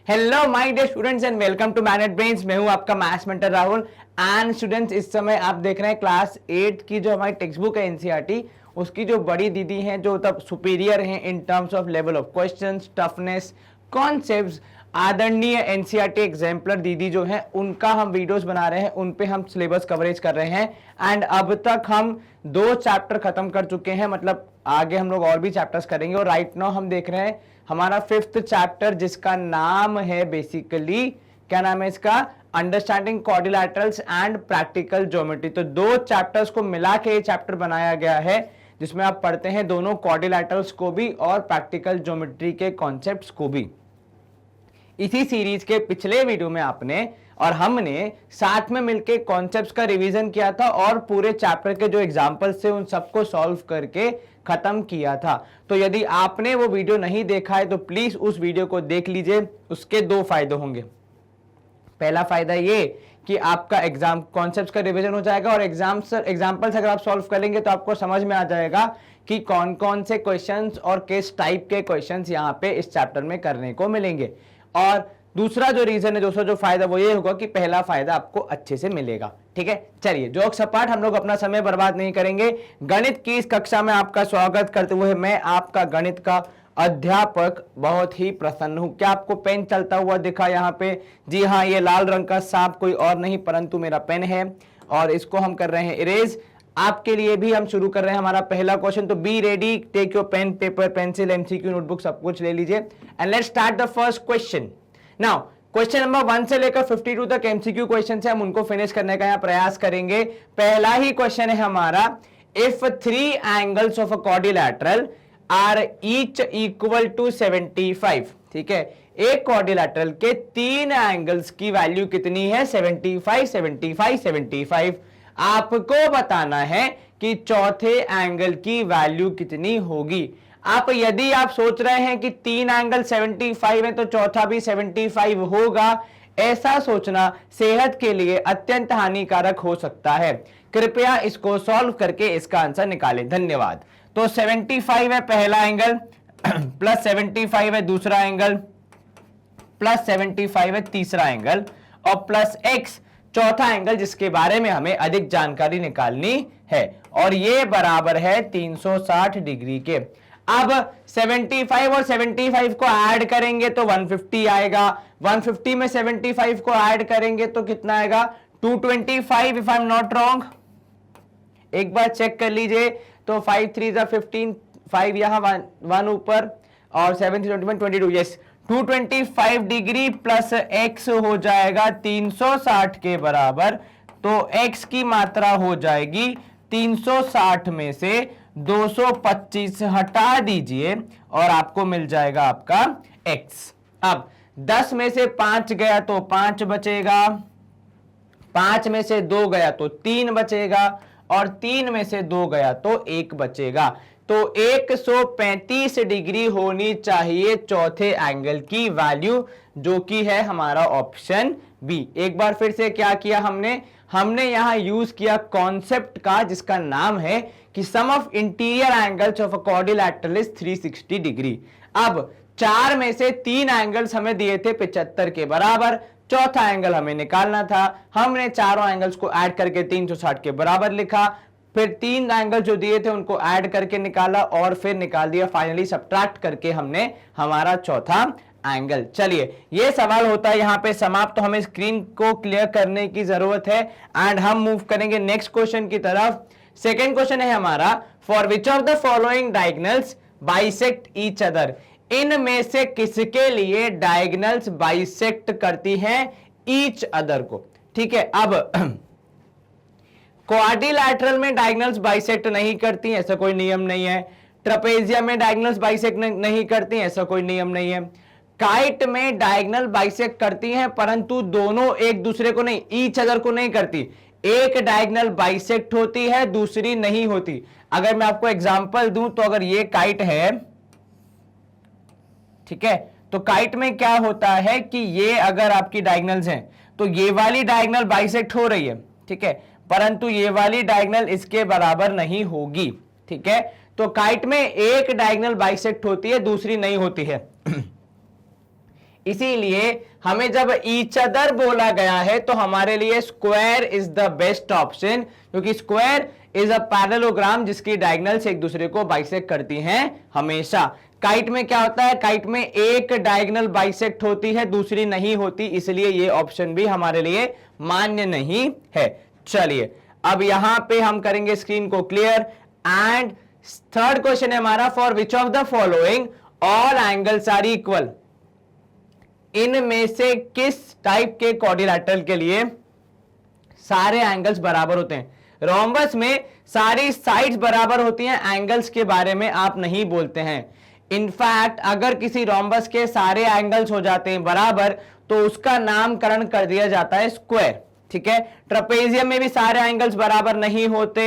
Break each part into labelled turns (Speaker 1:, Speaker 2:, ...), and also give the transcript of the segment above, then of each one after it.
Speaker 1: Hello my dear students and welcome to Magnet Brains. मैं हूं आपका maths mentor Rahul. And students, इस समय आप देख रहे हैं क्लास 8 की जो हमारी टेक्स्ट बुक है एनसीईआरटी, उसकी जो बड़ी दीदी हैं, जो तब सुपीरियर हैं in terms of level of questions, toughness, concepts, आदरणीय एनसीईआरटी एग्जाम्पलर दीदी जो हैं, उनका हम वीडियोस बना रहे हैं, उन पे हम सिलेबस कवरेज कर रहे हैं। एंड अब तक हम 2 चैप्टर खत्म कर चुके हैं, मतलब आगे हम लोग और भी चैप्टर्स करेंगे। और राइट नाउ हम देख रहे हैं हमारा 5th चैप्टर, जिसका नाम है बेसिकली, क्या नाम है इसका, अंडरस्टैंडिंग क्वाड्रिलैटरल्स एंड प्रैक्टिकल ज्योमेट्री। तो 2 चैप्टर्स को मिला के ये चैप्टर बनाया गया है, जिसमें आप पढ़ते हैं दोनों क्वाड्रिलैटरल्स को भी और प्रैक्टिकल ज्योमेट्री के कॉन्सेप्ट्स को भी। इसी सीरीज के पिछले वीडियो में आपने और हमने साथ में मिलके कॉन्सेप्ट्स का रिवीजन किया था और पूरे चैप्टर के जो एग्जांपल्स थे उन सबको सॉल्व करके खत्म किया था। तो यदि आपने वो वीडियो नहीं देखा है तो प्लीज उस वीडियो को देख लीजिए। उसके 2 फायदे होंगे। पहला फायदा ये कि आपका एग्जाम कॉन्सेप्ट्स का रिवीजन हो जाएगा और एग्जाम्पल्स अगर आप सॉल्व करेंगे तो आपको समझ में आ जाएगा कि कौन कौन से क्वेश्चंस और किस टाइप के क्वेश्चंस यहाँ पे इस चैप्टर में करने को मिलेंगे। और दूसरा जो रीजन है दोस्तों, जो फायदा वो ये होगा कि पहला फायदा आपको अच्छे से मिलेगा। ठीक है, चलिए जोक्स अपार्ट, हम लोग अपना समय बर्बाद नहीं करेंगे। गणित की इस कक्षा में आपका स्वागत करते हुए मैं आपका गणित का अध्यापक बहुत ही प्रसन्न हूं। क्या आपको पेन चलता हुआ दिखा यहाँ पे? जी हाँ, ये लाल रंग का सांप कोई और नहीं परंतु मेरा पेन है और इसको हम कर रहे हैं इरेज। आपके लिए भी हम शुरू कर रहे हैं हमारा पहला क्वेश्चन। तो be ready, take your pen, paper, pencil, MCQ notebook सब कुछ ले लीजिए and let's start the first question. Now question number 1 से लेकर 52 तक एमसीक्यू क्वेश्चन है, हम उनको फिनिश करने का यहाँ प्रयास करेंगे। पहला ही क्वेश्चन है हमारा, if 3 angles of a quadrilateral are each equal to 75। ठीक है, एक क्वाड्रिलैटरल के 3 एंगल्स की वैल्यू कितनी है? 75, 75, 75। आपको बताना है कि चौथे एंगल की वैल्यू कितनी होगी। यदि आप सोच रहे हैं कि 3 एंगल 75 है तो चौथा भी 75 होगा, ऐसा सोचना सेहत के लिए अत्यंत हानिकारक हो सकता है। कृपया इसको सॉल्व करके इसका आंसर निकालें। धन्यवाद। तो 75 है पहला एंगल, प्लस 75 है दूसरा एंगल, प्लस 75 है तीसरा एंगल और प्लस x चौथा एंगल, जिसके बारे में हमें अधिक जानकारी निकालनी है, और ये बराबर है 360 डिग्री के। अब 75 और 75 को ऐड करेंगे तो 150 आएगा। 150 में 75 को ऐड करेंगे तो कितना आएगा? 225 if I am not wrong. एक बार चेक कर लीजिए। तो 5 3 15, 5 यहां 1 ऊपर और 7 3 21 22। यस, 225 डिग्री प्लस x हो जाएगा 360 के बराबर। तो x की मात्रा हो जाएगी 360 में से 225 हटा दीजिए और आपको मिल जाएगा आपका x। अब 10 में से 5 गया तो 5 बचेगा, 5 में से 2 गया तो 3 बचेगा और 3 में से 2 गया तो 1 बचेगा। तो 135 डिग्री होनी चाहिए चौथे एंगल की वैल्यू, जो कि है हमारा ऑप्शन बी। एक बार फिर से क्या किया हमने यहां यूज किया कॉन्सेप्ट का, जिसका नाम है कि sum of interior angles of a quadrilateral is 360 degree. अब 4 में से 3 एंगल्स हमें दिए थे 75 के बराबर, चौथा एंगल हमें निकालना था। हमने चारों एंगल्स को ऐड करके 360 के बराबर लिखा, फिर 3 एंगल जो दिए थे उनको ऐड करके निकाला और फिर निकाल दिया। फाइनली सब्ट्रैक्ट करके हमने हमारा चौथा एंगल। चलिए, ये सवाल होता है यहाँ पे समाप्त। तो हमें स्क्रीन को क्लियर करने की जरूरत है एंड हम मूव करेंगे नेक्स्ट क्वेश्चन की तरफ। सेकेंड क्वेश्चन है हमारा, for which of the following diagonals bisect each other. इनमें से किसके लिए डायगोनल्स बाइसेक्ट करती हैं ईच अदर को? ठीक है, अब क्वाड्रिलैटरल में डायगोनल्स बाइसेक्ट नहीं करती, ऐसा कोई नियम नहीं है। ट्रेपेजियम में डायगोनल्स बाइसेक्ट नहीं करती, ऐसा कोई नियम नहीं है। काइट में डायगोनल बाइसेक्ट करती हैं, परंतु दोनों एक दूसरे को नहीं, ईच अदर को नहीं करती। एक डायगोनल बाइसेक्ट होती है, दूसरी नहीं होती। अगर मैं आपको एग्जांपल दूं तो अगर ये काइट है, ठीक है, तो काइट में क्या होता है कि ये अगर आपकी डायगोनल्स हैं तो ये वाली डायगोनल बाइसेक्ट हो रही है, ठीक है, परंतु ये वाली डायगोनल इसके बराबर नहीं होगी। ठीक है, तो काइट में एक डायगोनल बाइसेक्ट होती है, दूसरी नहीं होती है। इसीलिए हमें जब ईच अदर बोला गया है तो हमारे लिए square is the best option, क्योंकि स्क्वायर इज अ पैरेललोग्राम जिसकी डायगोनल्स एक दूसरे को बाइसेक्ट करती हैं हमेशा। काइट में क्या होता है, काइट में एक डायगोनल बाइसेक्ट होती है, दूसरी नहीं होती, इसलिए ये ऑप्शन भी हमारे लिए मान्य नहीं है। चलिए अब यहां पे हम करेंगे स्क्रीन को क्लियर। एंड थर्ड क्वेश्चन है हमारा, for which of the following all angles are equal, इनमें से किस टाइप के क्वाड्रिलैटरल के लिए सारे एंगल्स बराबर होते हैं। रोम्बस में सारी साइड्स बराबर होती हैं, एंगल्स के बारे में आप नहीं बोलते हैं। इनफैक्ट अगर किसी रोम्बस के सारे एंगल्स हो जाते हैं बराबर तो उसका नामकरण कर दिया जाता है स्क्वायर, ठीक है। ट्रेपेजियम में भी सारे एंगल्स बराबर नहीं होते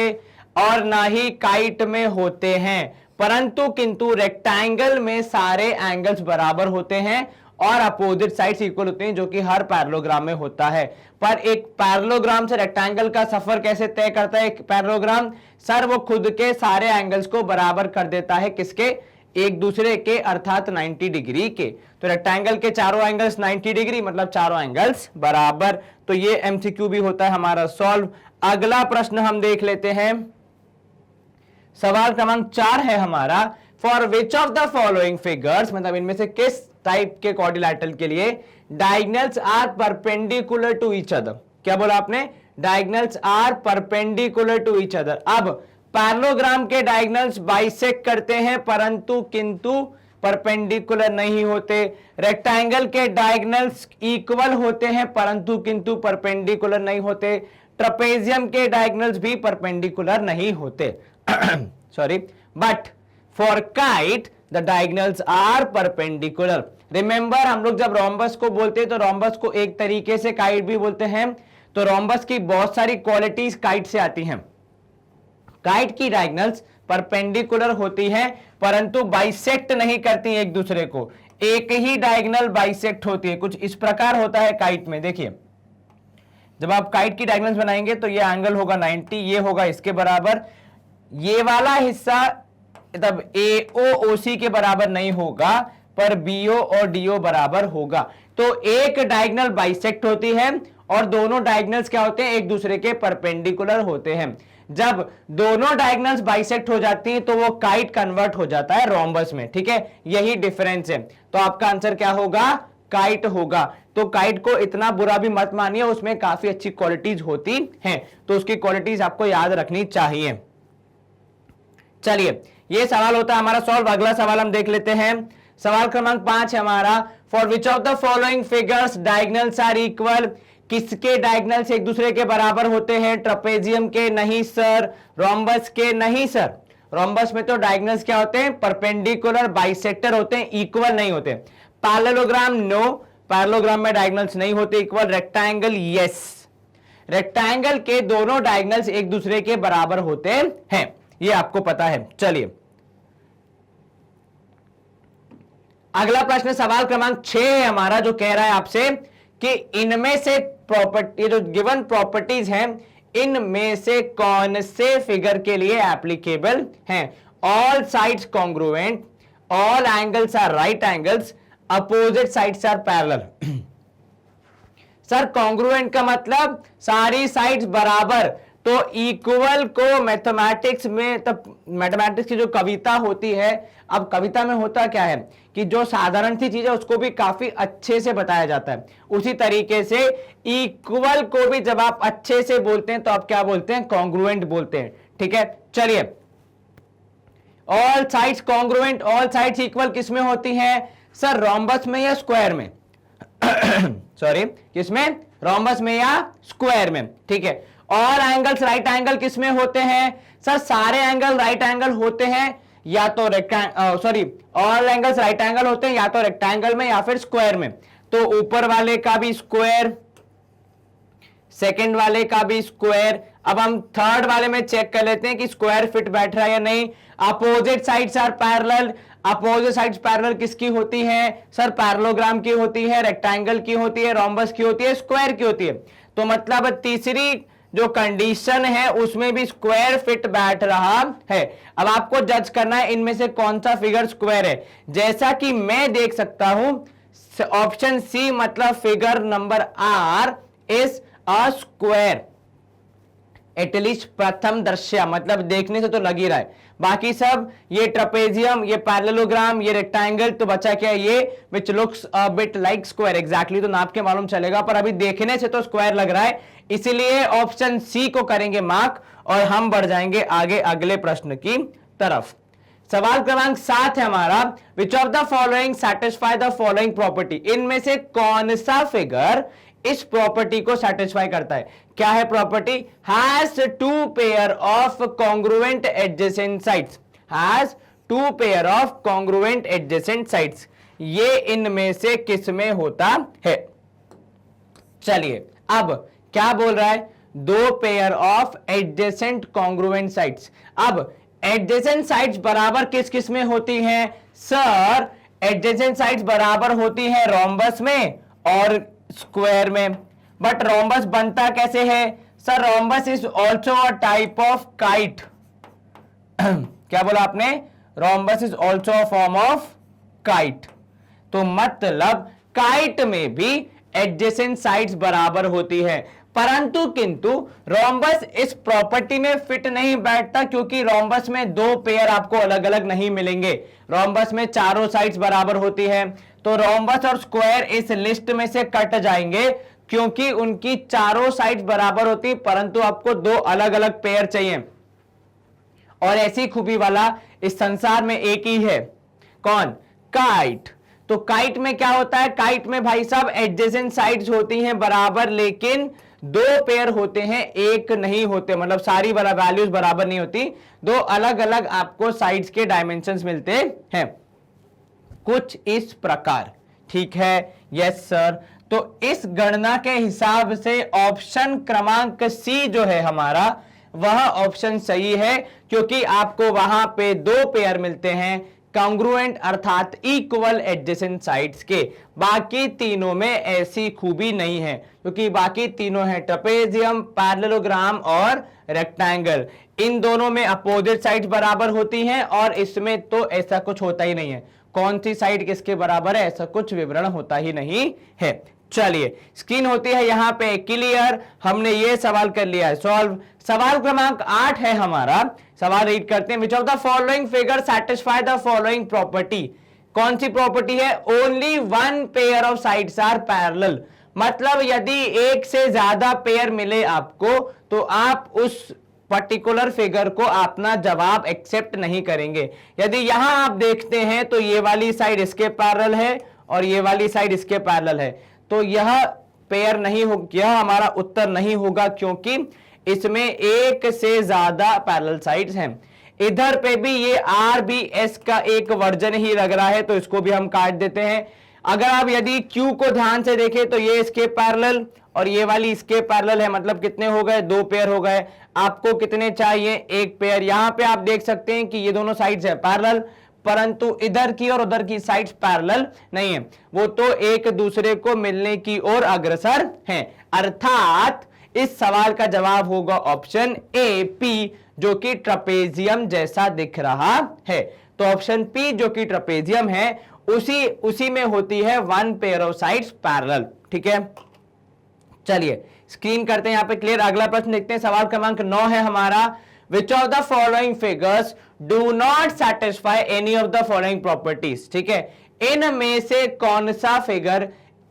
Speaker 1: और ना ही काइट में होते हैं, परंतु किंतु रेक्टेंगल में सारे एंगल्स बराबर होते हैं और अपोजिट साइड्स इक्वल होते हैं, जो कि हर पैरेललोग्राम में होता है। पर एक पैरेललोग्राम से रेक्टेंगल का सफर कैसे तय करता है एक पैरेललोग्राम, सर वो खुद के सारे एंगल्स को बराबर कर देता है, किसके, एक दूसरे के, अर्थात 90 डिग्री के। तो रेक्टेंगल के चारों एंगल्स 90 डिग्री, मतलब चारों एंगल्स बराबर। तो ये एमसीक्यू भी होता है हमारा सॉल्व। अगला प्रश्न हम देख लेते हैं, सवाल क्रमांक 4 है हमारा, for which of the following figures, मतलब इनमें से किस टाइप के क्वाड्रिलैटरल के लिए diagonals are perpendicular to each other. क्या बोला आपने, diagonals are perpendicular to each other. अब पैरेललोग्राम के डायगोनल्स बाइसेक्ट करते हैं परंतु किंतु परपेंडिकुलर नहीं होते। रेक्टेंगल के डायगोनल्स इक्वल होते हैं परंतु किंतु परपेंडिकुलर नहीं होते। ट्रेपेजियम के डायगोनल्स भी परपेंडिकुलर नहीं होते sorry, but for kite the diagonals are perpendicular. Remember हम लोग जब रोम्बस को बोलते हैं तो रोम्बस को एक तरीके से काइट भी बोलते हैं। तो रोम्बस की बहुत सारी क्वालिटीज काइट से आती हैं। काइट की डायगोनल्स परपेंडिकुलर होती हैं परंतु बाइसेक्ट नहीं करती एक दूसरे को, एक ही डायगोनल बाइसेक्ट होती है। कुछ इस प्रकार होता है काइट में, देखिए जब आप काइट की डायगोनल्स बनाएंगे तो ये एंगल होगा 90, ये होगा इसके बराबर, ये वाला हिस्सा तब AOOC के बराबर नहीं होगा पर BO और DO बराबर होगा। तो एक डायगोनल बाइसेक्ट होती है और दोनों डायगोनल्स क्या होते हैं, एक दूसरे के परपेंडिकुलर होते हैं। जब दोनों डायगोनल्स बाइसेक्ट हो जाती हैं तो वो काइट कन्वर्ट हो जाता है रोम्बस में, ठीक है, यही डिफरेंस है। तो आपका आंसर क्या होगा, काइट होगा। तो काइट को इतना बुरा भी मत मानिए, उसमें काफी अच्छी क्वालिटीज होती हैं, तो उसकी क्वालिटीज आपको याद रखनी चाहिए। चलिए ये सवाल होता है हमारा सॉल्व। अगला सवाल हम देख लेते हैं, सवाल क्रमांक 5 है हमारा, for which of the following figures diagonals are equal, किसके डायगोनल्स एक दूसरे के बराबर होते हैं। ट्रेपेजियम के नहीं सर, रोम्बस के नहीं सर। रोम्बस में तो डायगोनल्स क्या होते हैं, परपेंडिकुलर बाइसेक्टर होते हैं, इक्वल नहीं होते। पैरेललोग्राम नो, पैरेललोग्राम में डायगोनल्स नहीं होते इक्वल। रेक्टेंगल यस, रेक्टेंगल के दोनों डायगोनल्स एक दूसरे के बराबर होते हैं, ये आपको पता है। चलिए अगला प्रश्न सवाल क्रमांक 6 है हमारा, जो कह रहा है आपसे कि इनमें से प्रॉपर्टी, जो गिवन प्रॉपर्टीज हैं, इनमें से कौन से फिगर के लिए एप्लीकेबल हैं। All sides congruent, all angles are right angles, opposite sides are parallel. Sir congruent का मतलब सारी साइड्स बराबर, तो इक्वल को मैथमेटिक्स में, तब मैथमेटिक्स की जो कविता होती है, अब कविता में होता क्या है कि जो साधारण सी चीज है उसको भी काफी अच्छे से बताया जाता है, उसी तरीके से इक्वल को भी जब आप अच्छे से बोलते हैं तो आप क्या बोलते हैं, कॉन्ग्रुएंट बोलते हैं, ठीक है। चलिए all sides congruent, all sides equal किसमें होती हैं सर, रोम्बस में या स्क्वायर में सॉरी किसमें, रोम्बस में या स्क्वायर में, ठीक है। ऑल एंगल्स राइट एंगल किसमें होते हैं सर, सारे एंगल राइट एंगल होते हैं या तो sorry all angles right angle होते हैं या तो रेक्टेंगल में या फिर स्क्वायर में। तो ऊपर वाले का भी स्क्वायर, सेकंड वाले का भी स्क्वायर। अब हम थर्ड वाले में चेक कर लेते हैं कि स्क्वायर फिट बैठ रहा है या नहीं। Opposite sides are parallel, opposite sides parallel किसकी होती है सर, पैरेललोग्राम की होती है, रेक्टेंगल की होती है, रोम्बस की होती है, स्क्वायर की होती है। तो मतलब तीसरी जो कंडीशन है उसमें भी स्क्वायर फिट बैठ रहा है। अब आपको जज करना है इनमें से कौन सा फिगर स्क्वायर है। जैसा कि मैं देख सकता हूं ऑप्शन सी मतलब figure number R is a square, at least प्रथम दृश्य, मतलब देखने से तो लग ही रहा है। बाकी सब ये ट्रेपेजियम, ये पैरेललोग्राम, ये रेक्टेंगल, तो बचा क्या ये which looks a bit like square. Exactly तो नाप के मालूम चलेगा, पर अभी देखने से तो स्क्वायर लग रहा है, इसीलिए ऑप्शन सी को करेंगे मार्क और हम बढ़ जाएंगे आगे अगले प्रश्न की तरफ। सवाल क्रमांक 7 है हमारा, which of the following satisfy the following property, इनमें से कौन सा फिगर इस प्रॉपर्टी को सेटिस्फाई करता है। क्या है property? Has two pair of congruent adjacent sides, has two pair of congruent adjacent sides, ये इनमें से किस में होता है। चलिए अब क्या बोल रहा है, दो pair of adjacent congruent sides. अब एडजेसेंट साइड्स बराबर किस किस में होती हैं सर? एडजेसेंट साइड्स बराबर होती है रोम्बस में और स्क्वायर में, बट रोम्बस बनता कैसे है sir? Rhombus is also a type of kite. क्या बोला आपने? Rhombus is also a form of kite, तो मतलब काइट में भी एडजेसेंट साइड्स बराबर होती है, परंतु किंतु रोम्बस इस प्रॉपर्टी में फिट नहीं बैठता, क्योंकि रोम्बस में दो पेयर आपको अलग अलग नहीं मिलेंगे। रोम्बस में चारों साइड्स बराबर होती है, तो रोम्बस और स्क्वायर इस लिस्ट में से कट जाएंगे, क्योंकि उनकी चारों साइड्स बराबर होती, परंतु आपको दो अलग अलग पेयर चाहिए। और ऐसी खूबी वाला इस संसार में एक ही है, कौन? काइट। तो काइट में क्या होता है? काइट में भाई साहब एडजेसेंट साइड्स होती हैं बराबर, लेकिन दो पेयर होते हैं, एक नहीं होते, मतलब सारी वैल्यूज बराबर नहीं होती, दो अलग अलग आपको साइड्स के डायमेंशंस मिलते हैं, कुछ इस प्रकार। ठीक है, यस सर। तो इस गणना के हिसाब से ऑप्शन क्रमांक सी जो है हमारा, वह ऑप्शन सही है, क्योंकि आपको वहां पे दो पेयर मिलते हैं कॉन्ग्रुएंट अर्थात इक्वल एडजेसेंट साइड्स के। बाकी तीनों में ऐसी खूबी नहीं है, क्योंकि बाकी तीनों है ट्रेपेजियम, पैरेललोग्राम और रेक्टेंगल। इन दोनों में अपोजिट साइड्स बराबर होती हैं, और इसमें तो ऐसा कुछ होता ही नहीं है। कौन सी साइड किसके बराबर है, ऐसा कुछ विवरण होता ही नहीं है। चलिए, स्क्रीन होती है यहां पे क्लियर, हमने ये सवाल कर लिया है सॉल्व। सवाल क्रमांक 8 है हमारा, सवाल रीड करते हैं। Which of the following figure satisfy the following property, कौन सी प्रॉपर्टी है? Only one pair of sides are parallel, मतलब यदि एक से ज्यादा पेयर मिले आपको, तो आप उस पर्टिकुलर फिगर को अपना जवाब एक्सेप्ट नहीं करेंगे। यदि यहां आप देखते हैं तो ये वाली साइड इसके पैरेलल है और ये वाली साइड इसके पैरेलल है, तो यह पेयर नहीं हो, यह हमारा उत्तर नहीं होगा, क्योंकि इसमें एक से ज्यादा पैरेलल साइड्स हैं। इधर पे भी ये RBS का एक वर्जन ही लग रहा है, तो इसको भी हम काट देते हैं। अगर आप यदि Q को ध्यान से देखें तो ये इसके पैरेलल और ये वाली इसके पैरेलल है, मतलब कितने हो गए? दो पेयर हो गए। आपको कितने चाहिए? एक पेयर। यहां पे आप देख सकते हैं कि ये दोनों साइड्स है पैरेलल, परंतु इधर की और उधर की साइड्स पैरेलल नहीं है, वो तो एक दूसरे को मिलने की ओर अग्रसर हैं। अर्थात इस सवाल का जवाब होगा ऑप्शन ए पी, जो कि ट्रेपेजियम जैसा दिख रहा है। तो ऑप्शन पी जो कि ट्रेपेजियम है, उसी में होती है one pair of sides parallel. ठीक है, चलिए स्क्रीन करते हैं यहां पे क्लियर। अगला प्रश्न देखते हैं, सवाल क्रमांक 9 है हमारा। Which of the following figures do not satisfy any of the following properties. ठीक है, इनमें से कौन सा फिगर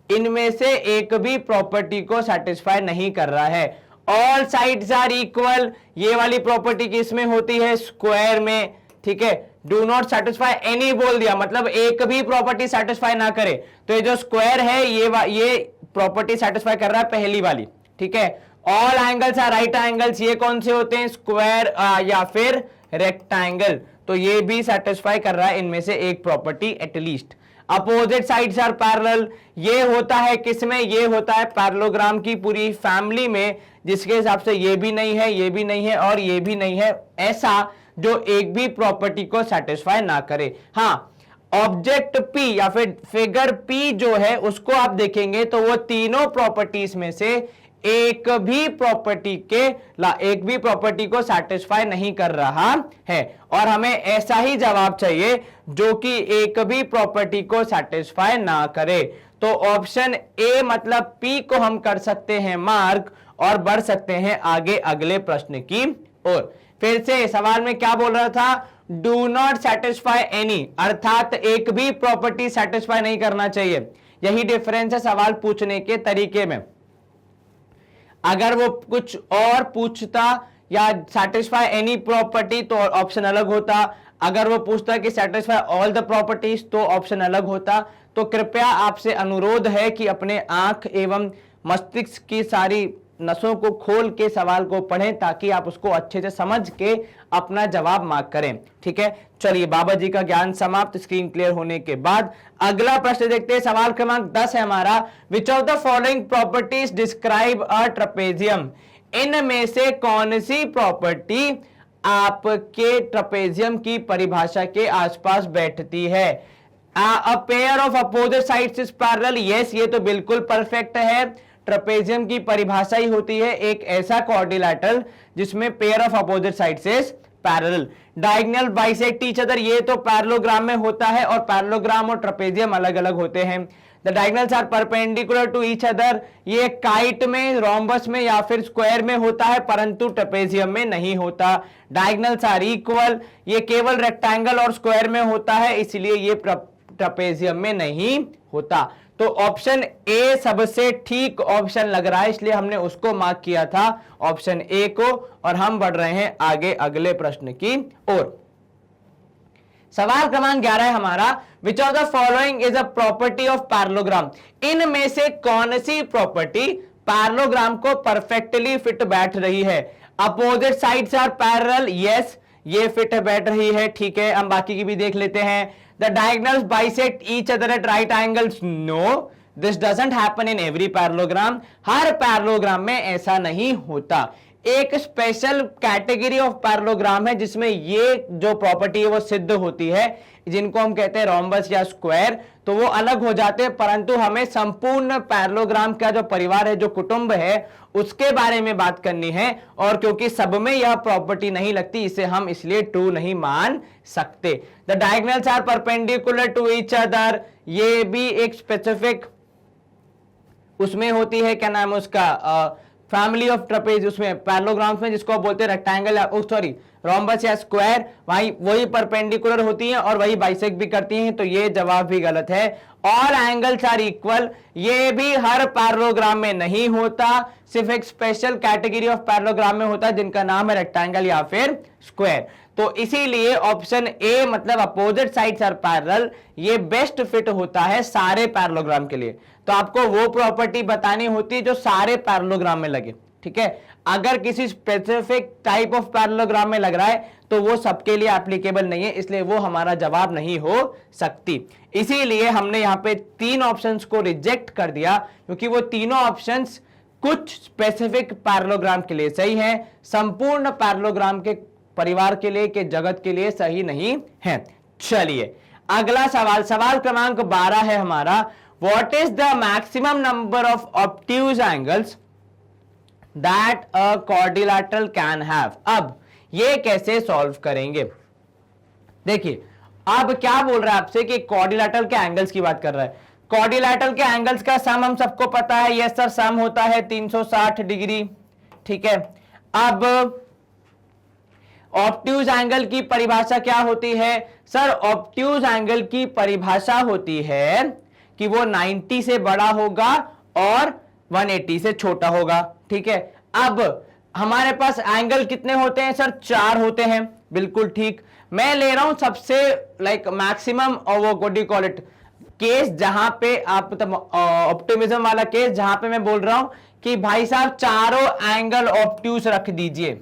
Speaker 1: इनमें से एक भी प्रॉपर्टी को सेटिस्फाई नहीं कर रहा है? ऑल साइड्स आर इक्वल, ये वाली प्रॉपर्टी किसमें होती है? स्क्वायर में। ठीक है, डू नॉट सेटिस्फाई एनी बोल दिया, मतलब एक भी प्रॉपर्टी सेटिस्फाई ना करे, तो ये जो स्क्वायर है ये प्रॉपर्टी सेटिस्फाई कर रहा है पहली वाली। ठीक है, all angles are right angles, ये कौन से होते हैं? स्क्वायर या फिर रेक्टेंगल, तो ये भी सेटिस्फाई कर रहा है इनमें से एक property at least. Opposite sides are parallel, ये होता है किसमें? ये होता है पैरेललोग्राम की पूरी फैमिली में, जिसके हिसाब से ये भी नहीं है, ये भी नहीं है और ये भी नहीं है, ऐसा जो एक भी प्रॉपर्टी को सेटिस्फाई ना करे। हाँ, ऑब्जेक्ट P या फिर फिगर P जो है उसको आप देखेंगे तो वो तीनों प्रॉपर्टीज में से एक भी प्रॉपर्टी को सेटिस्फाई नहीं कर रहा है, और हमें ऐसा ही जवाब चाहिए जो कि एक भी प्रॉपर्टी को सेटिस्फाई ना करे। तो ऑप्शन ए मतलब P को हम कर सकते हैं मार्क और बढ़ सकते हैं आगे अगले प्रश्न की ओर। फिर से सवाल में क्या बोल रहा था, डू नॉट सेटिस्फाई एनी, अर्थात एक भी प्रॉपर्टी सेटिस्फाई नहीं करना चाहिए। यही डिफरेंस है सवाल पूछने के तरीके में। अगर वो कुछ और पूछता या सेटिस्फाई एनी प्रॉपर्टी तो ऑप्शन अलग होता, अगर वो पूछता कि सेटिस्फाई ऑल द प्रॉपर्टीज तो ऑप्शन अलग होता। तो कृपया आपसे अनुरोध है कि अपने आंख एवं मस्तिष्क की सारी नसों को खोल के सवाल को पढ़ें ताकि आप उसको अच्छे से समझ के अपना जवाब मार्क करें। ठीक है, चलिए बाबा जी का ज्ञान समाप्त। स्क्रीन क्लियर होने के बाद अगला प्रश्न देखते हैं। सवाल क्रमांक 10 है हमारा, which of the following properties describe a trapezium, इनमें से कौन सी प्रॉपर्टी आपके ट्रेपेजियम की परिभाषा के आसपास बैठती है। A pair of opposite sides is parallel, yes ये तो बिल्कुल परफेक्ट है। ट्रेपेजियम की परिभाषा ही होती है एक ऐसा क्वाड्रिलैटरल जिसमें pair of opposite sides is parallel. Diagonal bisect each other, ये तो पैरेललोग्राम में होता है और पैरेललोग्राम और ट्रेपेजियम अलग अलग होते हैं। The diagonals are perpendicular to each other, ये काइट में, रोम्बस में या फिर स्क्वायर में होता है परंतु ट्रेपेजियम में नहीं होता। डायगोनल्स आर इक्वल, ये केवल रेक्टेंगल और स्क्वायर में होता है इसलिए ये ट्रेपेजियम में नहीं होता। तो ऑप्शन ए सबसे ठीक ऑप्शन लग रहा है इसलिए हमने उसको मार्क किया था ऑप्शन ए को। और हम बढ़ रहे हैं आगे अगले प्रश्न की ओर। सवाल क्रमांक 11 है हमारा, which of the following is a property of parallelogram, इनमें से कौन सी प्रॉपर्टी पैरेललोग्राम को परफेक्टली फिट बैठ रही है। Opposite sides are parallel, yes ये फिट बैठ रही है। ठीक है, हम बाकी की भी देख लेते हैं। The diagonals bisect each other at right angles, no this doesn't happen in every parallelogram, her parallelogram में ऐसा नहीं होता। एक स्पेशल कैटेगरी ऑफ पैरेललोग्राम है जिसमें ये जो प्रॉपर्टी है वो सिद्ध होती है, जिनको हम कहते हैं रोम्बस या स्क्वायर, तो वो अलग हो जाते हैं। परंतु हमें संपूर्ण पैरेललोग्राम का जो परिवार है, जो कुटुंब है, उसके बारे में बात करनी है। और क्योंकि सब में यह प्रॉपर्टी नहीं लगती इसे हम इसलिए ट्रू नहीं मान सकते। The diagonals are perpendicular to each other, ये भी एक स्पेसिफिक उसमें होती है, क्या नाम है उसका, फैमिली ऑफ ट्रेपेज, उसमें पैरेललोग्राम्स में जिसको बोलते हैं रेक्टेंगल या सॉरी रोम्बस या स्क्वायर, वही परपेंडिकुलर होती हैं और वही बाइसेक्ट भी करती हैं। तो ये जवाब भी गलत है। ऑल एंगल्स आर इक्वल, ये भी हर पैरेललोग्राम में नहीं होता, सिर्फ एक स्पेशल कैटेगरी ऑफ पैरेललोग्राम में होता है जिनका नाम है रेक्टेंगल या फिर स्क्वायर। तो इसीलिए ऑप्शन ए मतलब अपोजिट साइड्स आर पैरेलल, ये बेस्ट फिट होता है सारे पैरेललोग्राम के लिए। तो आपको वो प्रॉपर्टी बतानी होती है जो सारे पैरेललोग्राम में लगे। ठीक है, अगर किसी स्पेसिफिक टाइप ऑफ पैरेललोग्राम में लग रहा है तो वो सबके लिए एप्लीकेबल नहीं है, इसलिए वो हमारा जवाब नहीं हो सकती। इसीलिए हमने यहां पे 3 ऑप्शंस को रिजेक्ट कर दिया क्योंकि वो तीनों ऑप्शंस कुछ स्पेसिफिक पैरेललोग्राम के लिए सही है, संपूर्ण पैरेललोग्राम के परिवार के लिए, के जगत के लिए सही नहीं है। चलिए अगला सवाल, सवाल क्रमांक 12 है हमारा, what is the maximum number of obtuse angles that a quadrilateral can have. अब ये कैसे सॉल्व करेंगे, देखिए अब क्या बोल रहा है आपसे कि क्वाड्रिलैटरल के एंगल्स की बात कर रहा है। क्वाड्रिलैटरल के एंगल्स का सम हम सबको पता है, यस सर सम होता है 360 डिग्री। ठीक है, अब ऑब्ट्यूज एंगल की परिभाषा क्या होती है सर, ऑब्ट्यूज एंगल की परिभाषा होती है कि वो 90 से बड़ा होगा और 180 से छोटा होगा। ठीक है, अब हमारे पास एंगल कितने होते हैं सर, 4 होते हैं, बिल्कुल ठीक। मैं ले रहा हूं सबसे लाइक मैक्सिमम और वो what do call it case, जहां पे आप ऑप्टिमिज्म वाला केस, जहां पे मैं बोल रहा हूं कि भाई साहब चारों एंगल ऑब्ट्यूज रख दीजिए।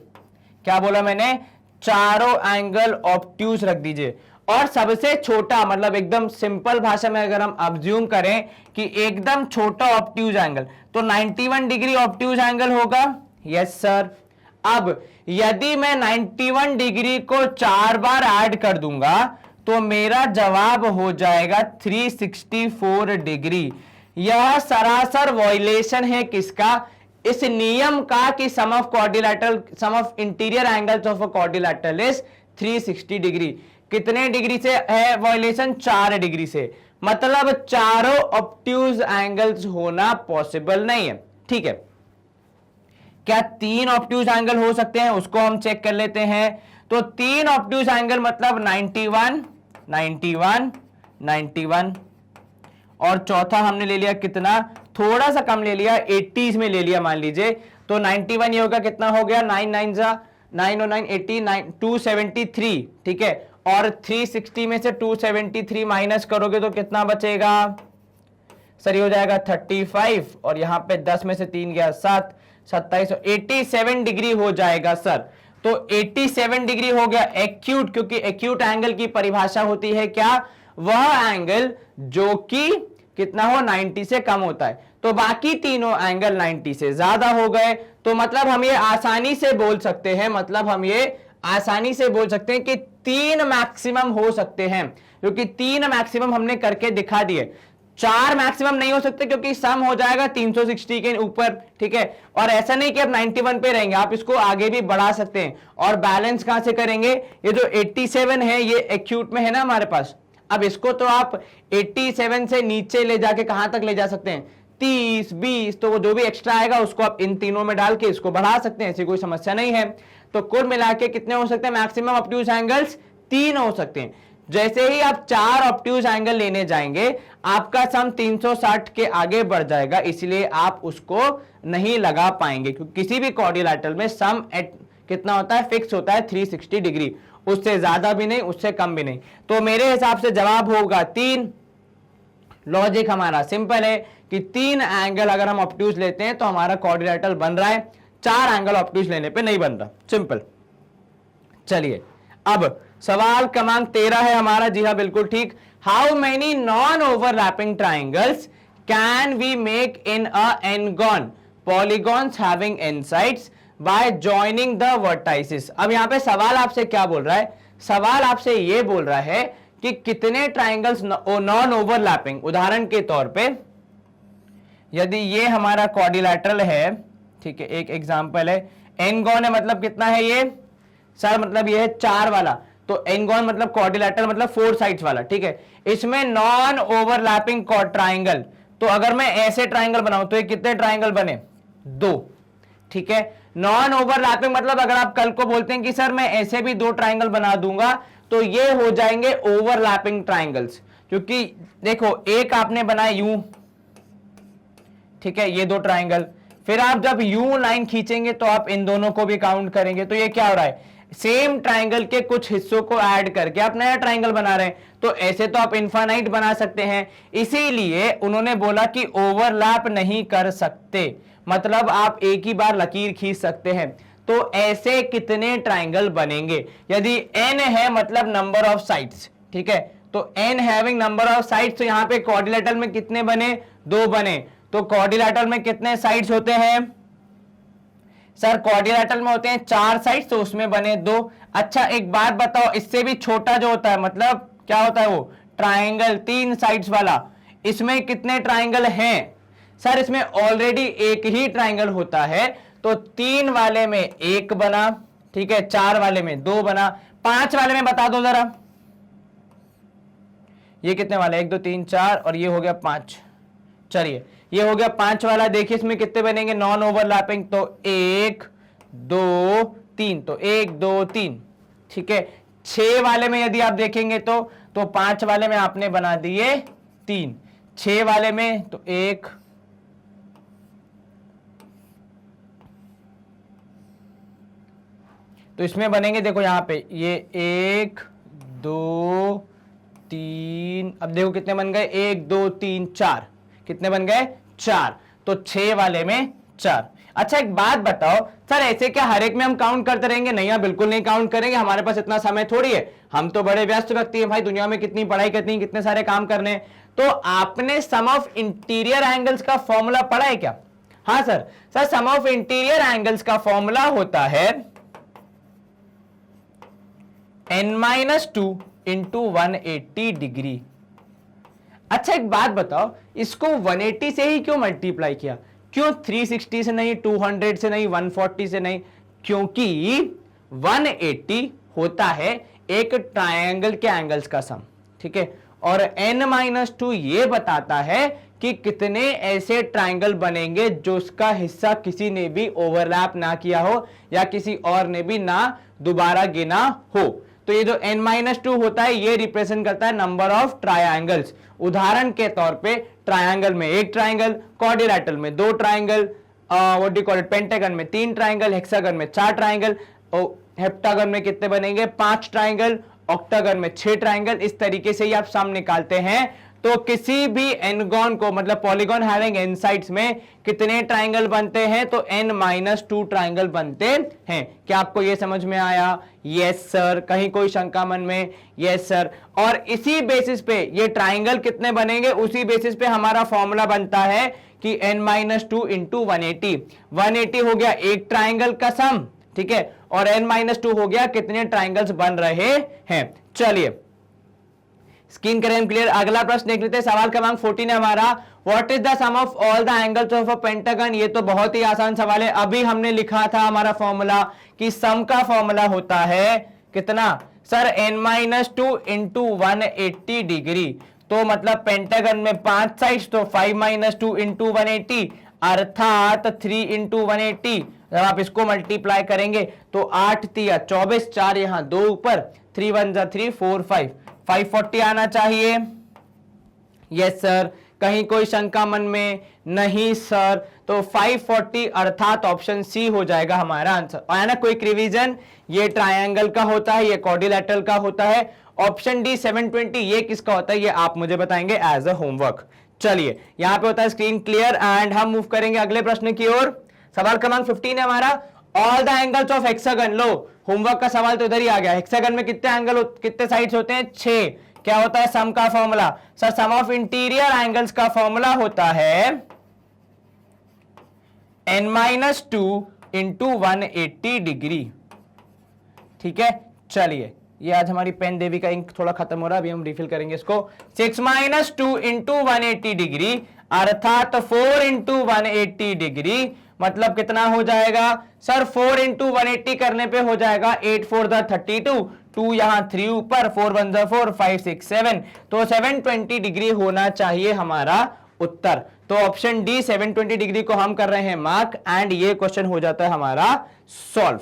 Speaker 1: क्या बोला मैंने, चारों एंगल ऑब्ट्यूज रख दीजिए। और सबसे छोटा मतलब एकदम सिंपल भाषा में अगर हम अब्ज्यूम करें कि एकदम छोटा ऑब्ट्यूज एंगल तो 91 डिग्री ऑब्ट्यूज एंगल होगा। यस सर, अब यदि मैं 91 डिग्री को 4 बार ऐड कर दूंगा तो मेरा जवाब हो जाएगा 364 डिग्री। यह सरासर वॉयलेशन है किसका, इस नियम का कि sum of quadrilateral, sum of interior angles of a quadrilateral is 360 degree. कितने डिग्री से है वॉयलेशन, 4 डिग्री से। मतलब चारों ऑब्ट्यूज एंगल्स होना पॉसिबल नहीं है। ठीक है, क्या 3 ऑब्ट्यूज एंगल हो सकते हैं, उसको हम चेक कर लेते हैं। तो 3 ऑब्ट्यूज एंगल मतलब 91, 91, 91, और चौथा हमने ले लिया कितना, थोड़ा सा कम ले लिया, 80s में ले लिया मान लीजिए। तो 91 ये होगा, कितना हो गया, 9 9 जा 9 और 9 89, 273। ठीक है, और 360 में से 273 माइनस करोगे तो कितना बचेगा सर, ये हो जाएगा 35, और यहां पे 10 में से 3 गया 7, 27, 87 डिग्री हो जाएगा सर। तो 87 डिग्री हो गया एक्यूट, क्योंकि एक्यूट एंगल की परिभाषा होती है क्या, वह एंगल जो कि कितना हो, 90 से कम होता है। तो बाकी तीनों एंगल 90 से ज्यादा हो गए। तो मतलब हम ये आसानी से बोल सकते हैं, कि 3 मैक्सिमम हो सकते हैं, क्योंकि 3 मैक्सिमम हमने करके दिखा दिए। 4 मैक्सिमम नहीं हो सकते क्योंकि सम हो जाएगा 360 के ऊपर। ठीक है, और ऐसा नहीं कि आप 91 पे रहेंगे, आप इसको आगे भी बढ़ा सकते हैं। और बैलेंस कहां से करेंगे, ये जो 87 है ये एक्यूट में है ना हमारे पास, अब इसको तो आप 87 से नीचे ले जाके कहां तक ले जा सकते हैं, 30, 20, तो वो जो भी एक्स्ट्रा आएगा उसको आप इन तीनों में डाल के इसको बढ़ा सकते हैं, ऐसी कोई समस्या नहीं है। तो कुल मिला के कितने हो सकते हैं मैक्सिमम ऑब्ट्यूज एंगल्स, 3 हो सकते हैं। जैसे ही आप 4 ऑब्ट्यूज एंगल लेने जाएंगे आपका सम 360 के आगे बढ़ जाएगा, इसलिए आप उसको नहीं लगा पाएंगे, क्योंकि किसी भी क्वाड्रिलैटरल में सम एट कितना होता है, फिक्स होता है 360 डिग्री, उससे ज्यादा भी नहीं उससे कम भी नहीं। तो मेरे हिसाब से जवाब होगा 3। लॉजिक हमारा सिंपल है कि 3 एंगल अगर हम ऑब्ट्यूज लेते हैं तो हमारा क्वाड्रिलैटरल बन रहा है, 4 एंगल ऑब्ट्यूज लेने पे नहीं बन रहा, सिंपल। चलिए अब सवाल क्रमांक 13 है हमारा, जी हाँ बिल्कुल ठीक। How many non overlapping triangles can we make in a ngon polygons having N sides by joining the vertices. अब यहां पे सवाल आपसे क्या बोल रहा है, सवाल आपसे ये बोल रहा है कि कितने ट्राइंगल्स नॉन ओवरलैपिंग, उदाहरण के तौर पे यदि ये हमारा क्वाड्रिलैटरल है, ठीक है, एक एग्जांपल है, एनगॉन है मतलब कितना है ये सर, मतलब ये है 4 वाला, तो एनगॉन मतलब क्वाड्रिलैटरल मतलब 4 साइड्स वाला। ठीक है, इसमें नॉन ओवरलैपिंग ट्राइंगल, तो अगर मैं ऐसे ट्राइंगल बनाऊं तो ये कितने ट्राइंगल बने, 2। ठीक है, नॉन ओवरलैपिंग मतलब अगर आप कल को बोलते हैं कि सर मैं ऐसे भी 2 ट्राइंगल बना दूंगा तो ये हो जाएंगे ओवरलैपिंग ट्राइंगल्स, क्योंकि देखो एक आपने बनाया यूं, ठीक है, ये 2 ट्राइंगल, फिर आप जब यूं लाइन खींचेंगे तो आप इन दोनों को भी काउंट करेंगे, तो ये क्या हो रहा है, सेम ट्राइंगल के कुछ हिस्सों को ऐड करके आप नया ट्राइंगल बना रहे हैं। तो ऐसे तो आप इनफाइनाइट बना सकते हैं, इसीलिए उन्होंने बोला कि ओवरलैप नहीं कर सकते, मतलब आप एक ही बार लकीर खींच सकते हैं। तो ऐसे कितने ट्राइंगल बनेंगे, यदि n है मतलब नंबर ऑफ साइड्स, ठीक है, तो n having number of sides, तो यहां पे क्वाड्रिलैटरल में कितने बने, 2 बने। तो क्वाड्रिलैटरल में कितने साइड्स होते हैं सर, क्वाड्रिलैटरल में होते हैं 4 साइड्स, तो उसमें बने 2। अच्छा एक बात बताओ, इससे भी छोटा जो होता है मतलब क्या होता है वो ट्राइंगल 3 साइड्स वाला, इसमें कितने ट्राइंगल हैं सर, इसमें ऑलरेडी एक ही ट्राइंगल होता है, तो 3 वाले में 1 बना, ठीक है, 4 वाले में 2 बना, 5 वाले में बता दो जरा, ये कितने वाले, 1 2 3 4 और ये हो गया 5। चलिए ये हो गया 5 वाला, देखिए इसमें कितने बनेंगे नॉन ओवरलैपिंग, तो 1 2 3, तो 1 2 3, ठीक है। 6 वाले में यदि आप देखेंगे तो 5 वाले में आपने बना दिए 3, 6 वाले में तो 1, तो इसमें बनेंगे देखो यहां पे ये 1 2 3, अब देखो कितने बन गए, 1 2 3 4, कितने बन गए 4, तो 6 वाले में 4। अच्छा एक बात बताओ सर, ऐसे क्या हर एक में हम काउंट करते रहेंगे, नहीं यार बिल्कुल नहीं काउंट करेंगे, हमारे पास इतना समय थोड़ी है, हम तो बड़े व्यस्त व्यक्ति हैं भाई, दुनिया में कितनी पढ़ाई करनी, कितने सारे काम करने। तो आपने सम ऑफ इंटीरियर एंगल्स का फॉर्मूला पढ़ा है क्या? हाँ sir, sum of interior angles का फॉर्मूला होता है n-2 इंटू 180 डिग्री। अच्छा एक बात बताओ, इसको 180 से ही क्यों मल्टीप्लाई किया, क्यों 360 से नहीं, 200 से नहीं, 140 से नहीं? क्योंकि 180 होता है एक ट्रायंगल के एंगल्स का सम, ठीक है, और n-2 ये बताता है कि कितने ऐसे ट्राइंगल बनेंगे जो उसका हिस्सा किसी ने भी ओवरलैप ना किया हो या किसी और ने भी ना दोबारा गिना हो। तो ये जो n-2 होता है ये रिप्रेजेंट करता है नंबर ऑफ ट्रायंगल्स। उदाहरण के तौर पे ट्रायंगल में एक ट्रायंगल, क्वाड्रिलैटरल में दो triangle, what do call it, pentagon में तीन ट्रायंगल, हेक्सागन में चार ट्रायंगल, हेप्टागन में कितने बनेंगे, पांच ट्रायंगल, ऑक्टागन में 6 ट्रायंगल। इस तरीके से ही आप सम निकालते हैं। तो किसी भी एनगॉन को मतलब पॉलीगॉन हैविंग एन साइड्स में कितने ट्रायंगल बनते हैं, तो n-2 ट्रायंगल बनते हैं। क्या आपको यह समझ में आया? Yes sir. कहीं कोई शंका मन में? Yes sir. और इसी बेसिस पे ये ट्रायंगल कितने बनेंगे, उसी बेसिस पे हमारा फॉर्मूला बनता है कि n-2 इंटू 180। 180 हो गया एक ट्रायंगल का सम, ठीक है, और n-2 हो गया कितने ट्रायंगल्स बन रहे हैं। चलिए स्क्रीन करें क्लियर। अगला प्रश्न देख लेते हैं। सवाल क्रमांक 14 है हमारा, what is the sum of all the angles of a pentagon. ये तो बहुत ही आसान सवाल है। अभी हमने लिखा था हमारा फॉर्मूला कि सम का फॉर्मूला होता है कितना सर, n-2 इंटू 180 डिग्री। तो मतलब पेंटागन में 5 साइड्स, तो 5-2 इंटू 180 अर्थात 3 इंटू 180। जब आप इसको मल्टीप्लाई करेंगे तो 8 तिया 24, 4 यहां 2 ऊपर, 3 1 जा 3 4 5, 540 आना चाहिए। Yes sir. कहीं कोई शंका मन में? नहीं सर। तो 540 अर्थात ऑप्शन सी हो जाएगा हमारा आंसर। आया ना क्विक रिवीजन? ये ट्रायंगल का होता है, ये क्वाड्रिलैटरल का होता है। ऑप्शन डी 720 ये किसका होता है, ये आप मुझे बताएंगे एज अ होमवर्क। चलिए यहां पे होता है स्क्रीन क्लियर एंड हम मूव करेंगे अगले प्रश्न की ओर। सवाल क्रमांक 15 है हमारा, all the angles of hexagon. Low homework का सवाल तो इधर ही आ गया। हेक्सागन में कितने एंगल, कितने साइड्स होते हैं? 6। क्या होता है सम का formula? Sir sum of interior angles का फॉर्मूला होता है n-2 इंटू 180 डिग्री। ठीक है, चलिए ये आज हमारी पेन देवी का इंक थोड़ा खत्म हो रहा है, अभी हम रिफिल करेंगे इसको। 6-2 इंटू 180 डिग्री अर्थात 4 इंटू 180 डिग्री। मतलब कितना हो जाएगा सर, 4 इंटू 180 करने पे हो जाएगा 8 4 32, 2 यहां 3 ऊपर, 4 1 4, 5 6 7। तो 720 डिग्री होना चाहिए हमारा उत्तर। तो ऑप्शन डी 720 डिग्री को हम कर रहे हैं मार्क एंड ये क्वेश्चन हो जाता है हमारा सॉल्व।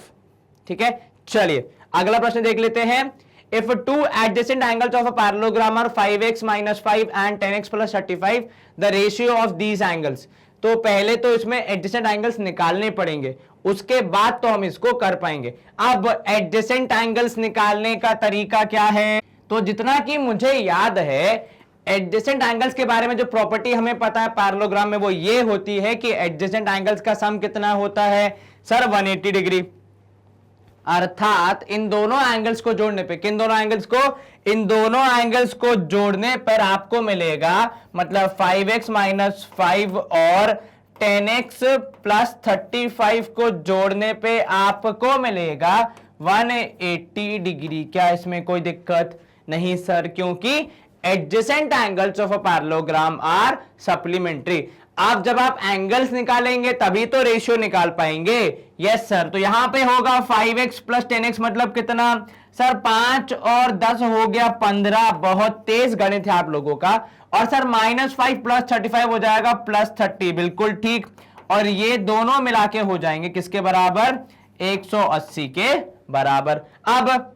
Speaker 1: ठीक है, चलिए अगला प्रश्न देख लेते हैं। If two adjacent angles of a parallelogram are 5x - 5 and 10x + 35, the ratio of these angles. तो पहले तो इसमें एडजेसेंट एंगल्स निकालने पड़ेंगे, उसके बाद तो हम इसको कर पाएंगे। अब एडजेसेंट एंगल्स निकालने का तरीका क्या है, तो जितना कि मुझे याद है एडजेसेंट एंगल्स के बारे में जो प्रॉपर्टी हमें पता है पैरेललोग्राम में, वो ये होती है कि एडजेसेंट एंगल्स का सम कितना होता है सर, 180 डिग्री। अर्थात इन दोनों एंगल्स को जोड़ने पे, किन दोनों एंगल्स को, इन दोनों एंगल्स को जोड़ने पर आपको मिलेगा, मतलब 5x - 5 और 10x + 35 को जोड़ने पे आपको मिलेगा 180 डिग्री। क्या इसमें कोई दिक्कत? नहीं सर, क्योंकि adjacent angles of a parallelogram are supplementary. आप जब आप एंगल्स निकालेंगे तभी तो रेशियो निकाल पाएंगे। Yes sir. तो यहां पे होगा 5x + 10x मतलब कितना सर, 5 और 10 हो गया 15। बहुत तेज गणित है आप लोगों का। और सर -5 + 35 हो जाएगा +30, बिल्कुल ठीक। और ये दोनों मिला के हो जाएंगे किसके बराबर, 180 के बराबर। अब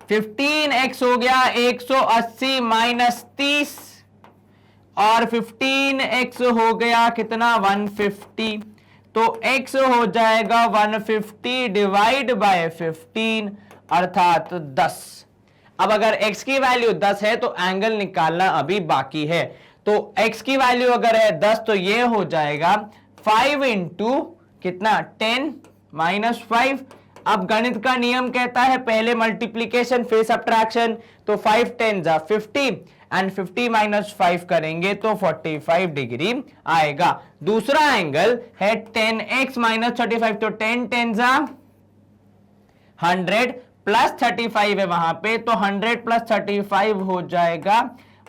Speaker 1: 15x हो गया 180 - 30 और 15x हो गया कितना, 150। तो x हो जाएगा 150 डिवाइड बाय 15 अर्थात 10। अब अगर x की वैल्यू 10 है तो एंगल निकालना अभी बाकी है। तो x की वैल्यू अगर है 10 तो ये हो जाएगा 5 इंटू कितना, 10 - 5। अब गणित का नियम कहता है पहले मल्टीप्लीकेशन फिर सब्ट्रैक्शन। तो 5 10 जा 50 एंड 50 - 5 करेंगे तो 45 डिग्री आएगा। दूसरा एंगल है 10x - 35, तो 10 10 जा 100 + 35 है वहां पे, तो 100 + 35 हो जाएगा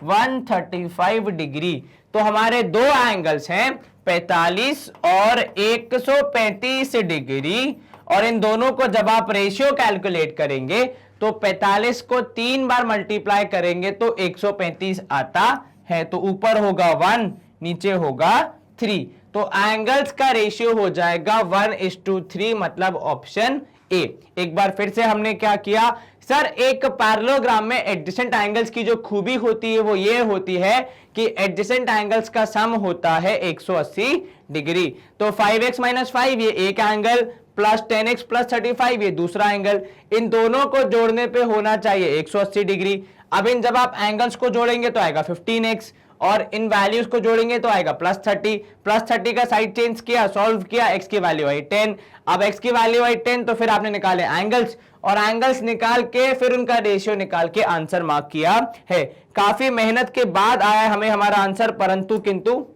Speaker 1: 135 डिग्री। तो हमारे दो एंगल्स हैं 45 और 135 डिग्री। और इन दोनों को जब आप रेशियो कैलकुलेट करेंगे तो 45 को 3 बार मल्टीप्लाई करेंगे तो 135 आता है। तो ऊपर होगा 1, नीचे होगा 3, तो एंगल्स का रेशियो हो जाएगा 1:3, मतलब ऑप्शन ए। एक बार फिर से हमने क्या किया सर, एक पैरेललोग्राम में एडजेसेंट एंगल्स की जो खूबी होती है वो ये होती है कि एडजेसेंट एंगल्स का सम होता है 180 डिग्री। तो 5x - 5 ये एक एंगल, प्लस 10x + 35 ये दूसरा एंगल, इन दोनों को जोड़ने पे होना चाहिए 180 डिग्री। अब इन जब आप एंगल्स को जोड़ेंगे तो आएगा 15x, और इन वैल्यूज को जोड़ेंगे तो आएगा +30 का साइड चेंज किया, सॉल्व किया, x की वैल्यू आई 10। अब x की वैल्यू आई 10, तो फिर आपने निकाले एंगल्स, और एंगल्स निकाल के फिर उनका रेशियो निकाल के आंसर मार्क किया है। काफी मेहनत के बाद आया हमें हमारा आंसर, परंतु किंतु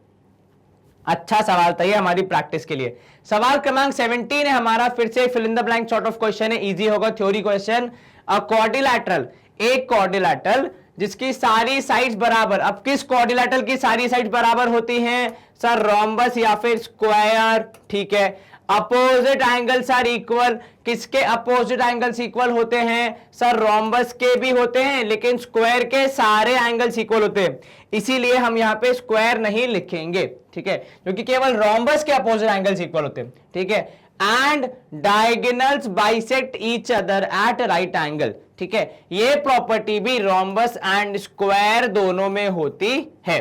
Speaker 1: अच्छा सवाल था ये हमारी प्रैक्टिस के लिए। सवाल क्रमांक 17 है हमारा, फिर से fill in the blank sort of question है, इजी होगा, थ्योरी क्वेश्चन। अ क्वाड्रिलैटरल, एक क्वाड्रिलैटरल जिसकी सारी साइड्स बराबर, अब किस क्वाड्रिलैटरल की सारी साइड्स बराबर होती हैं सर, रोम्बस या फिर स्क्वायर, ठीक है। अपोजिट एंगल्स आर इक्वल, किसके अपोजिट एंगल्स इक्वल होते हैं सर, रोम्बस के भी होते हैं, लेकिन स्क्वायर के सारे एंगल्स इक्वल होते हैं, इसीलिए हम यहाँ पे स्क्वायर नहीं लिखेंगे, ठीक है, क्योंकि केवल रोम्बस के अपोजिट एंगल्स इक्वल होते हैं, ठीक है। And diagonals bisect each other at right angle, ठीक है, ये प्रॉपर्टी भी रोम्बस एंड स्क्वायर दोनों में होती है।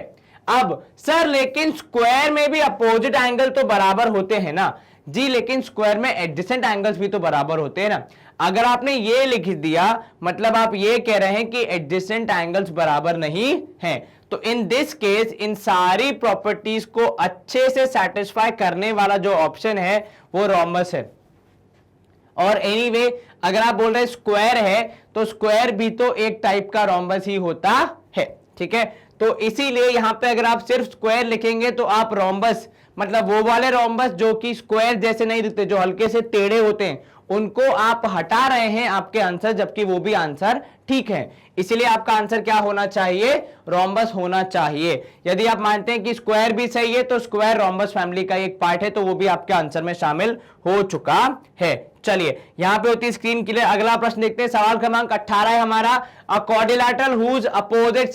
Speaker 1: अब सर लेकिन स्क्वायर में भी अपोजिट एंगल तो बराबर होते हैं ना जी, लेकिन स्क्वायर में एडजेसेंट एंगल्स भी तो बराबर होते हैं ना। अगर आपने ये लिख दिया मतलब आप ये कह रहे हैं कि एडजेसेंट एंगल्स बराबर नहीं हैं, तो इन दिस केस इन सारी प्रॉपर्टीज को अच्छे से सेटिस्फाई करने वाला जो ऑप्शन है वो रोम्बस है। और एनीवे अगर आप बोल रहे हैं स्क्वायर है, तो स्क्वायर भी तो एक टाइप का रोम्बस ही होता है, ठीक है। तो इसीलिए यहां पे अगर आप सिर्फ स्क्वायर लिखेंगे तो आप रोम्बस, मतलब वो वाले रोम्बस जो कि स्क्वायर जैसे नहीं दिखते, जो हल्के से टेढ़े होते हैं, उनको आप हटा रहे हैं आपके आंसर, जबकि वो भी आंसर ठीक है। इसलिए आपका आंसर क्या होना चाहिए, रोम्बस होना चाहिए। यदि आप मानते हैं कि स्क्वायर भी सही है तो स्क्वायर रोम्बस फैमिली का एक पार्ट है, तो वो भी आपके आंसर में शामिल हो चुका है। चलिए यहां पे होती स्क्रीन क्लियर। अगला प्रश्न देखते हैं, सवाल क्रमांक 18 है हमारा। A quadrilateral whose opposite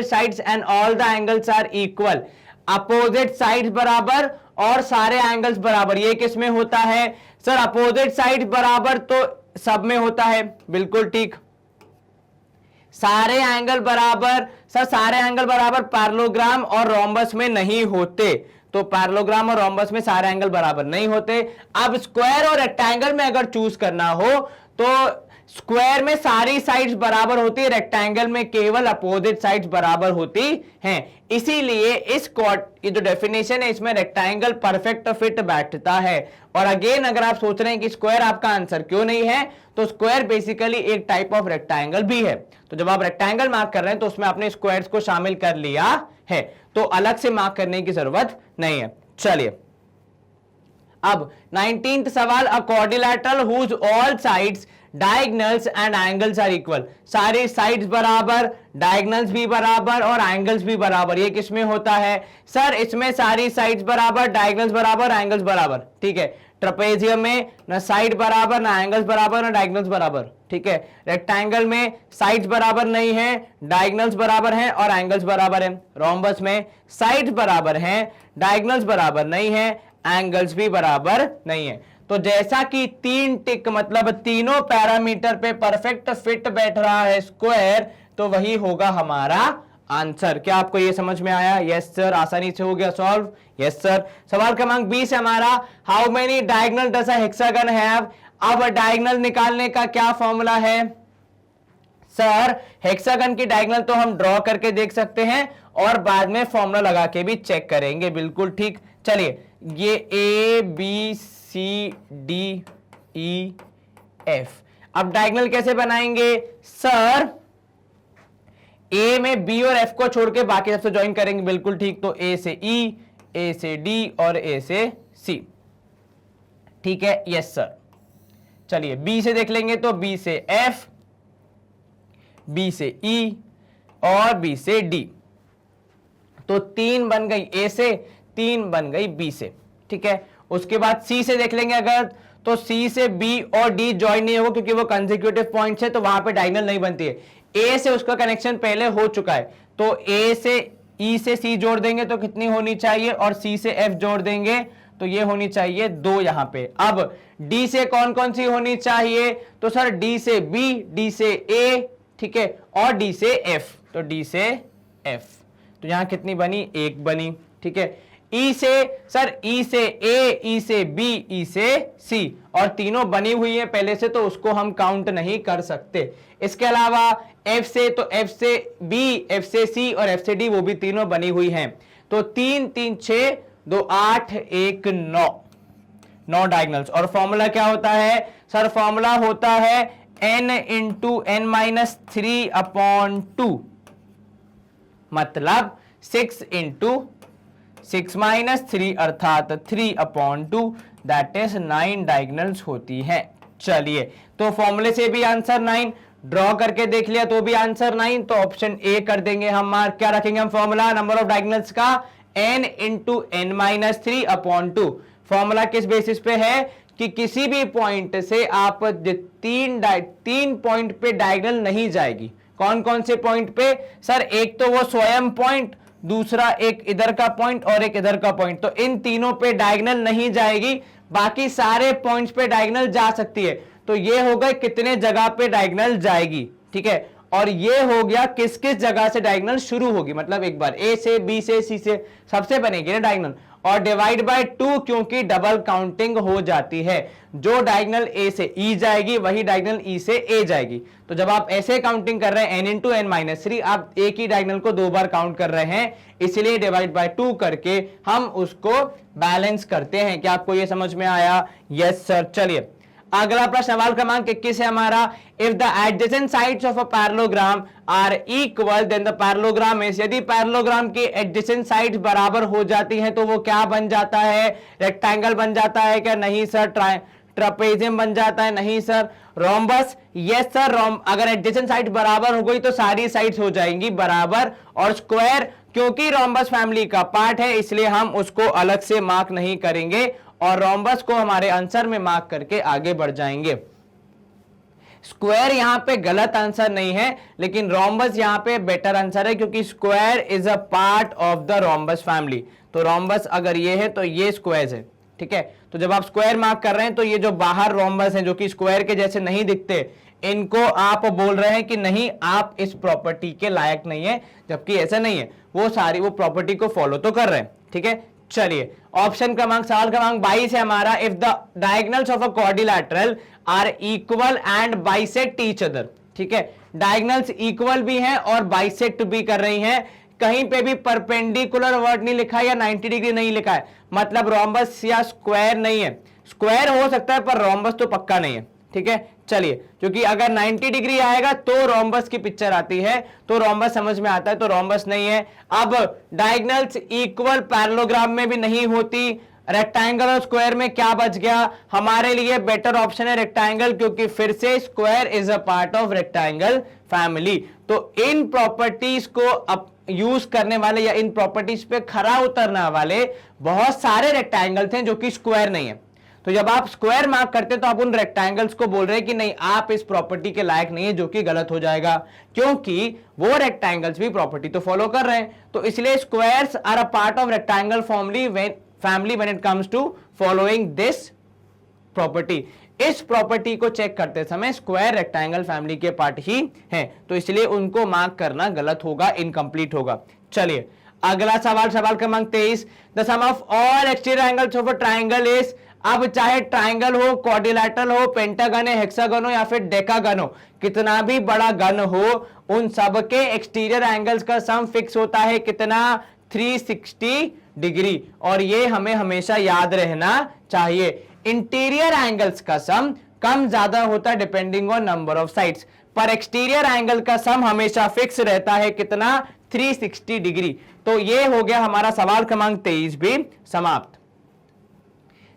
Speaker 1: sides and all the angles are equal, opposite sides बराबर और सारे एंगल्स बराबर, ये किस में होता है सर, अपोजिट साइड्स बराबर तो सब में होता है, बिल्कुल ठीक। सारे एंगल बराबर सर, सारे एंगल बराबर पैरेललोग्राम और रोम्बस में नहीं होते, तो पैरेललोग्राम और रोम्बस में सारे एंगल बराबर नहीं होते। अब स्क्वायर और रेक्टेंगल में अगर चूज करना हो तो स्क्वायर में सारी साइड्स बराबर होती है, रेक्टेंगल में केवल अपोजिट साइड्स बराबर होती हैं। इसीलिए इस ये जो डेफिनेशन है इसमें रेक्टेंगल परफेक्ट फिट बैठता है। और अगेन अगर आप सोच रहे हैं कि स्क्वायर आपका आंसर क्यों नहीं है, तो स्क्वायर बेसिकली एक टाइप ऑफ रेक्टेंगल भी है। तो जब आप रेक्टेंगल मार्क कर रहे हैं तो उसमें आपने स्क्वायर्स को शामिल कर लिया है, तो अलग से मार्क करने की जरूरत नहीं है। चलिए अब 19th सवाल, a quadrilateral whose all sides diagonals and angles are equal, सारे साइड्स बराबर, डायगोनल्स भी बराबर और एंगल्स भी बराबर, ये किसमें होता है सर, इसमें सारी साइड्स बराबर, डायगोनल्स बराबर, एंगल्स बराबर, ठीक है। ट्रेपेजियम में ना साइड बराबर, ना एंगल्स बराबर, ना डायगोनल्स बराबर, ठीक है। रेक्टेंगल में साइड्स बराबर नहीं है, डायगोनल्स बराबर हैं और एंगल्स बराबर हैं। रोम्बस में साइड्स बराबर हैं, डायगोनल्स बराबर नहीं है, एंगल्स भी बराबर नहीं है। तो जैसा कि 3 टिक मतलब तीनों पैरामीटर पे परफेक्ट फिट बैठ रहा है स्क्वायर, तो वही होगा हमारा आंसर। क्या आपको ये समझ में आया? यस सर, आसानी से हो गया सॉल्व। Yes sir. सवाल क्रमांक 20 है हमारा, how many diagonal does a hexagon have. अब डायगोनल निकालने का क्या फॉर्मूला है सर, हेक्सागन की डायगोनल तो हम ड्रॉ करके देख सकते हैं और बाद में फॉर्मूला लगा के भी चेक करेंगे, बिल्कुल ठीक। चलिए ये ABCDEF, अब डायगोनल कैसे बनाएंगे सर, ए में बी और एफ को छोड़ के बाकी सबसे ज्वाइन करेंगे, बिल्कुल ठीक। तो ए से ई, ए से डी और ए से सी, ठीक है। Yes sir. चलिए बी से देख लेंगे, तो बी से एफ, बी से ई और बी से डी, तो 3 बन गई ए से, 3 बन गई बी से, ठीक है। उसके बाद सी से देख लेंगे अगर, तो सी से बी और डी ज्वाइन नहीं होगा क्योंकि वो कंसेक्यूटिव पॉइंट्स है, तो वहां पे डायगोनल नहीं बनती है। ए से उसका कनेक्शन पहले हो चुका है, तो ए से ई से सी जोड़ देंगे तो कितनी होनी चाहिए, और सी से एफ जोड़ देंगे तो ये होनी चाहिए 2 यहां पे। अब डी से कौन कौन सी होनी चाहिए, तो सर डी से बी, डी से ए, ठीक है, और डी से एफ, तो डी से एफ, तो यहां कितनी बनी, 1 बनी, ठीक है। ई से सर, ई से ए, ई से बी, ई से सी, और तीनों बनी हुई है पहले से, तो उसको हम काउंट नहीं कर सकते। इसके अलावा एफ से, तो एफ से बी, एफ से सी और एफ से डी, वो भी तीनों बनी हुई हैं। तो 3 3 6 2 8 1 9, 9 डायगोनल्स। और फॉर्मूला क्या होता है सर, फॉर्मूला होता है n into n minus 3 upon 2, मतलब 6 इंटू 6 माइनस 3 अर्थात 3 अपॉन 2, दैट इज 9 डायगोनल्स होती है। चलिए, तो फॉर्मूले से भी आंसर 9, ड्रॉ करके देख लिया तो भी आंसर 9, तो ऑप्शन ए कर देंगे हम मार्क। क्या रखेंगे हम फॉर्मूला नंबर ऑफ डायगोनल्स का, n into n minus 3 upon 2। Formula किस बेसिस पे है कि किसी भी पॉइंट से आप तीन पॉइंट पे डायगोनल नहीं जाएगी। कौन कौन से पॉइंट पे सर, एक तो वो स्वयं पॉइंट, दूसरा एक इधर का पॉइंट और एक इधर का पॉइंट, तो इन तीनों पे डायगोनल नहीं जाएगी, बाकी सारे पॉइंट्स पे डायगोनल जा सकती है। तो ये हो गए कितने जगह पे डायगोनल जाएगी, ठीक है, और ये हो गया किस किस जगह से डायगोनल शुरू होगी, मतलब एक बार ए से बी से सी से सबसे बनेगी ना डायगोनल, और डिवाइड बाय 2 क्योंकि डबल काउंटिंग हो जाती है। जो डायगोनल ए से ई जाएगी वही डायगोनल ई से ए जाएगी। तो जब आप ऐसे काउंटिंग कर रहे हैं n इंटू n माइनस 3, आप एक ही डायगोनल को 2 बार काउंट कर रहे हैं, इसलिए डिवाइड बाय 2 करके हम उसको बैलेंस करते हैं। क्या आपको ये समझ में आया? Yes sir. चलिए अगला प्रश्न सवाल क्रमांक 21 है हमारा, if the adjacent sides of a parallelogram are equal then the parallelogram is, यदि पैरेललोग्राम की एडजेसेंट साइड्स बराबर हो जाती हैं तो वो क्या बन जाता है, रेक्टेंगल बन जाता है क्या? नहीं सर। ट्रापेजियम बन जाता है? नहीं सर। रोम्बस? Yes sir. अगर एडजेसेंट साइड बराबर हो गई तो सारी साइड्स हो जाएंगी बराबर। और स्क्वायर, क्योंकि रोम्बस फैमिली का पार्ट है इसलिए हम उसको अलग से मार्क नहीं करेंगे और रोम्बस को हमारे आंसर में मार्क करके आगे बढ़ जाएंगे। स्क्वायर यहां पे गलत आंसर नहीं है, लेकिन रोम्बस यहां पे बेटर आंसर है क्योंकि square is a part of the rhombus family. तो रोम्बस अगर ये है तो ये स्क्वायर है, ठीक है। तो जब आप स्क्वायर मार्क कर रहे हैं तो ये जो बाहर रोम्बस है जो कि स्क्वायर के जैसे नहीं दिखते, इनको आप बोल रहे हैं कि नहीं आप इस प्रॉपर्टी के लायक नहीं है, जबकि ऐसा नहीं है, वो सारी वो प्रॉपर्टी को फॉलो तो कर रहे हैं, ठीक है। चलिए ऑप्शन क्रमांक सवाल क्रमांक 22 है हमारा, if the diagonals of a quadrilateral are equal and bisect each other, ठीक है। डायगोनल्स इक्वल भी हैं और बाइसेक्ट भी कर रही हैं। कहीं पे भी परपेंडिकुलर वर्ड नहीं लिखा है या 90 डिग्री नहीं लिखा है, मतलब रोम्बस या स्क्वायर नहीं है। स्क्वायर हो सकता है पर रोम्बस तो पक्का नहीं है, ठीक है। चलिए, क्योंकि अगर 90 डिग्री आएगा तो रोम्बस की पिक्चर आती है, तो रोम्बस समझ में आता है, तो रोम्बस नहीं है। अब डायगोनल्स इक्वल पैरेललोग्राम में भी नहीं होती, रेक्टेंगल और स्क्वायर में क्या बच गया? हमारे लिए बेटर ऑप्शन है रेक्टेंगल, क्योंकि फिर से square is a part of rectangle family. तो इन प्रॉपर्टीज को यूज करने वाले या इन प्रॉपर्टीज पे खरा उतरने वाले बहुत सारे रेक्टेंगल्स हैं जो कि स्क्वायर नहीं है। तो जब आप स्क्वायर मार्क करते तो आप उन रेक्टेंगल्स को बोल रहे हैं कि नहीं आप इस प्रॉपर्टी के लायक नहीं है, जो कि गलत हो जाएगा क्योंकि वो रेक्टेंगल्स भी प्रॉपर्टी तो फॉलो कर रहे हैं। तो इसलिए squares are a part of rectangle family when it comes to following this property. इस प्रॉपर्टी को चेक करते समय स्क्वायर रेक्टेंगल फैमिली के पार्ट ही हैं, तो इसलिए उनको मार्क करना गलत होगा, इनकम्प्लीट होगा। चलिए अगला सवाल, सवाल क्रमांक 23, the sum of all exterior angles of a triangle is, अब चाहे ट्रायंगल हो, क्वाड्रिलैटरल हो, पेंटागन है, हेक्सागन हो या फिर डेकागन हो, कितना भी बड़ा गन हो, उन सब के एक्सटीरियर एंगल्स का सम फिक्स होता है कितना? 360 डिग्री। और ये हमें हमेशा याद रहना चाहिए। इंटीरियर एंगल्स का सम कम ज्यादा होता है depending on number of sides, पर एक्सटीरियर एंगल का सम हमेशा फिक्स रहता है कितना? 360 डिग्री। तो ये हो गया हमारा सवाल क्रमांक 23 भी समाप्त।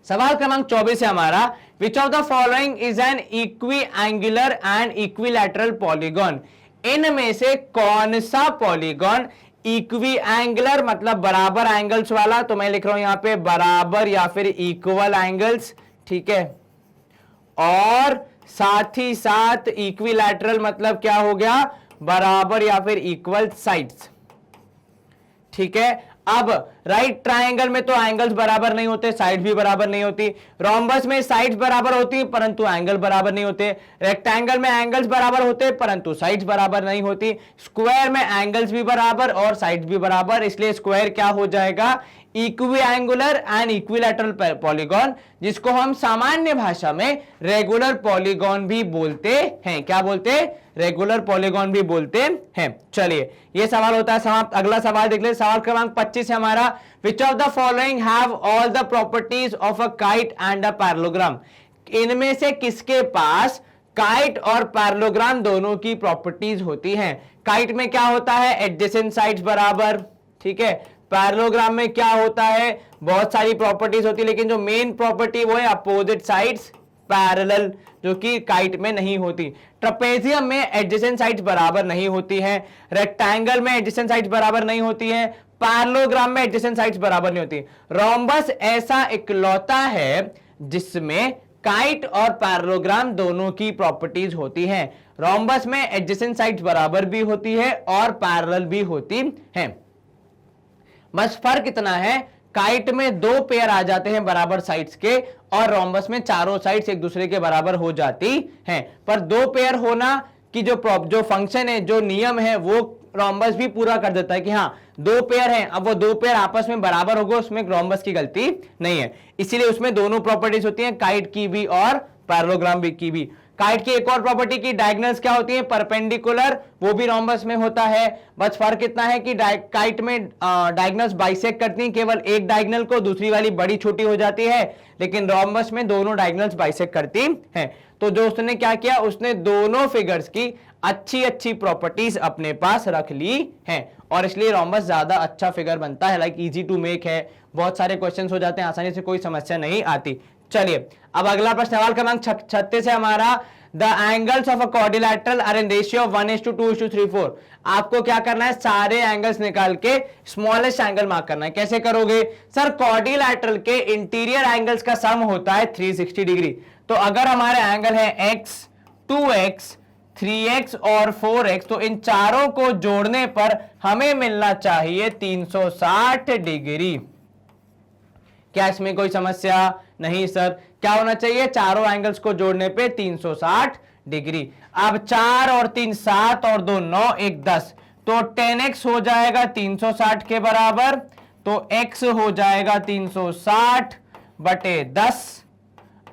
Speaker 1: सवाल क्रमांक 24 है हमारा, which of the following is an equi angular and equilateral polygon, इनमें से कौन सा पॉलीगॉन इक्वी एंगुलर मतलब बराबर एंगल्स वाला, तो मैं लिख रहा हूं यहां पे बराबर या फिर इक्वल एंगल्स, ठीक है, और साथ ही साथ इक्विलैटरल मतलब क्या हो गया, बराबर या फिर इक्वल साइड्स। ठीक है, अब राइट ट्रायंगल में तो एंगल्स बराबर नहीं होते, साइड भी बराबर नहीं होती। रोम्बस में साइड्स बराबर होती हैं परंतु एंगल बराबर नहीं होते। रेक्टेंगल में एंगल्स बराबर होते हैं परंतु साइड्स बराबर नहीं होती। स्क्वायर में एंगल्स भी बराबर और साइड्स भी बराबर, इसलिए स्क्वायर क्या हो जाएगा, इक्विएंगुलर एंड इक्विलैटरल पॉलीगॉन, जिसको हम सामान्य भाषा में रेगुलर पॉलीगॉन भी बोलते हैं। क्या बोलते हैं, रेगुलर पॉलीगॉन भी बोलते हैं। चलिए ये सवाल होता है समाप्त। अगला सवाल देख ले, सवाल क्रमांक 25 है हमारा, which of the following have all the properties of a kite and a parallelogram. इनमें से किसके पास काइट और पैरेललोग्राम दोनों की प्रॉपर्टीज होती हैं। काइट में क्या होता है, एडजेसेंट साइड्स बराबर, ठीक है। पैरेललोग्राम में क्या होता है, बहुत सारी प्रॉपर्टीज होती है लेकिन जो मेन प्रॉपर्टी वो है अपोजिट साइड्स पैरेलल, जो कि काइट में नहीं होती। ट्रेपेजियम में एडजेसेंट साइड्स बराबर नहीं होती हैं। रेक्टेंगल में एडजेसेंट साइड्स बराबर नहीं होती हैं। पैरेललोग्राम में एडजेसेंट साइड्स बराबर नहीं होती। रोम्बस ऐसा इकलौता है जिसमें काइट और पैरेललोग्राम दोनों की प्रॉपर्टीज होती हैं। रोम्बस में एडजेसेंट साइड्स बराबर भी होती है और पैरेलल भी होती हैं। बस फर्क इतना है, काइट में दो पेयर आ जाते हैं बराबर साइड्स के और रोम्बस में चारों साइड्स एक दूसरे के बराबर हो जाती हैं। पर दो पेयर होना की जो फंक्शन है, जो नियम है, वो रोम्बस भी पूरा कर देता है कि हाँ दो पेयर हैं, अब वो दो पेयर आपस में बराबर होगा, उसमें रोम्बस की गलती नहीं है। इसीलिए उसमें दोनों प्रॉपर्टीज होती हैं, काइट की भी और पैरेललोग्राम की भी। काइट की एक और प्रॉपर्टी की डायगोनल्स क्या होती है, परपेंडिकुलर, वो भी रोम्बस में होता है। बस फर्क इतना है कि काइट में डायगोनल्स बाइसेक्ट करती हैं, केवल एक डायगोनल को, दूसरी वाली बड़ी छोटी हो जाती है, लेकिन रोम्बस में दोनों डायगोनल्स बाइसेक्ट करती हैं। तो जो उसने क्या किया, उसने दोनों फिगर्स की अच्छी अच्छी प्रॉपर्टीज अपने पास रख ली हैं और इसलिए रोम्बस ज्यादा अच्छा फिगर बनता है, लाइक इजी टू मेक है, बहुत सारे क्वेश्चंस हो जाते हैं, आसानी से कोई समस्या नहीं आती। चलिए अब अगला प्रश्न, सवाल क्रमांक 36 है हमारा, the angles of a quadrilateral are in ratio of 1:2:3:4। आपको क्या करना है, सारे एंगल्स निकाल के स्मॉलेस्ट एंगल मार्क करना है। कैसे करोगे सर, क्वाड्रिलैटरल के इंटीरियर एंगल्स का सम होता है 360 डिग्री। तो अगर हमारे एंगल है x, 2x, 3x और 4x, तो इन चारों को जोड़ने पर हमें मिलना चाहिए 360 डिग्री। क्या इसमें कोई समस्या नहीं सर, क्या होना चाहिए, चारों एंगल्स को जोड़ने पे 360 डिग्री। अब 4 और 3 7 और 2 9 1 10, तो 10x हो जाएगा 360 के बराबर, तो x हो जाएगा 360 बटे 10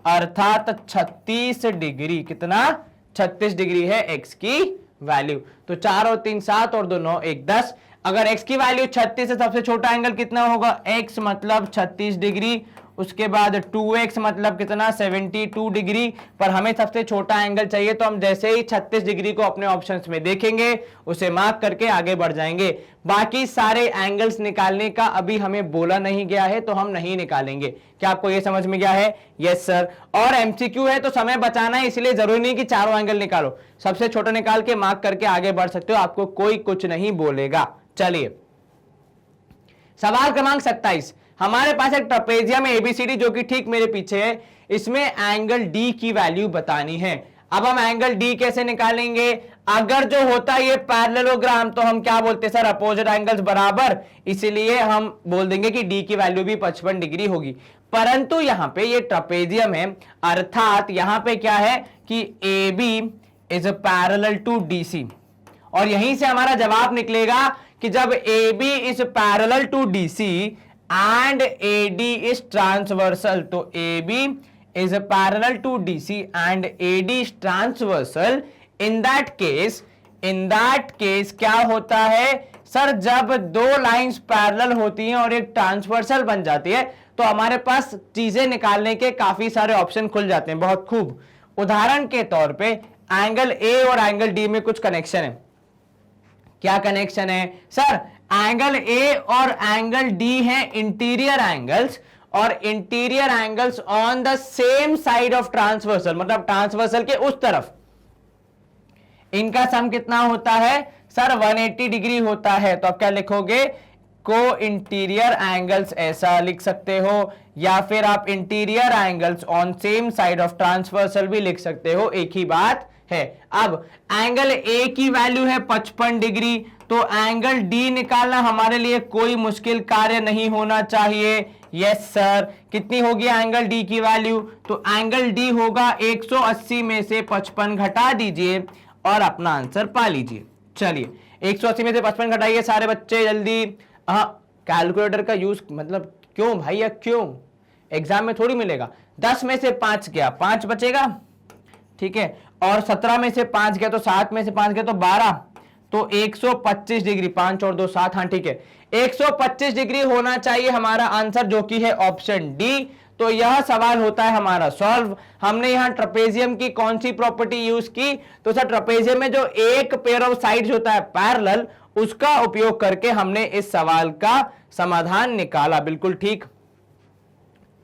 Speaker 1: अर्थात 36 डिग्री। कितना, 36 डिग्री है x की वैल्यू। तो 4 और 3 7 और 2 9 1 10, अगर x की वैल्यू 36 है, सबसे छोटा एंगल कितना होगा, x मतलब 36 डिग्री, उसके बाद 2x मतलब कितना, 72 डिग्री। पर हमें सबसे छोटा एंगल चाहिए, तो हम जैसे ही 36 डिग्री को अपने ऑप्शंस में देखेंगे, उसे मार्क करके आगे बढ़ जाएंगे। बाकी सारे एंगल्स निकालने का अभी हमें बोला नहीं गया है, तो हम नहीं निकालेंगे। क्या आपको यह समझ में गया है? Yes sir. और एमसीक्यू है तो समय बचाना है, इसलिए जरूरी नहीं कि चारों एंगल निकालो, सबसे छोटा निकाल के मार्क करके आगे बढ़ सकते हो, आपको कोई कुछ नहीं बोलेगा। चलिए सवाल क्रमांक 27, हमारे पास एक ट्रेपेजियम है एबीसीडी जो कि ठीक मेरे पीछे है, इसमें एंगल डी की वैल्यू बतानी है। अब हम एंगल डी कैसे निकालेंगे, अगर जो होता है ये पैरेललोग्राम तो हम क्या बोलते हैं सर, अपोजिट एंगल्स बराबर, इसलिए हम बोल देंगे कि डी की वैल्यू भी 55 डिग्री होगी। परंतु यहां पे ये ट्रेपेजियम है, अर्थात यहां पे क्या है कि A B is parallel to D C, और यहीं से हमारा जवाब निकलेगा कि जब A B is parallel to D C and A D is transversal, तो A B is parallel to D C and A D is transversal, in that case क्या होता है सर, जब दो लाइंस पैरेलल होती हैं और एक ट्रांसवर्सल बन जाती है, तो हमारे पास चीजें निकालने के काफी सारे ऑप्शन खुल जाते हैं, बहुत खूब। उदाहरण के तौर पे एंगल ए और एंगल डी में कुछ कनेक्शन है। क्या कनेक्शन है सर, एंगल ए और एंगल डी है इंटीरियर एंगल्स, और interior angles on the same side of transversal, मतलब ट्रांसवर्सल के उस तरफ, इनका सम कितना होता है सर, 180 डिग्री होता है। तो आप क्या लिखोगे, को इंटीरियर एंगल्स ऐसा लिख सकते हो, या फिर आप interior angles on same side of transversal भी लिख सकते हो, एक ही बात है। अब एंगल ए की वैल्यू है 55 डिग्री, तो एंगल डी निकालना हमारे लिए कोई मुश्किल कार्य नहीं होना चाहिए। यस सर, कितनी होगी एंगल डी की वैल्यू? तो एंगल डी होगा 180 में से 55 घटा दीजिए और अपना आंसर पा लीजिए। चलिए 180 में से 55 घटाइए सारे बच्चे जल्दी। कैलकुलेटर का यूज मतलब क्यों भैया, क्यों? एग्जाम में थोड़ी मिलेगा। 10 में से 5 गया, 5 बचेगा, ठीक है, और 17 में से 5 गया तो 7 में से 5 गया तो 12, तो 125 डिग्री, 5 और 2 7, हाँ ठीक है, 125 डिग्री होना चाहिए हमारा आंसर, जो कि है ऑप्शन डी। तो यह सवाल होता है हमारा सॉल्व। हमने यहां ट्रेपेजियम की कौन सी प्रॉपर्टी यूज की? तो सर ट्रेपेजियम में जो एक पेयर ऑफ साइड्स होता है पैरेलल, उसका उपयोग करके हमने इस सवाल का समाधान निकाला। बिल्कुल ठीक।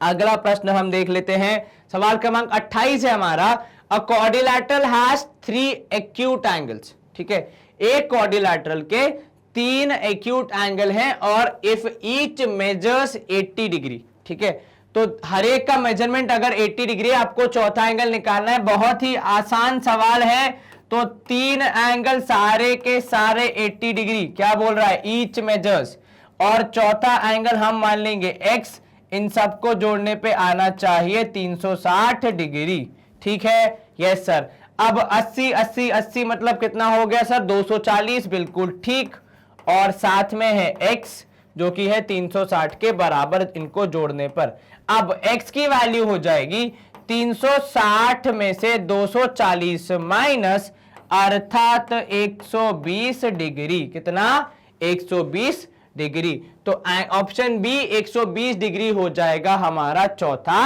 Speaker 1: अगला प्रश्न हम देख लेते हैं, सवाल क्रमांक 28 है हमारा। A quadrilateral has 3 acute angles, ठीक है, एक क्वाड्रिलैटरल के 3 एक्यूट एंगल हैं और इफ ईच मेजर्स 80 डिग्री, ठीक है, तो हर एक का मेजरमेंट अगर 80 डिग्री, आपको चौथा एंगल निकालना है। बहुत ही आसान सवाल है। तो 3 एंगल सारे के सारे 80 डिग्री, क्या बोल रहा है, ईच मेजर्स, और चौथा एंगल हम मान लेंगे x, इन सबको जोड़ने पे आना चाहिए 360 डिग्री, ठीक है। Yes sir. अब 80 80 80 मतलब कितना हो गया सर, 240, बिल्कुल ठीक, और साथ में है x जो कि है 360 के बराबर, इनको जोड़ने पर अब x की वैल्यू हो जाएगी 360 में से 240 माइनस, अर्थात 120 डिग्री, कितना, 120 डिग्री। तो ऑप्शन बी 120 डिग्री हो जाएगा हमारा चौथा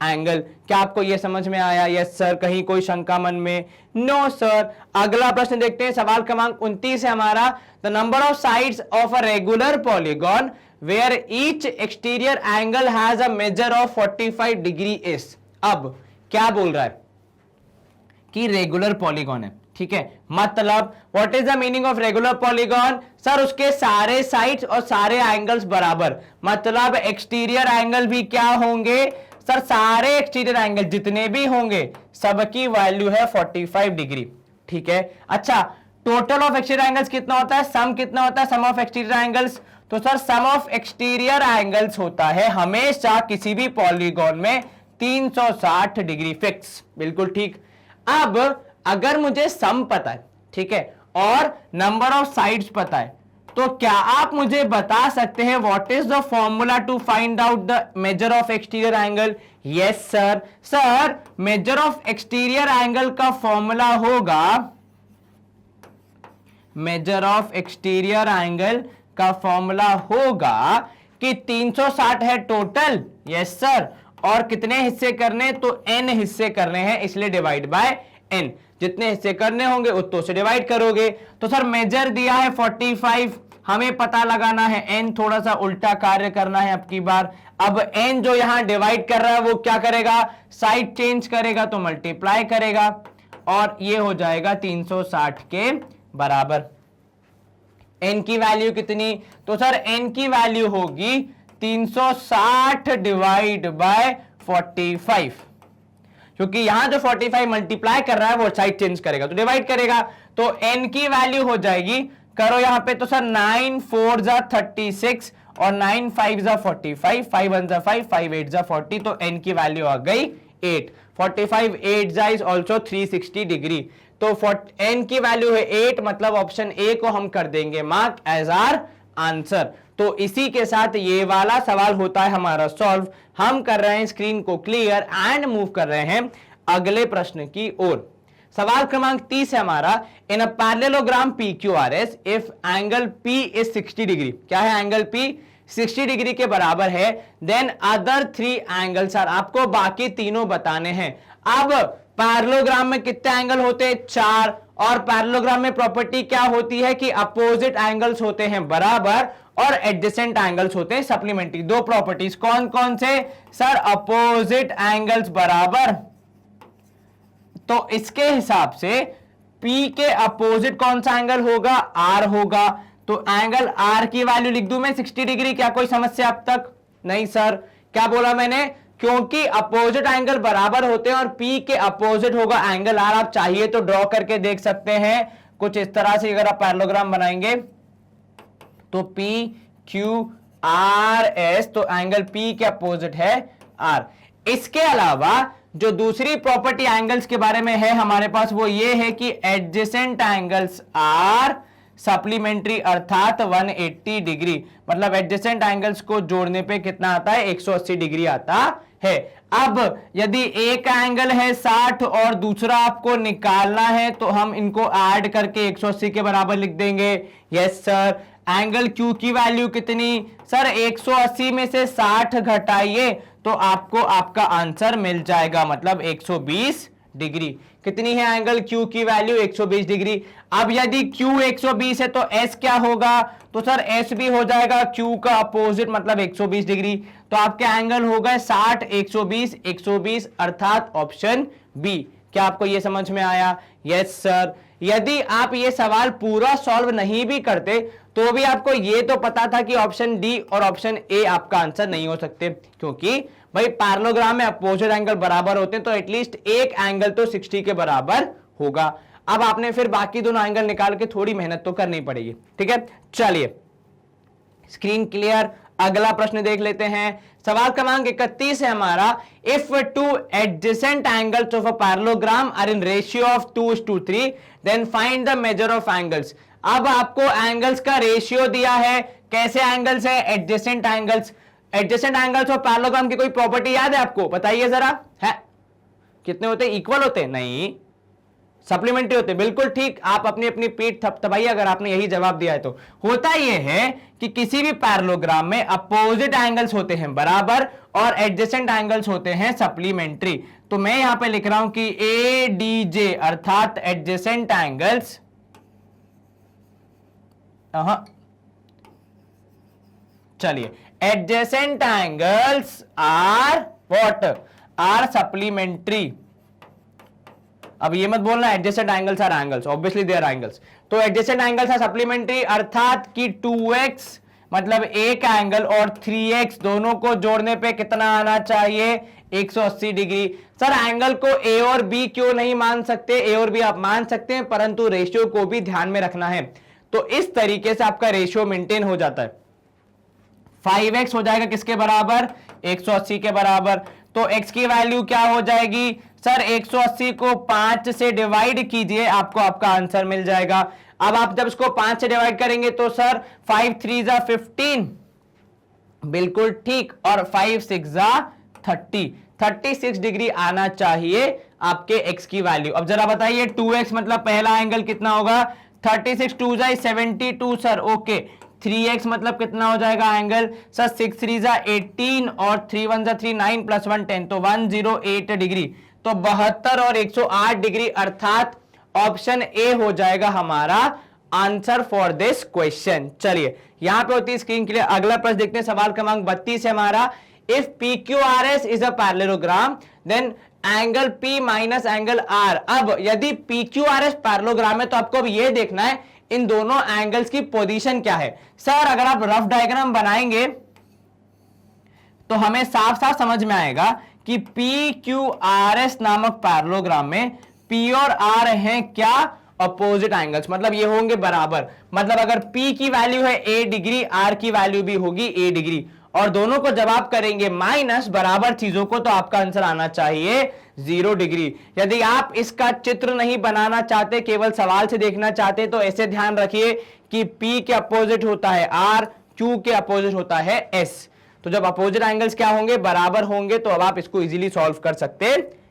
Speaker 1: एंगल। क्या आपको यह समझ में आया? Yes sir. कहीं कोई शंका मन में? No sir. अगला प्रश्न देखते हैं, सवाल क्रमांक 29 है हमारा। The number of sides of a regular polygon where each exterior angle has a measure of 45 degree is. अब क्या बोल रहा है कि रेगुलर पॉलीगॉन है, ठीक है, मतलब what is the meaning of regular polygon? Sir उसके सारे साइड्स और सारे एंगल्स बराबर, मतलब एक्सटीरियर एंगल भी क्या होंगे सर, सारे एक्सटीरियर एंगल जितने भी होंगे सबकी वैल्यू है 45 डिग्री, ठीक है। अच्छा, टोटल ऑफ एक्सटीरियर एंगल्स कितना होता है, सम कितना होता है, सम ऑफ एक्सटीरियर एंगल्स? तो sir sum of exterior angles होता है हमेशा किसी भी पॉलीगॉन में 360 डिग्री फिक्स, बिल्कुल ठीक। अब अगर मुझे सम पता है, ठीक है, और नंबर ऑफ साइड्स पता है, तो क्या आप मुझे बता सकते हैं what is the formula to find out the measure of exterior angle? Yes sir. Sir measure of exterior angle का फॉर्मूला होगा, मेजर ऑफ एक्सटीरियर एंगल का फॉर्मूला होगा कि 360 है टोटल, यस सर, और कितने हिस्से करने, तो n हिस्से करने हैं, इसलिए डिवाइड बाय n, जितने हिस्से करने होंगे उतनों से डिवाइड करोगे। तो सर मेजर दिया है 45, हमें पता लगाना है n, थोड़ा सा उल्टा कार्य करना है अब की बार। अब n जो यहां डिवाइड कर रहा है वो क्या करेगा, साइड चेंज करेगा तो मल्टीप्लाई करेगा, और ये हो जाएगा 360 के बराबर। n की वैल्यू कितनी, तो सर n की वैल्यू होगी 360 डिवाइड बाय 45, क्योंकि यहां जो 45 मल्टीप्लाई कर रहा है वो साइड चेंज करेगा तो डिवाइड करेगा, तो n की वैल्यू हो जाएगी, करो यहां पे, तो सर 9 4 जा 36 और 9 5 जा 45, 5 1 जा 5, 5 8 जा 40, तो n की वैल्यू आ गई 8। 45 8 जा इज ऑल्सो 360 डिग्री, तो n की वैल्यू है 8, मतलब ऑप्शन ए को हम कर देंगे मार्क एज आर आंसर। तो इसी के साथ ये वाला सवाल होता है हमारा सॉल्व। हम कर रहे हैं स्क्रीन को क्लियर एंड मूव कर रहे हैं अगले प्रश्न की ओर। सवाल क्रमांक 30 है हमारा। In a parallelogram PQRS if angle P is 60 degree, क्या है एंगल P 60 डिग्री के बराबर है, देन अदर 3 एंगल्स आर, आपको बाकी तीनों बताने हैं। अब पैरेललोग्राम में कितने एंगल होते हैं, 4, और पैरेललोग्राम में प्रॉपर्टी क्या होती है कि अपोजिट एंगल्स होते हैं बराबर और एडजेसेंट एंगल्स होते हैं सप्लीमेंट्री। दो प्रॉपर्टीज कौन कौन से सर, अपोजिट एंगल्स बराबर, तो इसके हिसाब से P के अपोजिट कौन सा एंगल होगा, R होगा, तो एंगल आर की वैल्यू लिख दूं मैं 60 डिग्री। क्या कोई समस्या अब तक? नहीं सर। क्या बोला मैंने? क्योंकि अपोजिट एंगल बराबर होते हैं और P के अपोजिट होगा एंगल R। आप चाहिए तो ड्रॉ करके देख सकते हैं कुछ इस तरह से। अगर आप पैरेललोग्राम बनाएंगे तो P Q R S, तो एंगल P के अपोजिट है R। इसके अलावा जो दूसरी प्रॉपर्टी एंगल्स के बारे में है हमारे पास वो ये है कि एडजेसेंट एंगल्स आर सप्लीमेंट्री अर्थात 180 डिग्री। मतलब एडजेसेंट एंगल्स को जोड़ने पे कितना आता है? 180 डिग्री आता है। अब यदि एक एंगल है 60 और दूसरा आपको निकालना है तो हम इनको ऐड करके 180 के बराबर लिख देंगे। Yes sir. एंगल Q की वैल्यू कितनी? सर 180 में से 60 घटाइए तो आपको आपका आंसर मिल जाएगा, मतलब 120 डिग्री। कितनी है एंगल Q की वैल्यू? 120 डिग्री। अब यदि Q 120 है तो S क्या होगा? तो सर S भी हो जाएगा Q का अपोजिट, मतलब 120 डिग्री। तो आपके एंगल हो गए 60 120 120 अर्थात ऑप्शन बी। क्या आपको यह समझ में आया? Yes sir. यदि आप ये सवाल पूरा सॉल्व नहीं भी करते तो भी आपको ये तो पता था कि ऑप्शन डी और ऑप्शन ए आपका आंसर नहीं हो सकते, क्योंकि भाई पैरेललोग्राम में अपोजिट एंगल बराबर होते हैं तो एटलीस्ट एक एंगल तो 60 के बराबर होगा। अब आपने फिर बाकी दोनों एंगल निकाल के थोड़ी मेहनत तो करनी पड़ेगी। ठीक है, चलिए स्क्रीन क्लियर। अगला प्रश्न देख लेते हैं। सवाल क्रमांक 31 है हमारा। If two adjacent angles of a parallelogram are in ratio of 2:3 then find the measure of angles. अब आपको एंगल्स का रेशियो दिया है। कैसे एंगल्स है? Adjacent angles. Adjacent angles of parallelogram की कोई प्रॉपर्टी याद है आपको? बताइए जरा। है कितने होते हैं? इक्वल होते हैं? नहीं, सप्लीमेंट्री होते। बिल्कुल ठीक। आप अपनी अपनी पीठ थपथपाइए अगर आपने यही जवाब दिया है तो। होता यह है कि किसी भी पैरेललोग्राम में अपोजिट एंगल्स होते हैं बराबर और एडजेसेंट एंगल्स होते हैं सप्लीमेंट्री। तो मैं यहां पे लिख रहा हूं कि ADJ अर्थात एडजेसेंट एंगल्स चलिए adjacent angles are what? Are supplementary. अब ये मत बोलना adjacent angles are angles, obviously they are angles. तो एडजेसेंट एंगल्स आर सप्लीमेंट्री अर्थात कि 2x मतलब एक एंगल और 3x दोनों को जोड़ने पे कितना आना चाहिए? 180 डिग्री। सर एंगल को A और B क्यों नहीं मान सकते? A और B आप मान सकते हैं, परंतु रेशियो को भी ध्यान में रखना है। तो इस तरीके से आपका रेशियो मेंटेन हो जाता है। 5x हो जाएगा किसके बराबर? 180 के बराबर। तो x की वैल्यू क्या हो जाएगी? सर 180 को 5 से डिवाइड कीजिए, आपको आपका आंसर मिल जाएगा। अब आप जब इसको 5 से डिवाइड करेंगे तो सर 5 3 जा 15, बिल्कुल ठीक, और 5 6 जा 30, 36 डिग्री आना चाहिए आपके x की वैल्यू। अब जरा बताइए 2x मतलब पहला एंगल कितना होगा? 36 2 जा 72 सर, ओके। 3x मतलब कितना हो जाएगा एंगल? सर 6 3 जा 18 और 3 1 जा 3 9 प्लस 1 10, तो 108 डिग्री। तो 72 और 108 डिग्री अर्थात ऑप्शन ए हो जाएगा हमारा आंसर फॉर दिस क्वेश्चन। चलिए यहां पे होती है स्क्रीन के लिए। अगला प्रश्न देखते हैं। सवाल क्रमांक 32 है हमारा। If PQRS is a parallelogram then angle P minus angle R। अब यदि PQRS पैरेललोग्राम है तो आपको अब यह देखना है इन दोनों एंगल्स की पोजीशन क्या है। सर अगर आप रफ डायग्राम बनाएंगे तो हमें साफ साफ समझ में आएगा कि PQRS नामक पैरेललोग्राम में P और R हैं क्या? अपोजिट एंगल्स, मतलब ये होंगे बराबर। मतलब अगर P की वैल्यू है A डिग्री, R की वैल्यू भी होगी A डिग्री, और दोनों को जब आप करेंगे माइनस बराबर चीजों को तो आपका आंसर आना चाहिए 0 डिग्री। यदि आप इसका चित्र नहीं बनाना चाहते, केवल सवाल से देखना चाहते, तो ऐसे ध्यान रखिए कि P के अपोजिट होता है R, Q के अपोजिट होता है S। तो जब अपोजिट एंगल्स क्या होंगे? बराबर होंगे, तो अब आप इसको इजीली सॉल्व कर सकते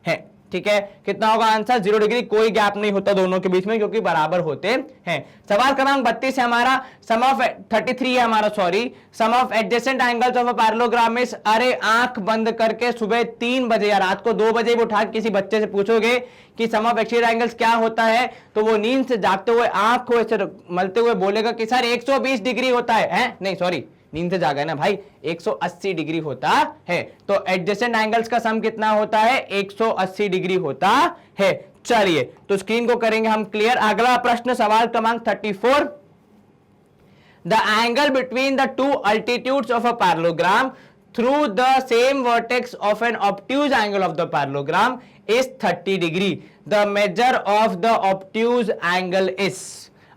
Speaker 1: हैं। ठीक है, कितना होगा आंसर? 0 डिग्री। कोई गैप नहीं होता दोनों के बीच में क्योंकि बराबर होते हैं। सवाल क्रमांक 32 है हमारा। सम ऑफ 33 है हमारा, sorry. Sum of adjacent angles of a parallelogram is, अरे आंख बंद करके सुबह 3 बजे या रात को 2 बजे भी उठा किसी बच्चे से पूछोगे कि सम ऑफ एक्सटीरियर एंगल्स क्या होता है, तो वो नींद से जागते हुए आंख को ऐसे मलते हुए बोलेगा कि सर 120 डिग्री होता है। नहीं सॉरी, नींद से जागा है ना भाई, 180 डिग्री होता है। तो एडजेसेंट एंगल्स का सम कितना होता है? 180 डिग्री होता है। चलिए तो स्क्रीन को करेंगे हम क्लियर। अगला प्रश्न सवाल क्रमांक 34। The angle between the two altitudes of a parallelogram through the same vertex of an obtuse angle of the parallelogram is 30 degree. The measure of the obtuse angle is.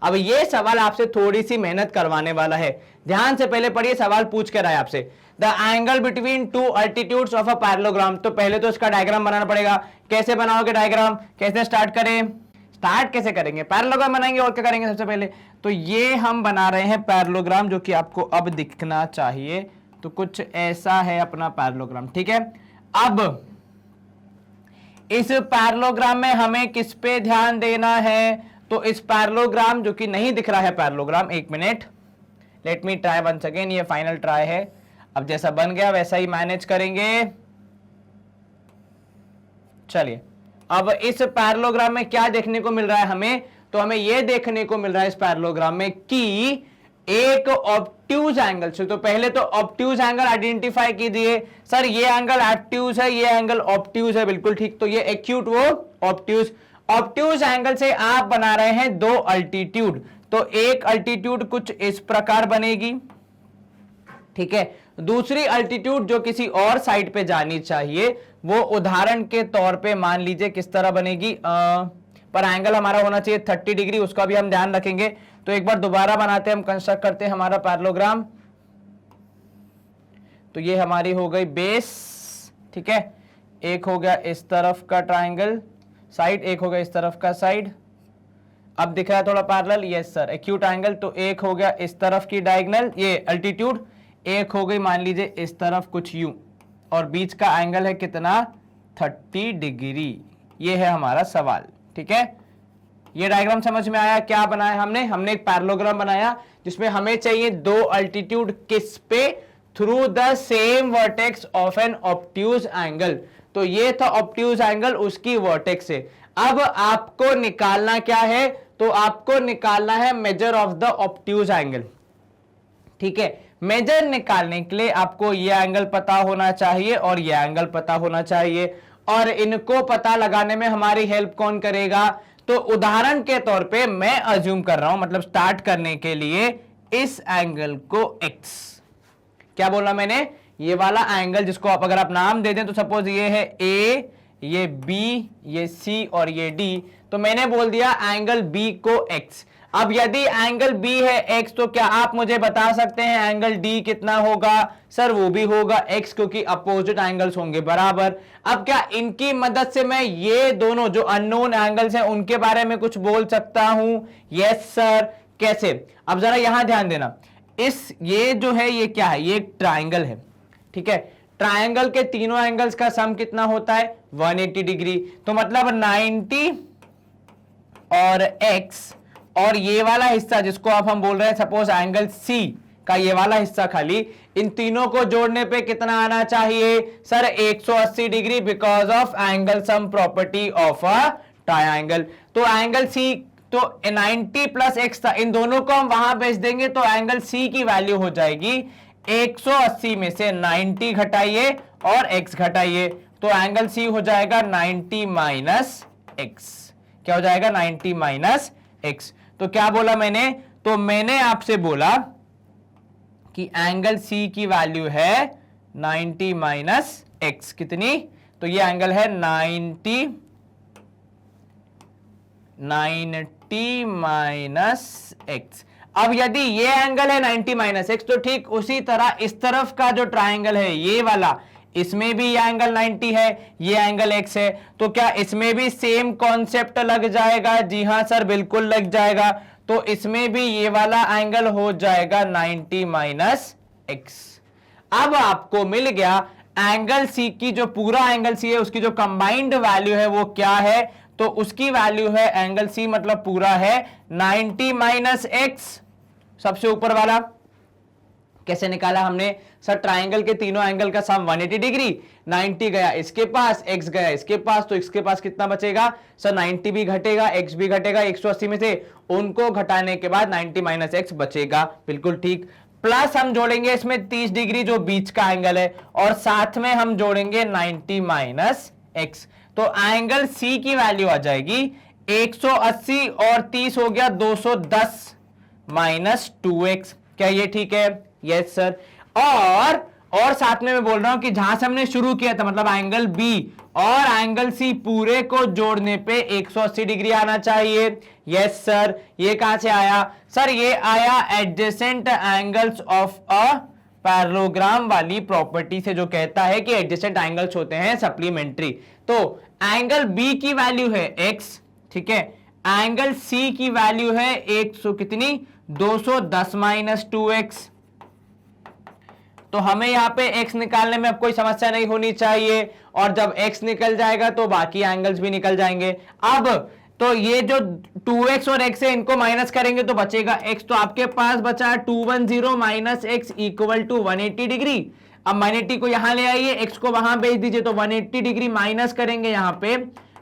Speaker 1: अब ये सवाल आपसे थोड़ी सी मेहनत करवाने वाला है, ध्यान से पहले पढ़िए, सवाल पूछ कर आए आपसे। The angle between two altitudes of a parallelogram, तो पहले तो इसका डायग्राम बनाना पड़ेगा। कैसे बनाओगे डायग्राम, कैसे स्टार्ट करें, स्टार्ट कैसे करेंगे, पैरेललोग्राम बनाएंगे और क्या करेंगे सबसे पहले, तो ये हम बना रहे हैं पैरेललोग्राम, जो कि आपको अब दिखना चाहिए। तो कुछ ऐसा है अपना पैरेललोग्राम, ठीक है। अब इस पैरेललोग्राम में हमें किस पे ध्यान देना है, तो इस पैरेललोग्राम जो कि नहीं दिख रहा है पैरेललोग्राम, एक minute, let me try once again, ये फाइनल ट्राई है। अब जैसा बन गया वैसा ही मैनेज करेंगे। चलिए, अब इस पैरेललोग्राम में क्या देखने को मिल रहा है हमें, तो हमें यह देखने को मिल रहा है इस पैरेललोग्राम में कि एक ऑब्ट्यूज एंगल से, तो पहले तो ऑब्ट्यूज एंगल आइडेंटिफाई कीजिए। सर ये एंगल ऑब्ट्यूज है, ये एंगल ऑब्ट्यूज है, बिल्कुल ठीक। तो ये एक्यूट, वो ऑब्ट्यूज। ऑब्ट्यूज एंगल से आप बना रहे हैं दो अल्टीट्यूड, तो एक अल्टीट्यूड कुछ इस प्रकार बनेगी, ठीक है। दूसरी अल्टीट्यूड जो किसी और साइड पे जानी चाहिए, वो उदाहरण के तौर पे मान लीजिए किस तरह बनेगी, पर एंगल हमारा होना चाहिए 30 डिग्री, उसका भी हम ध्यान रखेंगे। तो एक बार दोबारा बनाते हैं, हम कंस्ट्रक्ट करते हैं हमारा पैरेललोग्राम। तो ये हमारी हो गई बेस, ठीक है। एक हो गया इस तरफ का ट्राइंगल साइड, एक हो गया इस तरफ का साइड। अब दिख रहा है थोड़ा parallel, yes sir, acute angle. तो एक हो गया इस तरफ की डायगोनल, ये अल्टीट्यूड, एक हो गई मान लीजिए इस तरफ कुछ यूं, और बीच का एंगल है कितना, 30 डिग्री। ये है हमारा सवाल, ठीक है। ये डायग्राम समझ में आया, क्या बनाया हमने एक पैरेललोग्राम बनाया जिसमें हमें चाहिए दो अल्टीट्यूड, किस पे, through the same vertex of an obtuse angle. तो ये था ऑब्ट्यूज एंगल, उसकी वर्टेक्स से। अब आपको निकालना क्या है, तो आपको निकालना है measure of the obtuse angle, ठीक है। मेजर निकालने के लिए आपको ये एंगल पता होना चाहिए और ये एंगल पता होना चाहिए, और इनको पता लगाने में हमारी हेल्प कौन करेगा, तो उदाहरण के तौर पे मैं अज्यूम कर रहा हूं, मतलब स्टार्ट करने के लिए इस एंगल को x, क्या बोला मैंने, ये वाला एंगल जिसको आप अगर आप नाम दे दें, तो सपोज ये है a, ये b, ये c और ये d, तो मैंने बोल दिया एंगल b को x। अब यदि एंगल b है x, तो क्या आप मुझे बता सकते हैं एंगल d कितना होगा, सर वो भी होगा x, क्योंकि अपोजिट एंगल्स होंगे बराबर। अब क्या इनकी मदद से मैं ये दोनों जो अननोन एंगल्स हैं उनके बारे में कुछ बोल सकता हूं, यस सर। कैसे, अब जरा यहां ध्यान देना, ये जो है ये क्या है, ये एक ट्राइंगल है, ठीक है। ट्राइंगल के तीनों एंगल्स का सम कितना होता है, 180 डिग्री। तो मतलब 90 और x, और ये वाला हिस्सा जिसको आप हम बोल रहे हैं सपोज एंगल C का ये वाला हिस्सा, खाली इन तीनों को जोड़ने पे कितना आना चाहिए, sir 180 degree, because of angle sum property of a triangle. तो एंगल C, तो 90 प्लस x था, इन दोनों को हम वहां भेज देंगे, तो एंगल C की वैल्यू हो जाएगी 180 में से 90 घटाइए और x घटाइए, तो एंगल C हो जाएगा 90 माइनस x। क्या हो जाएगा, 90 माइनस x। तो क्या बोला मैंने, तो मैंने आपसे बोला कि एंगल C की वैल्यू है 90 माइनस x, कितनी, तो ये एंगल है 90 माइनस x। अब यदि ये एंगल है 90 माइनस x, तो ठीक उसी तरह इस तरफ का जो ट्राइंगल है ये वाला, इसमें भी ये एंगल 90 है, ये एंगल x है, तो क्या इसमें भी सेम कॉन्सेप्ट लग जाएगा, जी हां सर बिल्कुल लग जाएगा। तो इसमें भी ये वाला एंगल हो जाएगा 90 माइनस x। अब आपको मिल गया एंगल C की, जो पूरा एंगल C है उसकी जो कंबाइंड वैल्यू है वो क्या है, तो उसकी वैल्यू है एंगल C मतलब पूरा है 90 माइनस x, सबसे ऊपर वाला। कैसे निकाला हमने, सर ट्राइंगल के तीनों एंगल का सम 180 डिग्री, 90 गया इसके पास, x गया इसके पास, तो इसके पास कितना बचेगा, सर 90 भी घटेगा, x भी घटेगा, 180 में से उनको घटाने के बाद 90 माइनस x बचेगा, बिल्कुल ठीक। प्लस हम जोड़ेंगे इसमें 30 डिग्री जो बीच का एंगल है, और साथ में हम जोड़ेंगे 90 माइनस x, तो एंगल C की वैल्यू आ जाएगी 180 और 30 हो गया 210 माइनस 2x। क्या ये ठीक है? Yes sir. और साथ में मैं बोल रहा हूं कि जहां से हमने शुरू किया था, मतलब एंगल बी और एंगल सी पूरे को जोड़ने पे 180 डिग्री आना चाहिए। Yes sir. ये कहां से आया सर? ये आया adjacent angles of a parallelogram वाली प्रॉपर्टी से, जो कहता है कि एडजेसेंट एंगल्स होते हैं सप्लीमेंट्री। तो एंगल बी की वैल्यू है x, ठीक है, एंगल सी की वैल्यू है 100 कितनी 210 माइनस 2x। तो हमें यहां पे x निकालने में अब कोई समस्या नहीं होनी चाहिए, और जब x निकल जाएगा तो बाकी एंगल्स भी निकल जाएंगे। अब तो ये जो 2x और x है इनको माइनस करेंगे तो बचेगा x, तो आपके पास बचा 210 minus x equal to 180 degree. अब 180 को यहां ले आइए, x को वहां भेज दीजिए, तो 180 डिग्री माइनस करेंगे यहां पे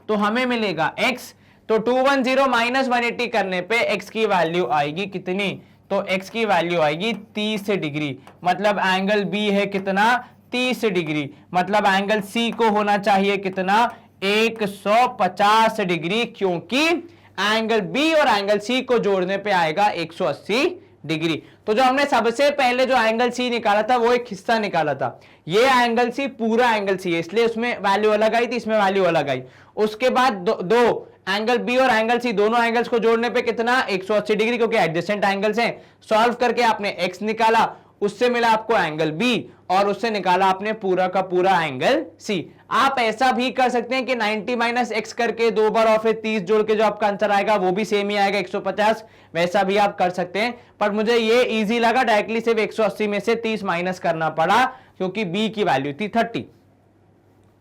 Speaker 1: तो हमें मिलेगा x। तो 210 माइनस 180 करने पे x की वैल्यू आएगी कितनी? तो x की वैल्यू आएगी 30 डिग्री। मतलब एंगल B है कितना? 30 डिग्री। मतलब एंगल C को होना चाहिए कितना? 150 डिग्री, क्योंकि एंगल B और एंगल C को जोड़ने पे आएगा 180 डिग्री। तो जो हमने सबसे पहले जो एंगल C निकाला था वो एक हिस्सा निकाला था, ये एंगल C पूरा एंगल C है, इसलिए उसमें वैल्यू अलग आई थी, इसमें वैल्यू अलग आई। उसके बाद दो एंगल बी और एंगल सी दोनों एंगल्स को जोड़ने पे कितना? 180 डिग्री, क्योंकि एडजेसेंट एंगल्स हैं। सॉल्व करके आपने x निकाला, उससे मिला आपको एंगल बी, और उससे निकाला आपने पूरा का पूरा एंगल सी। आप ऐसा भी कर सकते हैं कि 90 माइनस एक्स करके 2 बार और फिर 30 जोड़ के जो आपका आंसर आएगा वो भी सेम ही आएगा 150, वैसा भी आप कर सकते हैं। पर मुझे ये इजी लगा, डायरेक्टली सिर्फ 180 में से 30 माइनस करना पड़ा, क्योंकि बी की वैल्यू थी 30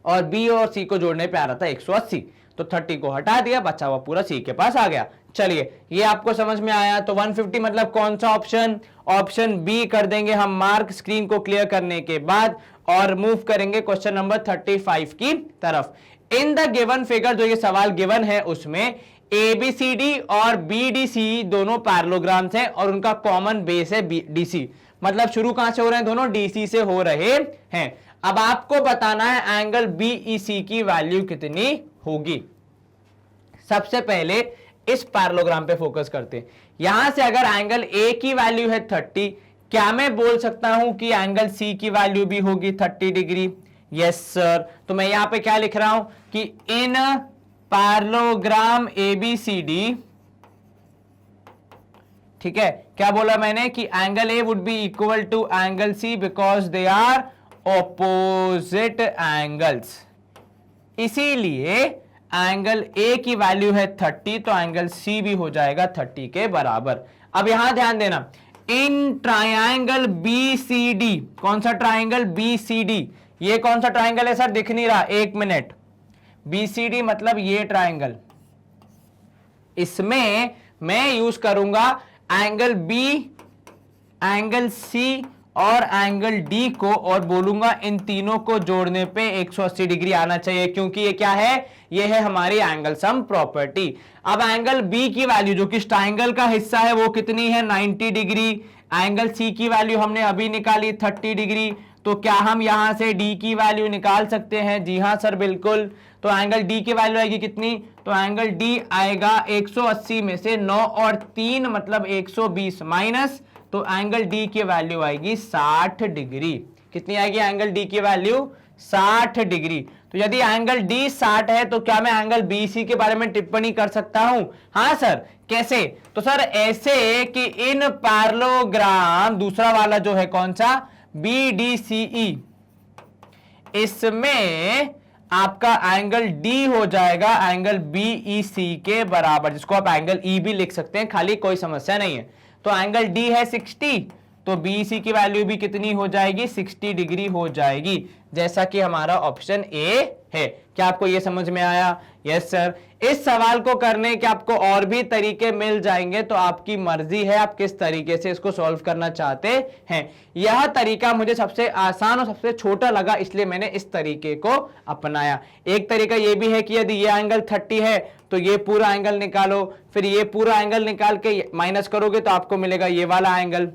Speaker 1: और बी और सी को जोड़ने पे आ रहा था 180, तो 30 को हटा दिया, बचा हुआ पूरा सी के पास आ गया। चलिए ये आपको समझ में आया। तो 150 मतलब कौन सा ऑप्शन? ऑप्शन बी कर देंगे हम मार्क स्क्रीन को क्लियर करने के बाद, और मूव करेंगे क्वेश्चन नंबर 35 की तरफ। इन द गिवन फिगर, जो ये सवाल गिवन है उसमें ABCD और BDC दोनों पैरेललोग्राम्स हैं और उनका कॉमन बेस है DC। मतलब शुरू कहां से हो रहे हैं? दोनों DC से हो रहे हैं। अब आपको बताना है एंगल BEC की वैल्यू कितनी होगी। सबसे पहले इस पैरेललोग्राम पे फोकस करते हैं। यहां से अगर एंगल A की वैल्यू है 30, क्या मैं बोल सकता हूं कि एंगल C की वैल्यू भी होगी 30 डिग्री? Yes sir. तो मैं यहां पे क्या लिख रहा हूं कि इन पैरेललोग्राम ABCD, ठीक है, क्या बोला मैंने कि angle A would be equal to angle C because they are opposite angles. इसीलिए एंगल A की वैल्यू है 30, तो एंगल C भी हो जाएगा 30 के बराबर। अब यहां ध्यान देना, इन ट्रायंगल BCD, कौन सा ट्रायंगल? BCD। ये कौन सा ट्रायंगल है सर? दिख नहीं रहा, एक मिनट। BCD मतलब ये ट्रायंगल, इसमें मैं यूज करूंगा एंगल B, एंगल C और एंगल D को, और बोलूंगा इन तीनों को जोड़ने पे 180 डिग्री आना चाहिए, क्योंकि ये क्या है? ये है हमारी एंगल सम प्रॉपर्टी। अब एंगल B की वैल्यू जो कि इस ट्रायंगल का हिस्सा है वो कितनी है? 90 डिग्री। एंगल C की वैल्यू हमने अभी निकाली 30 डिग्री। तो क्या हम यहां से D की वैल्यू निकाल सकते हैं? जी हां सर, बिल्कुल। तो एंगल D की वैल्यू आएगी कितनी? तो एंगल D आएगा 180 में से 9 और 3 मतलब 120 माइनस, तो एंगल D की वैल्यू आएगी 60 डिग्री। कितनी आएगी एंगल D की वैल्यू? 60 डिग्री। तो यदि एंगल D 60 है तो क्या मैं एंगल BC के बारे में टिप्पणी कर सकता हूं? हाँ सर। कैसे? तो सर ऐसे कि इन पैरेललोग्राम, दूसरा वाला जो है कौन सा? BDCE, इसमें आपका एंगल D हो जाएगा एंगल BEC के बराबर, जिसको आप एंगल E भी लिख सकते हैं, खाली कोई समस्या नहीं है। तो एंगल D है 60, तो BEC की वैल्यू भी कितनी हो जाएगी? 60 डिग्री हो जाएगी, जैसा कि हमारा ऑप्शन A है। क्या आपको यह समझ में आया? Yes sir. इस सवाल को करने के आपको और भी तरीके मिल जाएंगे, तो आपकी मर्जी है आप किस तरीके से इसको सॉल्व करना चाहते हैं। यह तरीका मुझे सबसे आसान और सबसे छोटा लगा, इसलिए मैंने इस तरीके को अपनाया। एक तरीका यह भी है कि यदि ये एंगल 30 है तो ये पूरा एंगल निकालो, फिर ये पूरा एंगल निकाल के माइनस करोगे तो आपको मिलेगा ये वाला एंगल।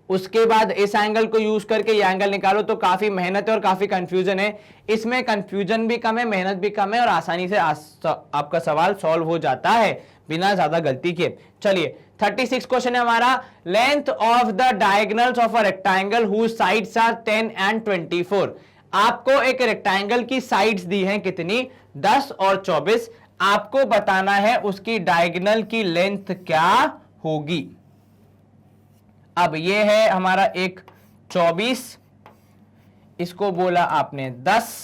Speaker 1: उसके बाद इस एंगल को यूज करके ये एंगल निकालो, तो काफी मेहनत है और काफी कंफ्यूजन है। इसमें कंफ्यूजन भी कम है, मेहनत भी कम है, और आसानी से आपका सवाल सॉल्व हो जाता है बिना ज्यादा गलती के। चलिए 36 क्वेश्चन है हमारा, length of the diagonals of a rectangle whose sides are 10 and 24। आपको एक रेक्टेंगल की साइड्स दी हैं कितनी, 10 और 24। आपको बताना है उसकी डायगोनल की लेंथ क्या होगी। अब ये है हमारा एक 24, इसको बोला आपने 10,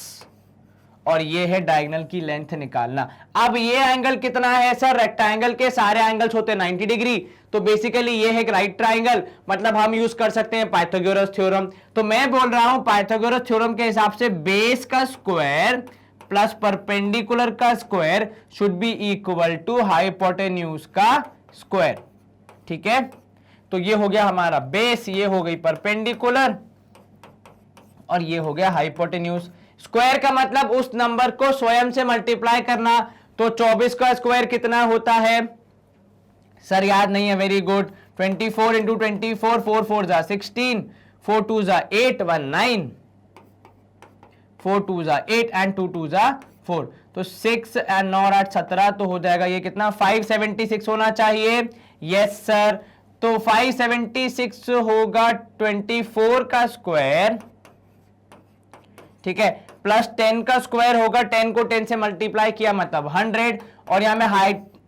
Speaker 1: और ये है डायगोनल की लेंथ निकालना। अब ये एंगल कितना है सर, रेक्टेंगल के सारे एंगल्स होते हैं 90 डिग्री, तो बेसिकली ये है एक राइट ट्राइंगल, मतलब हम यूज कर सकते हैं पाइथागोरस थ्योरम। तो मैं बोल रहा हूं पाइथागोरस थ्योरम के हिसाब से बेस का स्क्वायर प्लस परपेंडिकुलर का square should be equal to hypotenuse का स्क्वायर। ठीक है, तो ये हो गया हमारा बेस, ये हो गई परपेंडिकुलर, और ये हो गया हाइपोटेन्यूज। स्क्वायर का मतलब उस नंबर को स्वयं से मल्टीप्लाई करना, तो 24 का स्क्वायर कितना होता है सर, याद नहीं है, वेरी गुड, 24 इंटू 24, 4 4 जा 16, 4 2 जा 8, 1 9, 4 2 जा 8 एंड 2 2 जा 4, तो 6 एंड 9 8 17, तो हो जाएगा ये कितना 576 होना चाहिए। यस सर, तो 576 होगा 24 का स्क्वायर, ठीक है, प्लस 10 का स्क्वायर होगा, 10 को 10 से मल्टीप्लाई किया मतलब 100, और यहां मैं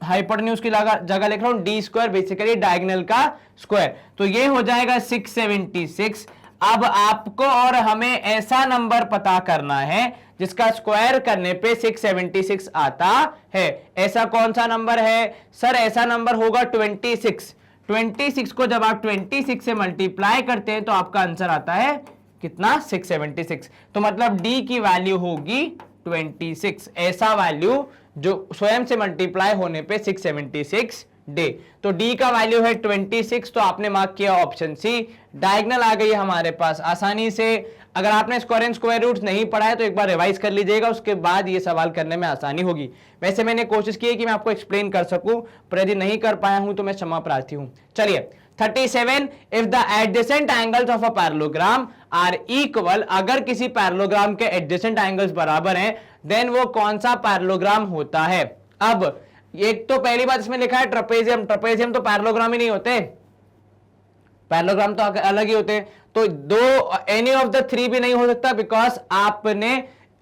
Speaker 1: हाइपोटेन्यूज की जगह लिख रहा हूं डी स्क्वायर, बेसिकली डायगोनल का स्क्वायर, तो ये हो जाएगा 676। अब आपको और हमें ऐसा नंबर पता करना है जिसका स्क्वायर करने पे 676 आता है। ऐसा कौन सा नंबर है सर, ऐसा नंबर होगा 26। 26 को जब आप 26 से मल्टीप्लाई करते हैं तो आपका आंसर आता है कितना, 676। तो मतलब डी की वैल्यू होगी 26, ऐसा वैल्यू जो स्वयं से मल्टीप्लाई होने पे 676 डे। तो डी का वैल्यू है 26, तो आपने मार्क किया ऑप्शन सी। डायगोनल आ गई हमारे पास आसानी से। अगर आपने स्क्वायर एंड स्क्वायर रूट्स नहीं पढ़ा है तो एक बार रिवाइज कर लीजिएगा, उसके बाद ये सवाल करने में आसानी होगी। वैसे मैंने कोशिश की है कि मैं आपको एक्सप्लेन कर सकूं, पर यदि नहीं कर पाया हूं तो मैं क्षमा प्रार्थी हूं। चलिए 37, if the adjacent angles of a parallelogram are equal, अगर किसी पैरेललोग्राम के एडजेसेंट एंगल्स बराबर हैं, देन वो कौन सा पैरेललोग्राम होता है। अब एक तो पहली बात इसमें लिखा है ट्रेपेजियम, ट्रेपेजियम तो पैरेललोग्राम ही नहीं होते, पैरेललोग्राम तो अलग ही होते हैं। तो दो एनी ऑफ द थ्री भी नहीं हो सकता, बिकॉज आपने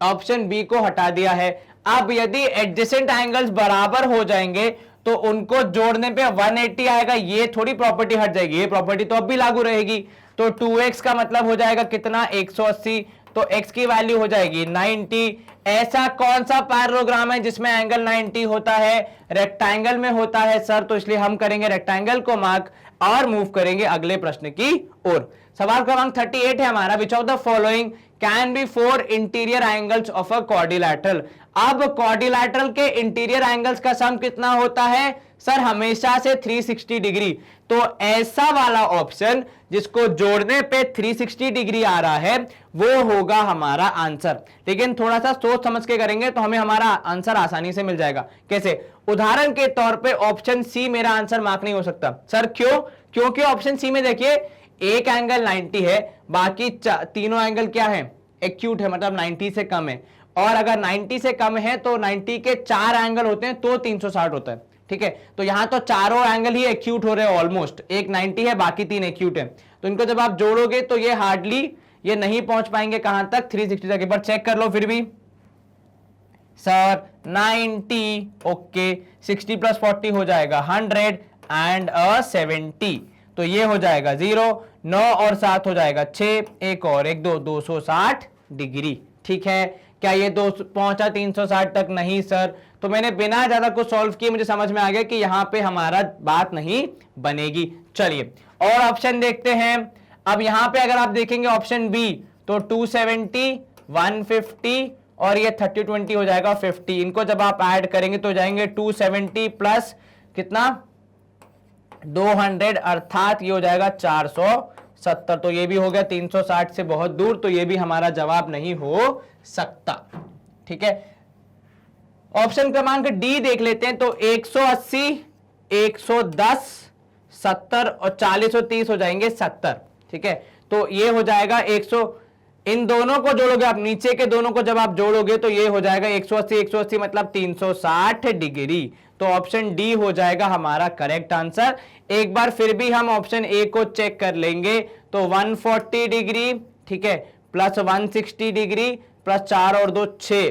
Speaker 1: ऑप्शन बी को हटा दिया है। अब यदि एडजेसेंट एंगल्स बराबर हो जाएंगे तो उनको जोड़ने पे 180 आएगा, ये थोड़ी प्रॉपर्टी हट जाएगी, ये प्रॉपर्टी तो अब भी लागू रहेगी। तो 2x का मतलब हो जाएगा कितना, 180, तो x की वैल्यू हो जाएगी 90। ऐसा कौन सा पैरेललोग्राम है जिसमें एंगल 90 होता है, रेक्टेंगल में होता है सर, तो इसलिए हम करेंगे रेक्टेंगल को मार्क और मूव करेंगे अगले प्रश्न की ओर। सवाल क्रमांक 38 है हमारा, which of the following can be 4 interior angles of a quadrilateral. अब क्वाड्रिलैटरल के इंटीरियर एंगल्स का सम कितना होता है सर, हमेशा से 360 डिग्री। तो ऐसा वाला ऑप्शन जिसको जोड़ने पे 360 डिग्री आ रहा है वो होगा हमारा आंसर। लेकिन थोड़ा सा सोच समझ के करेंगे तो हमें हमारा आंसर आसानी से मिल जाएगा। कैसे, उदाहरण के तौर पे ऑप्शन सी मेरा आंसर मार्क नहीं हो सकता सर, क्यों, क्योंकि ऑप्शन सी में देखिए एक एंगल 90 है, बाकी तीनों एंगल क्या है, एक्यूट है, मतलब 90 से कम है, और अगर 90 से कम है तो 90 के 4 एंगल होते हैं तो 360 होता है। ठीक है, तो यहां तो चारों एंगल ही एक्यूट हो रहे हैं ऑलमोस्ट, एक 90 है बाकी 3 एक्यूट है, तो इनको जब आप जोड़ोगे तो ये हार्डली ये नहीं पहुंच पाएंगे कहां तक, 360 तक। एक बार चेक कर लो फिर भी सर, 90 ओके, 60 प्लस 40 हो जाएगा 100 एंड 70, तो ये हो जाएगा 0, 9 और 7 हो जाएगा 6, एक और एक 2, 260 डिग्री। ठीक है, क्या ये 2 पहुंचा 360 तक, नहीं सर। तो मैंने बिना ज्यादा कुछ सॉल्व किए मुझे समझ में आ गया कि यहां पे हमारा बात नहीं बनेगी। चलिए और ऑप्शन देखते हैं। अब यहां पे अगर आप देखेंगे ऑप्शन बी तो 270, 150 और ये 30 20 हो जाएगा 50। इनको जब आप ऐड करेंगे तो जाएंगे 270 प्लस कितना 200, अर्थात ये हो जाएगा 470। तो ये भी हो गया 360 से बहुत दूर, तो ये भी हमारा जवाब नहीं हो सकता। ठीक है, ऑप्शन क्रमांक डी देख लेते हैं। तो 180, 110, 70 और 40 और 30 हो जाएंगे 70। ठीक है, तो ये हो जाएगा इन दोनों को जोड़ोगे आप, नीचे के दोनों को जब आप जोड़ोगे तो ये हो जाएगा 180, 180 मतलब 360 डिग्री। तो ऑप्शन डी हो जाएगा हमारा करेक्ट आंसर। एक बार फिर भी हम ऑप्शन ए को चेक कर लेंगे, तो 140 डिग्री, ठीक है, प्लस 160 डिग्री प्लस 4 और 2 6,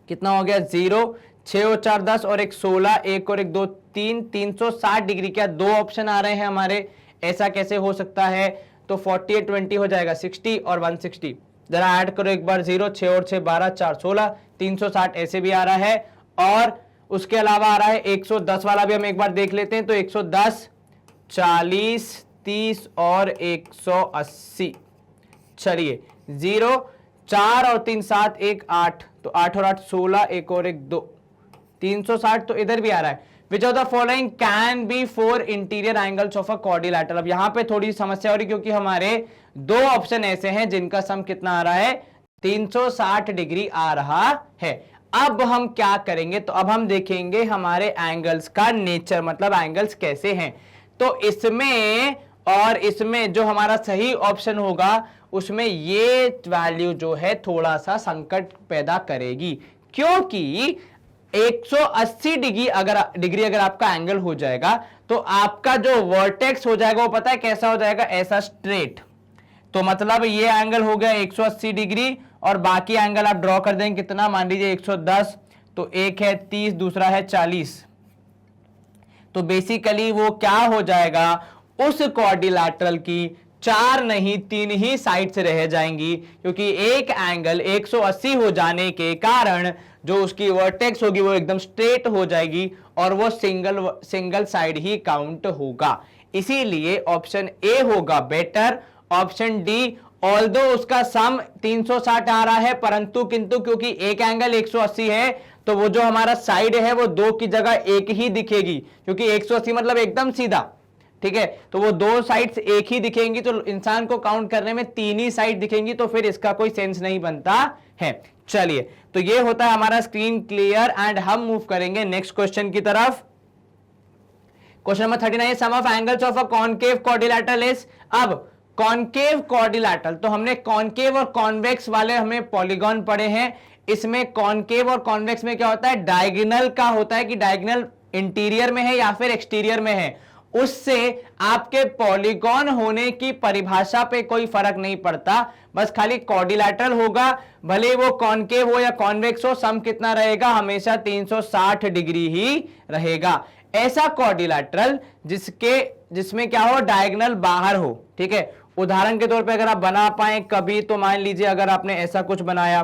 Speaker 1: कितना हो गया 0, 6 और 4 10 और एक 16, एक और एक 2 3, 360 डिग्री। क्या दो ऑप्शन आ रहे हैं हमारे, ऐसा कैसे हो सकता है? तो 48 20 हो जाएगा 60 और 160, जरा ऐड करो एक बार, 0 6 और 6 12 4 16, 360 ऐसे भी आ रहा है। और उसके अलावा आ रहा है 110 वाला भी हम एक बार देख लेते हैं, तो 110 40 30 और 180, चलिए 0 4 और 3 7 1 8, तो 8 और 8 16, एक और एक 2, 360 तो इधर भी आ रहा है। विच of the following can be 4 interior angles of a quadrilateral. अब यहां पे थोड़ी समस्या हो रही क्योंकि हमारे दो ऑप्शन ऐसे हैं जिनका सम कितना आ रहा है, 360 डिग्री आ रहा है। अब हम क्या करेंगे, तो अब हम देखेंगे हमारे एंगल्स का नेचर, मतलब एंगल्स कैसे हैं। तो इसमें और इसमें जो हमारा सही ऑप्शन होगा उसमें ये वैल्यू जो है थोड़ा सा संकट पैदा करेगी, क्योंकि 180 डिग्री अगर आपका एंगल हो जाएगा तो आपका जो वर्टेक्स हो जाएगा वो पता है कैसा हो जाएगा, ऐसा स्ट्रेट। तो मतलब ये एंगल हो गया 180 डिग्री और बाकी एंगल आप ड्रॉ कर देंगे कितना, मान लीजिए 110, तो एक है 30, दूसरा है 40। तो बेसिकली वो क्या हो जाएगा, उस क्वाड्रिलैटरल की 4 नहीं 3 ही साइड्स रह जाएंगी, क्योंकि एक एंगल 180 हो जाने के कारण जो उसकी वर्टेक्स होगी वो एकदम स्ट्रेट हो जाएगी और वो सिंगल साइड ही काउंट होगा। इसीलिए ऑप्शन ए होगा बेटर। ऑप्शन डी, ऑल्दो उसका सम 360 आ रहा है, परंतु किंतु क्योंकि एक एंगल 180 है तो वो जो हमारा साइड है वो 2 की जगह एक ही दिखेगी, क्योंकि 180 मतलब एकदम सीधा, ठीक है। तो वो दो साइड्स एक ही दिखेंगी, तो इंसान को काउंट करने में 3 ही साइड दिखेंगी, तो फिर इसका कोई सेंस नहीं बनता है। चलिए, तो ये होता है हमारा स्क्रीन क्लियर एंड हम मूव करेंगे नेक्स्ट क्वेश्चन की तरफ। Question number 39, sum of angles of a concave quadrilateral is. अब कॉनकेव क्वाड्रिलैटरल, तो हमने कॉनकेव और कॉन्वेक्स वाले हमें पॉलीगॉन पढ़े हैं। इसमें कॉनकेव और कॉन्वेक्स में क्या होता है, डायगोनल का होता है कि डायगोनल इंटीरियर में है या फिर एक्सटीरियर में है, उससे आपके पॉलीगॉन होने की परिभाषा पे कोई फर्क नहीं पड़ता, बस खाली क्वाड्रिलैटरल होगा, भले वो कॉनकेव हो या कॉन्वेक्स हो, सम कितना रहेगा, हमेशा 360 डिग्री ही रहेगा। ऐसा क्वाड्रिलैटरल जिसमें क्या हो, डायगोनल बाहर हो, ठीक है। उदाहरण के तौर पे अगर आप बना पाए कभी, तो मान लीजिए अगर आपने ऐसा कुछ बनाया,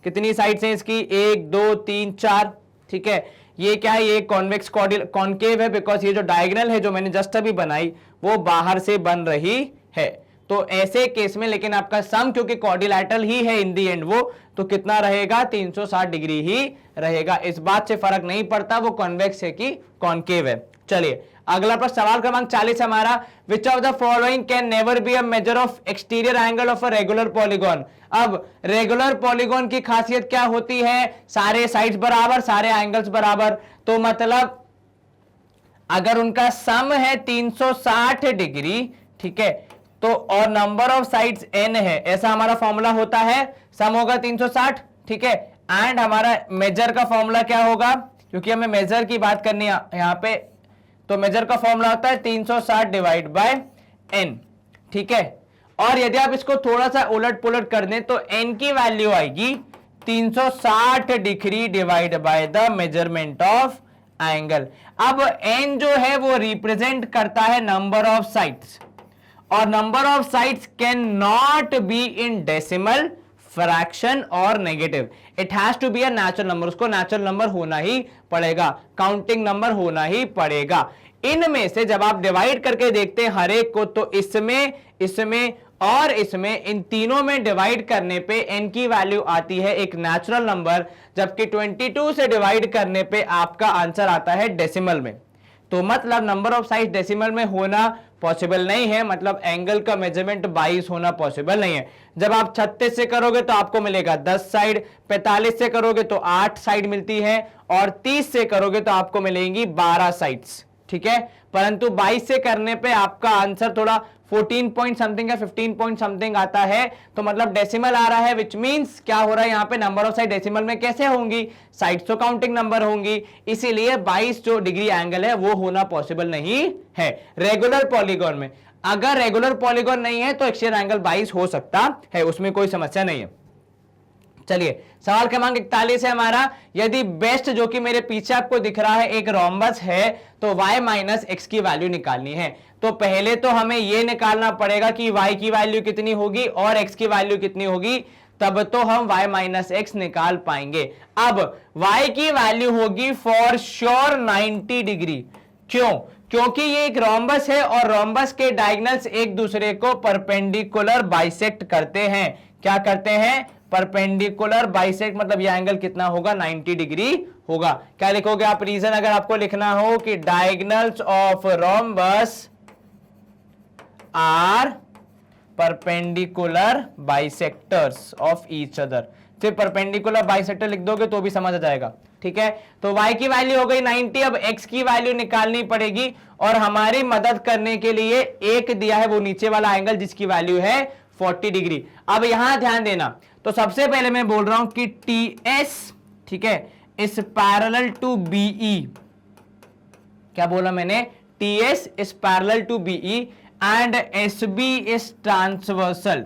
Speaker 1: कितनी साइड्स हैं इसकी, 1 2 3 4, ठीक है। ये क्या है, ये कॉन्वेक्स कॉनकेव है, बिकॉज ये जो डायगोनल है जो मैंने जस्ट अभी बनाई वो बाहर से बन रही है। तो ऐसे केस में लेकिन आपका सम क्योंकि क्वाड्रिलैटरल ही है इन दी एंड वो, तो कितना रहेगा, 360 डिग्री ही रहेगा। इस बात से फर्क नहीं पड़ता वो कॉन्वेक्स है कि कॉनकेव है। चलिए अगला प्रश्न, सवाल क्रमांक 40 हमारा, which of the following can never be a measure of exterior angle of a regular polygon. अब रेगुलर पॉलीगॉन की खासियत क्या होती है, सारे साइड्स बराबर, सारे एंगल्स बराबर, तो मतलब अगर उनका सम है 360 डिग्री, ठीक है, तो और नंबर ऑफ साइड्स n है, ऐसा हमारा फॉर्मूला होता है, सम होगा 360, ठीक है। एंड हमारा मेजर का फॉर्मूला क्या होगा, क्योंकि हमें मेजर की बात करनी है यहां पे, तो मेजर का फॉर्मूला होता है 360 डिवाइड बाय n, ठीक है। और यदि आप इसको थोड़ा सा उलट पुलट कर दें तो n की वैल्यू आएगी 360 degree divide by the measurement of angle. अब n जो है वो रिप्रेजेंट करता है नंबर ऑफ साइड्स, और number of sides can not be in decimal, fraction और negative, it has to be a natural number, उसको नेचुरल नंबर होना ही पड़ेगा, काउंटिंग नंबर होना ही पड़ेगा। इनमें से जब आप डिवाइड करके देखते हैं हर एक को, तो इसमें इसमें और इसमें, इन तीनों में डिवाइड करने पे n की वैल्यू आती है एक नेचुरल नंबर, जबकि 22 से डिवाइड करने पे आपका आंसर आता है डेसिमल में। तो मतलब नंबर ऑफ साइड डेसिमल में होना पॉसिबल नहीं है, मतलब एंगल का मेजरमेंट 22 होना पॉसिबल नहीं है। जब आप 36 से करोगे तो आपको मिलेगा 10 साइड, 45 से करोगे तो 8 साइड मिलती है, और 30 से करोगे तो आपको मिलेंगी 12 साइड्स, ठीक है। परंतु 22 से करने पे आपका आंसर थोड़ा 14 पॉइंट समथिंग या 15 पॉइंट समथिंग आता है, तो मतलब डेसिमल आ रहा है, विच मींस क्या हो रहा है यहाँ पे, नंबर ऑफ साइड डेसिमल में कैसे होंगी, साइड्स तो काउंटिंग नंबर होंगी, इसीलिए 22 जो डिग्री एंगल है वो होना पॉसिबल नहीं है रेगुलर पॉलीगॉन में। अगर रेगुलर पॉलीगॉन नहीं है तो एक्सटीरियर एंगल 22 हो सकता है, उसमें कोई समस्या नहीं है। चलिए सवाल क्रमांक 41 है हमारा, यदि बेस्ट जो कि मेरे पीछे आपको दिख रहा है एक रोम्बस है तो y माइनस एक्स की वैल्यू निकालनी है। तो पहले तो हमें यह निकालना पड़ेगा कि y की वैल्यू कितनी होगी और x की वैल्यू कितनी होगी, तब तो हम y माइनस एक्स निकाल पाएंगे। अब y की वैल्यू होगी फॉर श्योर 90 डिग्री। क्यों? क्योंकि ये एक रोम्बस है और रोम्बस के डायगोनल्स एक दूसरे को परपेंडिकुलर बाइसेक्ट करते हैं। क्या करते हैं? परपेंडिकुलर बाइसेक्ट, मतलब ये एंगल कितना होगा, 90 डिग्री होगा। क्या लिखोगे आप रीजन अगर आपको लिखना हो कि diagonals of rhombus are perpendicular bisectors of each other. सिर्फ परपेंडिकुलर बाइसेक्टर लिख दोगे तो भी समझ आ जाएगा, ठीक है। तो y की वैल्यू हो गई 90, अब x की वैल्यू निकालनी पड़ेगी और हमारी मदद करने के लिए एक दिया है वो नीचे वाला एंगल जिसकी वैल्यू है 40 डिग्री। अब यहां ध्यान देना, तो सबसे पहले मैं बोल रहा हूं कि TS, ठीक है, इज पैरेलल टू BE। क्या बोला मैंने? TS is parallel to BE and SB is transversal.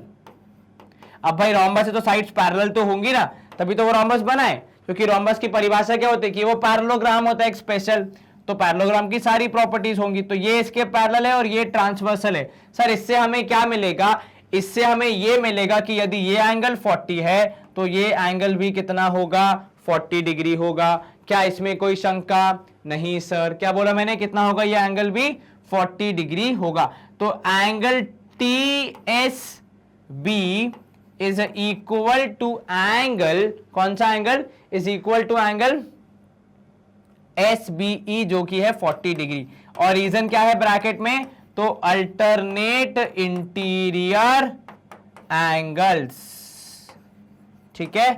Speaker 1: अब भाई रोम्बस है तो साइड्स पैरेलल तो होंगी ना, तभी तो वो रोम्बस बना है, क्योंकि रोम्बस की परिभाषा क्या होती है कि वो पैरेललोग्राम होता है एक स्पेशल, तो पैरेललोग्राम की सारी प्रॉपर्टीज होंगी। तो ये इसके पैरेलल है और ये ट्रांसवर्सल है। सर इससे हमें क्या मिलेगा? इससे हमें ये मिलेगा कि यदि ये एंगल 40 है तो ये एंगल भी कितना होगा, 40 डिग्री होगा। क्या इसमें कोई शंका? नहीं सर। क्या बोला मैंने, कितना होगा? ये एंगल भी 40 डिग्री होगा। तो angle TSB is equal to angle, कौन सा angle? Is equal to angle SBE जो कि है 40 डिग्री। और रीजन क्या है ब्रैकेट में? तो अल्टरनेट इंटीरियर एंगल्स, ठीक है।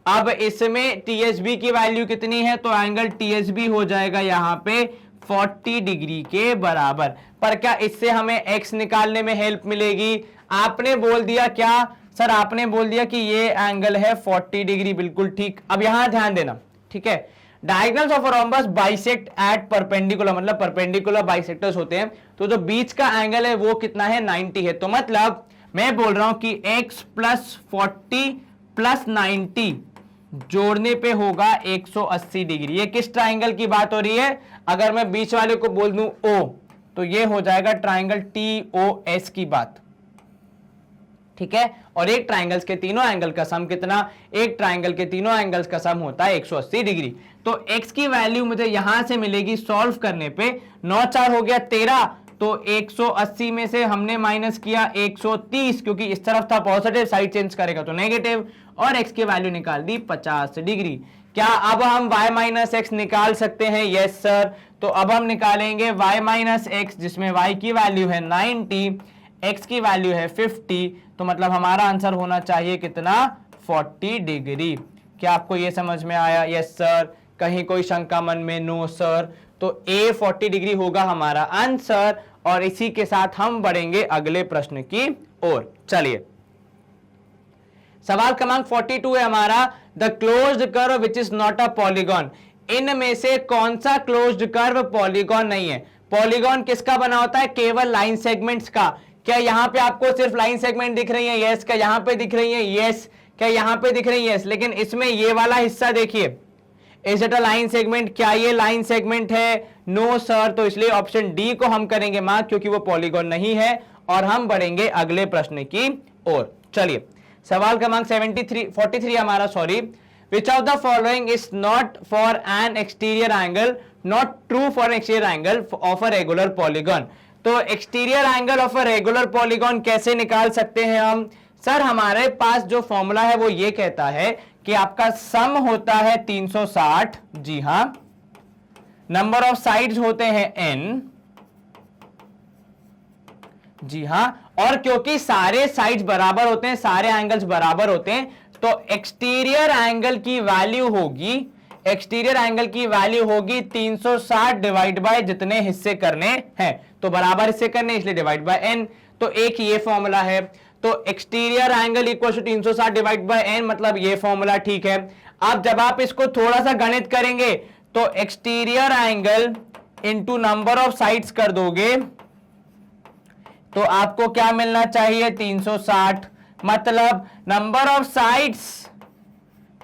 Speaker 1: अब इसमें TSB की वैल्यू कितनी है? तो एंगल TSB हो जाएगा यहां पे 40 डिग्री के बराबर। पर क्या इससे हमें x निकालने में हेल्प मिलेगी? आपने बोल दिया क्या सर? आपने बोल दिया कि ये एंगल है 40 डिग्री, बिल्कुल ठीक। अब यहां ध्यान देना, ठीक है। Diagonals of rhombus bisect at perpendicular, मतलब परपेंडिकुलर बाइसेक्टर्स होते हैं, तो जो बीच का एंगल है वो कितना है, 90 है। तो मतलब मैं बोल रहा हूं कि x प्लस 40 प्लस 90 जोड़ने पे होगा 180 डिग्री। ये किस ट्राइंगल की बात हो रही है? अगर मैं बीच वाले को बोल दूं O, तो ये हो जाएगा ट्राइंगल TOS की बात, ठीक है। और एक ट्राइंगल्स के तीनों एंगल का सम कितना? एक ट्राइंगल के तीनों एंगल्स का सम होता है 180 डिग्री। तो x की वैल्यू मुझे यहां से मिलेगी सॉल्व करने पे, 9 4 हो गया 13, तो 180 में से हमने माइनस किया 130, क्योंकि इस तरफ था पॉजिटिव, साइड चेंज करेगा तो नेगेटिव, और x की वैल्यू निकाल दी 50 डिग्री। क्या अब हम y माइनस एक्स निकाल सकते हैं? Yes sir. तो अब हम निकालेंगे y माइनस एक्स, जिसमें y की वैल्यू है 90, x की वैल्यू है 50, तो मतलब हमारा आंसर होना चाहिए कितना, 40 डिग्री। क्या आपको ये समझ में आया? Yes sir. कहीं कोई शंका मन में? No sir. तो A 40 डिग्री होगा हमारा आंसर। और इसी के साथ हम बढ़ेंगे अगले प्रश्न की ओर। चलिए सवाल क्रमांक 42 है हमारा, the closed curve which is not a polygon. इनमें से कौन सा क्लोज्ड कर्व पॉलीगॉन नहीं है? पॉलीगॉन किसका बना होता है? केवल लाइन सेगमेंट्स का। क्या यहां पे आपको सिर्फ लाइन सेगमेंट दिख रही है? यस। क्या यहां पे दिख रही है? यस। क्या यहां पे दिख रही है? यस। लेकिन इसमें ये वाला हिस्सा देखिए, is it a line segment? क्या ये लाइन सेगमेंट है? No sir. तो इसलिए ऑप्शन डी को हम करेंगे मार्क, क्योंकि वो पॉलीगॉन नहीं है। और हम बढ़ेंगे अगले प्रश्न की ओर। चलिए सवाल क्रमांक 43 हमारा, sorry, which of the following is not for an exterior angle, not true for exterior angle of a regular polygon. तो exterior angle of a regular polygon कैसे निकाल सकते हैं हम? सर हमारे पास जो फॉर्मूला है वो ये कहता है कि आपका सम होता है 360, जी हां, नंबर ऑफ साइड्स होते हैं n, जी हां, और क्योंकि सारे साइड्स बराबर होते हैं, सारे एंगल्स बराबर होते हैं, तो एक्सटीरियर एंगल की वैल्यू होगी एक्सटीरियर एंगल की वैल्यू होगी 360 डिवाइड बाय जितने हिस्से करने हैं, तो बराबर हिस्से करने इसलिए डिवाइड बाय एन। तो एक ये फॉर्मूला है, तो exterior angle equal to 360 divide by n, मतलब ये फॉर्मूला ठीक है। अब जब आप इसको थोड़ा सा गणित करेंगे तो exterior angle into number of sides कर दोगे तो आपको क्या मिलना चाहिए 360, मतलब नंबर ऑफ साइड्स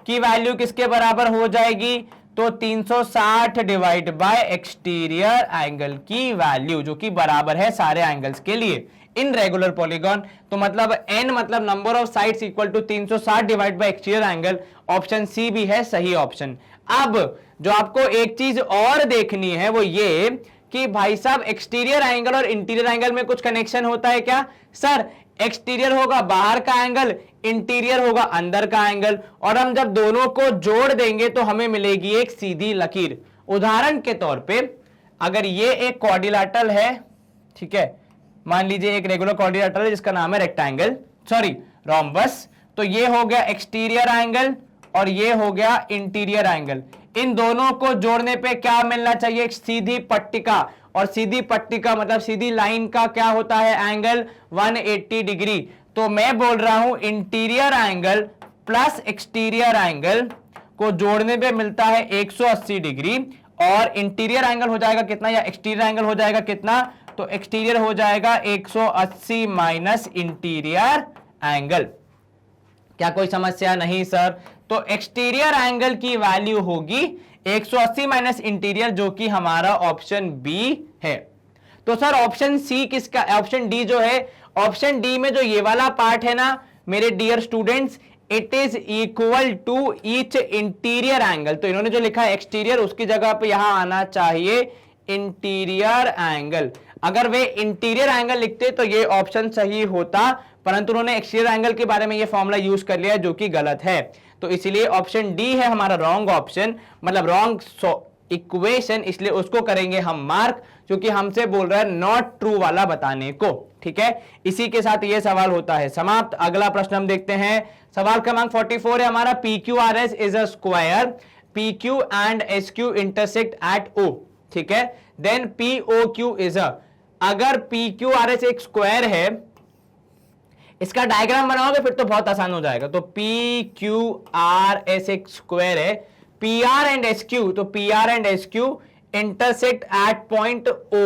Speaker 1: की वैल्यू किसके बराबर हो जाएगी, तो 360 डिवाइड बाय एक्सटीरियर एंगल की वैल्यू, जो कि बराबर है सारे एंगल्स के लिए इन रेगुलर पॉलीगॉन। तो मतलब n मतलब number of sides equal to 360 divide by exterior angle, option C भी है सही ऑप्शन। अब जो आपको एक चीज और देखनी है वो ये कि भाई साहब एक्सटीरियर एंगल और इंटीरियर एंगल में कुछ कनेक्शन होता है क्या? सर एक्सटीरियर होगा बाहर का एंगल, इंटीरियर होगा अंदर का एंगल, और हम जब दोनों को जोड़ देंगे तो हमें मिलेगी एक सीधी लकीर। उदाहरण के तौर पे अगर ये एक क्वाड्रिलेटरल है, ठीक है, मान लीजिए एक रेगुलर क्वाड्रिलेटरल है जिसका नाम है रेक्टेंगल, सॉरी रोम्बस, तो ये हो गया एक्सटीरियर एंगल और ये हो गया इंटीरियर एंगल। इन दोनों को जोड़ने पे क्या मिलना चाहिए? एक सीधी पट्टिका, और सीधी पट्टिका मतलब सीधी लाइन का क्या होता है एंगल 180 डिग्री। तो मैं बोल रहा हूं interior angle plus exterior angle को जोड़ने पे मिलता है 180 डिग्री, और इंटीरियर एंगल हो जाएगा कितना या एक्सटीरियर एंगल हो जाएगा कितना, तो एक्सटीरियर हो जाएगा 180 माइनस इंटीरियर एंगल। क्या कोई समस्या? नहीं सर। तो एक्सटीरियर एंगल की वैल्यू होगी 180 माइनस इंटीरियर, जो कि हमारा ऑप्शन बी है। तो सर ऑप्शन सी किसका, ऑप्शन डी जो है, ऑप्शन डी में जो ये वाला पार्ट है ना मेरे dear students, it is equal to each interior angle. तो इन्होंने जो लिखा है एक्सटीरियर, उसकी जगह पे यहां आना चाहिए इंटीरियर एंगल। अगर वे इंटीरियर एंगल लिखते तो ये ऑप्शन सही होता, परंतु उन्होंने एक्सटीरियर एंगल के बारे में ये फॉर्मूला यूज कर लिया जो कि गलत है। तो इसलिए ऑप्शन डी है हमारा रॉन्ग ऑप्शन, मतलब रॉन्ग इक्वेशन, इसलिए उसको करेंगे हम मार्क, क्योंकि हमसे बोल रहा है नॉट ट्रू वाला बताने को। ठीक है, इसी के साथ ये सवाल होता है समाप्त। अगला प्रश्न हम देखते हैं, सवाल क्रमांक 44 है हमारा, PQRS is a square, PQ and SQ intersect at O, ठीक है, देन POQ इज अ, अगर PQRS एक स्क्वायर है, इसका डायग्राम बनाओगे फिर तो बहुत आसान हो जाएगा। तो PQRS एक स्क्वायर है, PR एंड SQ, तो PR and SQ intersect at point O,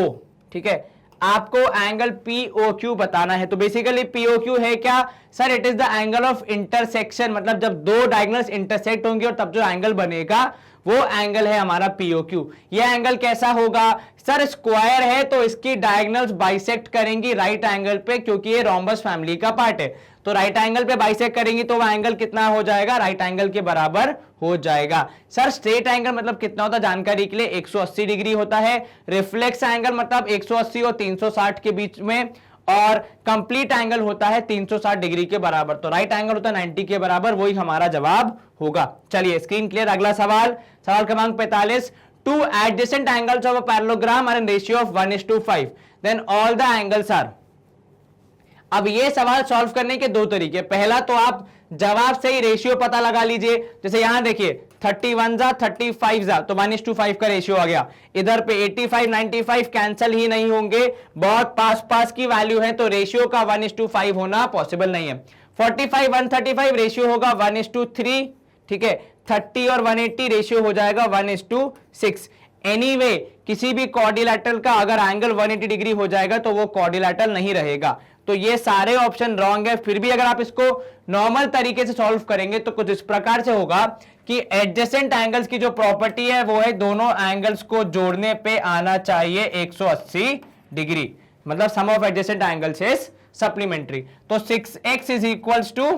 Speaker 1: ठीक है, आपको एंगल POQ बताना है। तो बेसिकली POQ है क्या sir? It is the angle of intersection, मतलब जब दो डायगोनल्स इंटरसेक्ट होंगे और तब जो एंगल बनेगा वो एंगल है हमारा POQ। यह एंगल कैसा होगा सर? स्क्वायर है तो इसकी डायगोनल्स बाइसेक्ट करेंगी राइट एंगल पे, क्योंकि ये रोम्बस फैमिली का पार्ट है। तो राइट एंगल पे बाइसेक्ट करेंगी तो वह एंगल कितना हो जाएगा? राइट एंगल के बराबर हो जाएगा। सर स्ट्रेट एंगल मतलब कितना होता है जानकारी के लिए? 180 डिग्री होता है। रिफ्लेक्स एंगल मतलब 180 और 360 के बीच में, और कंप्लीट एंगल होता है 360 डिग्री के बराबर। तो राइट एंगल होता है 90 के बराबर, वही हमारा जवाब होगा। चलिए स्क्रीन क्लियर। अगला सवाल, सवाल क्रमांक 45, two adjacent angles of a parallelogram are in ratio of 1:5, then all the angles are. अब ये सवाल सॉल्व करने के दो तरीके, पहला तो आप जवाब से ही रेशियो पता लगा लीजिए। जैसे यहां देखिए 31 जा 35 जा, तो 1:5 का रेशियो आ गया। इधर पे 85 95 कैंसिल ही नहीं होंगे, बहुत पास पास की वैल्यू है, तो रेशियो का 1:5 होना पॉसिबल नहीं है। 45 135 रेशियो होगा 1:3, ठीक है, 30 और 180 रेशियो हो जाएगा 1:6। एनीवे किसी भी क्वाड्रिलेटरल का अगर एंगल 180 डिग्री हो जाएगा तो वो क्वाड्रिलेटरल नहीं रहेगा। तो ये सारे ऑप्शन रॉन्ग है। फिर भी अगर आप इसको नॉर्मल तरीके से सॉल्व करेंगे तो कुछ इस प्रकार से होगा कि एडजेसेंट एंगल्स की जो प्रॉपर्टी है वो है दोनों एंगल्स को जोड़ने पे आना चाहिए 180 डिग्री, मतलब sum of adjacent angles is supplementary. तो 6x is equals to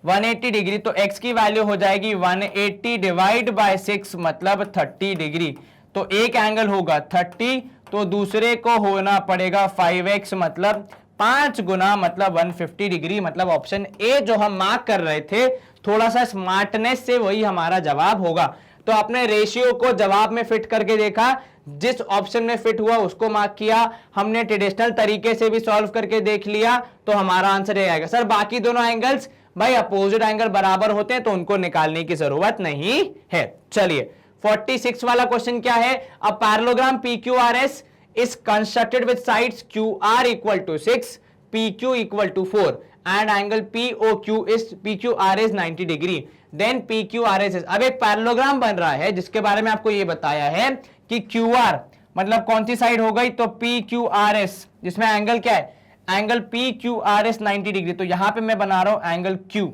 Speaker 1: 180 degree, तो x की वैल्यू हो जाएगी 180 डिवाइड बाय 6 मतलब 30 डिग्री। तो एक एंगल होगा 30, तो दूसरे को होना पड़ेगा 5x मतलब 5 गुना मतलब 150 डिग्री, मतलब ऑप्शन ए जो हम मार्क कर रहे थे थोड़ा सा स्मार्टनेस से वही हमारा जवाब होगा। तो आपने रेशियो को जवाब में फिट करके देखा, जिस ऑप्शन में फिट हुआ उसको मार्क किया। हमने ट्रेडिशनल तरीके से भी सॉल्व करके देख लिया, तो हमारा आंसर ये आएगा। सर बाकी दोनों एंगल्स भाई अपोजिट एंगल बराबर होते हैं तो उनको निकालने की जरूरत नहीं है। चलिए 46 वाला क्वेश्चन क्या है, अ parallelogram PQRS is constructed with sides QR equal to 6, PQ equal to 4 and angle PQR is 90 degree. Then PQRS is, अब एक पैरेललोग्राम बन रहा है जिसके बारे में आपको ये बताया है कि QR मतलब कौन सी साइड हो गई, तो PQRS, जिसमें एंगल क्या है, एंगल PQRS 90 डिग्री। तो यहां पे मैं बना रहा हूं एंगल Q,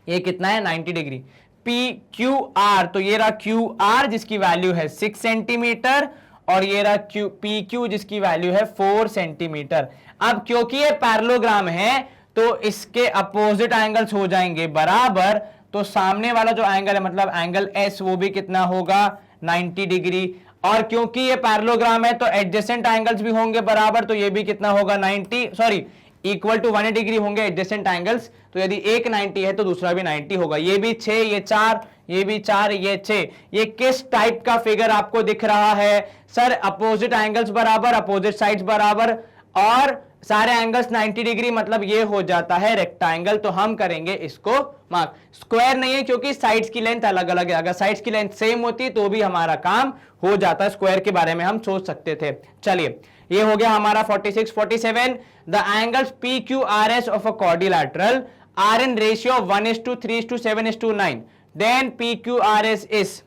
Speaker 1: ये कितना है 90 डिग्री। PQR, तो ये रहा QR जिसकी वैल्यू है 6 सेंटीमीटर और ये रहा PQ जिसकी वैल्यू है 4 सेंटीमीटर। अब क्योंकि ये पैरेललोग्राम है तो इसके अपोजिट एंगल्स हो जाएंगे बराबर, तो सामने वाला जो एंगल है मतलब एंगल S वो भी कितना होगा 90 डिग्री, और क्योंकि ये पैरेललोग्राम है तो एडजेसेंट एंगल्स भी होंगे बराबर, तो ये भी कितना होगा 90 इक्वल टू 180 डिग्री होंगे एडजेसेंट एंगल्स। तो यदि एक 90 है तो दूसरा भी 90 होगा। ये भी 6, ये 4, ये भी 4, ये 6। ये किस टाइप का फिगर आपको दिख रहा है, सर अपोजिट एंगल्स बराबर, अपोजिट साइड्स बराबर और सारे एंगल्स 90 डिग्री, मतलब ये हो जाता है रेक्टेंगल। तो हम करेंगे इसको मार्क। स्क्वायर नहीं है क्योंकि साइड्स की लेंथ अलग अलग है, अगर साइड्स की लेंथ सेम होती तो भी हमारा काम हो जाता है, स्क्वायर के बारे में हम सोच सकते थे। चलिए ये हो गया हमारा 46। 47, the angles PQRS of a quadrilateral are in ratio 1:3:7:9, then PQRS is.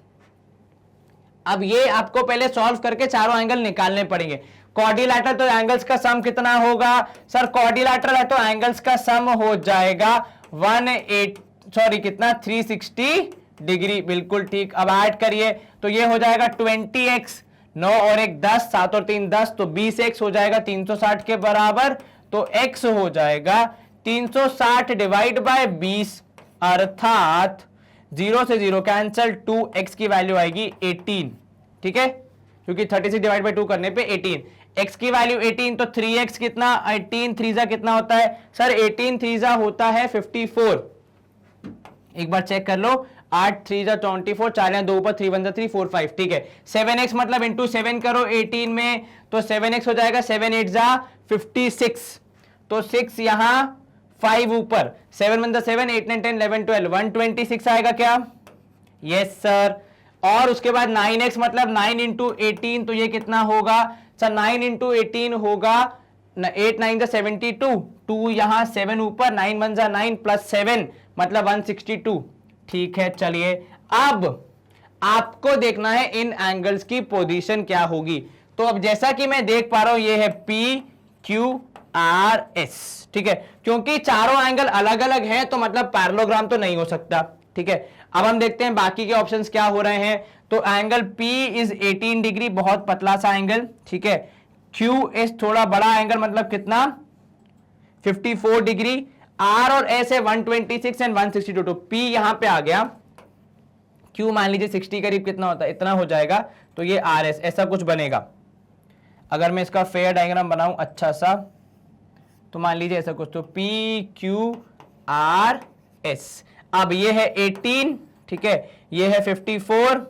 Speaker 1: अब ये आपको पहले सॉल्व करके चारों एंगल निकालने पड़ेंगे। क्वाड्रिलैटरल तो एंगल्स का सम कितना होगा, सर क्वाड्रिलैटरल है तो एंगल्स का सम हो जाएगा 360 डिग्री, बिल्कुल ठीक। अब ऐड करिए तो ये हो जाएगा 20x, 9 और 1 10, 7 और 3 10, तो 20x हो जाएगा 360 के बराबर। तो x हो जाएगा 360 डिवाइड बाय 20, अर्थात 0 से 0 कैंसल, 2x की वैल्यू आएगी 18, ठीक है, क्योंकि 36 डिवाइड बाय 2 करने पे 18, x की वैल्यू 18, तो 3x कितना, 18 3 कितना होता है, सर 18 3 होता है 54। एक बार चेक कर लो, 8 3 24, 4 2 ऊपर 3 1 3 4 5, ठीक है। 7x मतलब इंटू 7 करो 18 में, तो 7x हो जाएगा 7 8 56, तो 6 यहां 5 ऊपर, 7 1 7 8 9 10 11 12 126 आएगा क्या, यस सर। और उसके बाद 9x मतलब 9 इंटू 18, तो ये कितना होगा सर, 9 इंटू 18 होगा 8 9 72, 2 यहां 7 ऊपर, 9 1 9 प्लस 7 मतलब 162, ठीक है। चलिए अब आपको देखना है इन एंगल्स की पोजीशन क्या होगी। तो अब जैसा कि मैं देख पा रहा हूं ये है PQRS, ठीक है, क्योंकि चारों एंगल अलग अलग हैं तो मतलब पैरेललोग्राम तो नहीं हो सकता, ठीक है। अब हम देखते हैं बाकी के ऑप्शंस क्या हो रहे हैं। तो एंगल P इज 18 डिग्री, बहुत पतला सा एंगल, ठीक है। Q इज थोड़ा बड़ा एंगल, मतलब कितना 54 डिग्री। R और S है 126 एंड 162, तो P यहां पे आ गया। Q मान लीजिए 60 करीब कितना होता है, इतना हो जाएगा, तो ये RS ऐसा कुछ बनेगा। अगर मैं इसका फेयर डायग्राम बनाऊं अच्छा सा, तो मान लीजिए ऐसा कुछ, तो PQRS। अब ये है 18, ठीक है, ये है 54,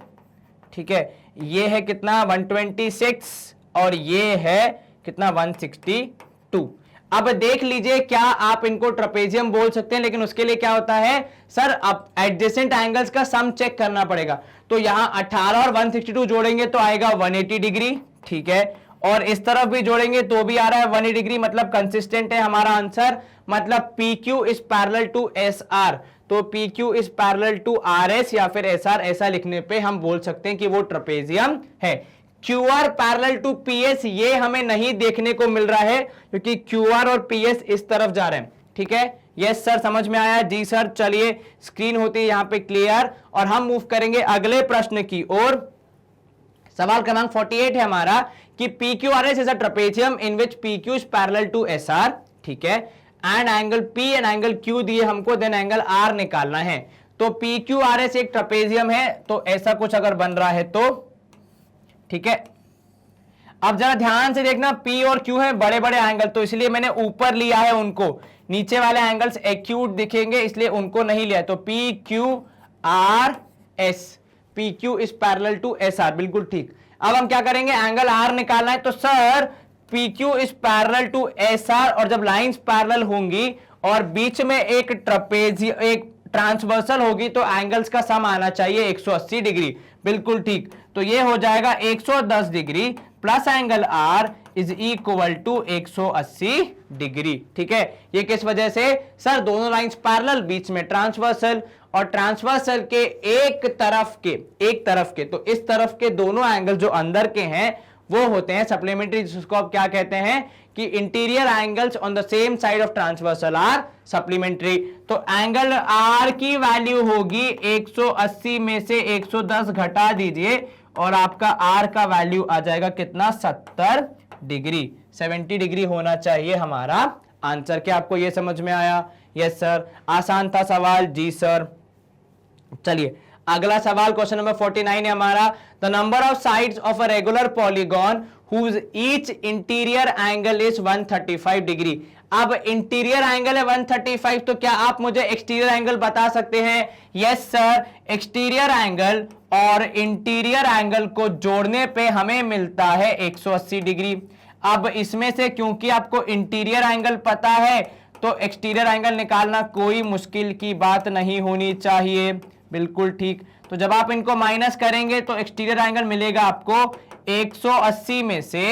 Speaker 1: ठीक है, ये है कितना 126 और ये है कितना 162। अब देख लीजिए क्या आप इनको ट्रेपेजियम बोल सकते हैं, लेकिन उसके लिए क्या होता है सर, अब एडजेसेंट एंगल्स का सम चेक करना पड़ेगा। तो यहां 18 और 162 जोड़ेंगे तो आएगा 180 डिग्री, ठीक है, और इस तरफ भी जोड़ेंगे तो भी आ रहा है 180 डिग्री, मतलब कंसिस्टेंट है हमारा आंसर। मतलब PQ is parallel to SR, तो PQ is parallel to RS या फिर SR, ऐसा लिखने पे हम बोल सकते हैं कि वो ट्रेपेजियम है। QR पैरेलल टू PS ये हमें नहीं देखने को मिल रहा है क्योंकि QR और PS इस तरफ जा रहे हैं, ठीक है। यस सर, समझ में आया, जी सर। चलिए स्क्रीन होती है यहाँ पे क्लियर और हम मूव करेंगे अगले प्रश्न की ओर। सवाल क्रमांक 48 है हमारा कि PQRS is a trapezium in which PQ is parallel to SR, ठीक है, and angle P and angle Q दिए हमको, देन एंगल R निकालना है। तो PQRS एक ट्रेपेजियम है, तो ऐसा कुछ अगर बन रहा है तो ठीक है। अब जरा ध्यान से देखना, P और Q है बड़े बड़े एंगल, तो इसलिए मैंने ऊपर लिया है उनको, नीचे वाले एंगल्स एक्यूट दिखेंगे इसलिए उनको नहीं लिया। तो PQRS, PQ is parallel to SR, बिल्कुल ठीक। अब हम क्या करेंगे, एंगल R निकालना है, तो sir PQ is parallel to SR, और जब लाइंस पैरेलल होंगी और बीच में एक एक ट्रांसवर्सल होगी तो एंगल्स का सम आना चाहिए 180 डिग्री। बिल्कुल ठीक, तो ये हो जाएगा 110 degree plus angle R is equal to 180 degree. ठीक है, ये किस वजह से सर? दोनों लाइंस पैरेलल, बीच में ट्रांसवर्सल, और ट्रांसवर्सल के एक तरफ के तो इस तरफ के दोनों एंगल जो अंदर के हैं वो होते हैं सप्लीमेंट्री, जिसको आप क्या कहते हैं कि interior angles on the same side of transversal are supplementary. तो एंगल R की वैल्यू होगी 180 में से 110 घटा दीजिए और आपका R का वैल्यू आ जाएगा कितना? 70 डिग्री। 70 डिग्री होना चाहिए हमारा आंसर। क्या आपको यह समझ में आया? Yes sir. आसान था सवाल? जी सर। चलिए अगला सवाल क्वेश्चन नंबर 49 है हमारा। The number of sides of a regular polygon whose each interior angle is 135 degree. अब इंटीरियर एंगल है 135, तो क्या आप मुझे एक्सटीरियर एंगल बता सकते हैं? यस सर, एक्सटीरियर एंगल और इंटीरियर एंगल को जोड़ने पे हमें मिलता है 180 डिग्री। अब इसमें से क्योंकि आपको इंटीरियर एंगल पता है तो एक्सटीरियर एंगल निकालना कोई मुश्किल की बात नहीं होनी चाहिए। बिल्कुल ठीक, तो जब आप इनको माइनस करेंगे तो एक्सटीरियर एंगल मिलेगा आपको 180 में से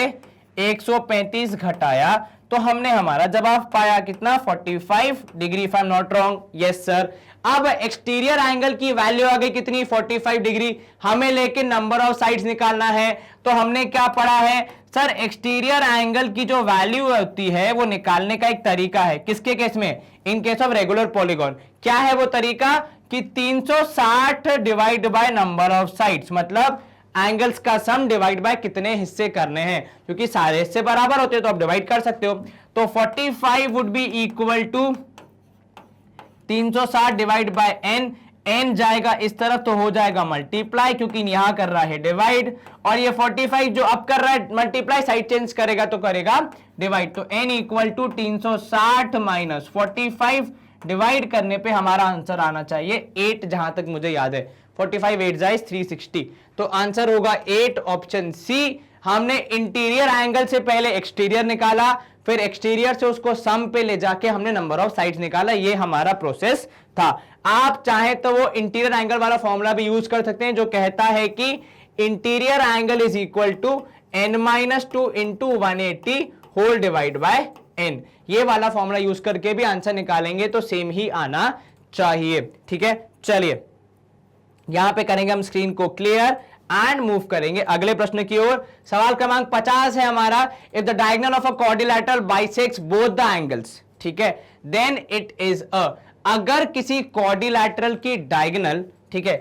Speaker 1: 135 घटाया तो हमने हमारा जवाब पाया कितना? 45 degree, if I am not wrong. Yes sir. अब एक्सटीरियर एंगल की वैल्यू आ गई कितनी? 45 डिग्री। हमें लेके नंबर ऑफ साइड्स निकालना है, तो हमने क्या पढ़ा है सर? एक्सटीरियर एंगल की जो वैल्यू होती है वो निकालने का एक तरीका है। किसके केस में? In case of regular polygon. क्या है वो तरीका? कि 360 divide by number of sides, मतलब एंगल्स का सम डिवाइड बाय कितने हिस्से करने हैं, क्योंकि सारे हिस्से बराबर होते हैं तो आप डिवाइड कर सकते हो। तो 45 would be equal to 360 divide by n जाएगा इस तरफ तो हो जाएगा मल्टीप्लाई, क्योंकि यहां कर रहा है डिवाइड, और ये 45 जो अब कर रहा है मल्टीप्लाई, साइड चेंज करेगा तो करेगा डिवाइड। तो n equal to 360 minus 45 divide करने पे हमारा आंसर आना चाहिए 8, जहां तक मुझे याद है। 45 8 जाइज 360, तो आंसर होगा 8, ऑप्शन सी। हमने इंटीरियर एंगल से पहले एक्सटीरियर निकाला, फिर एक्सटीरियर से उसको सम पे ले जाके हमने नंबर ऑफ साइड्स निकाला, ये हमारा प्रोसेस था। आप चाहे तो वो इंटीरियर एंगल वाला फॉर्मूला भी यूज कर सकते हैं जो कहता है कि interior angle is equal to n-2 into 180 whole divide by n। ये वाला फॉर्मूला यूज करके भी आंसर निकालेंगे तो सेम ही आना चाहिए। ठीक है, चलिए यहां पे करेंगे हम स्क्रीन को क्लियर एंड मूव करेंगे अगले प्रश्न की ओर। सवाल क्रमांक 50 है हमारा। If the diagonal of a quadrilateral bisects both the angles, ठीक है, देन इट इज अ। अगर किसी क्वाड्रिलैटरल की डायगोनल, ठीक है,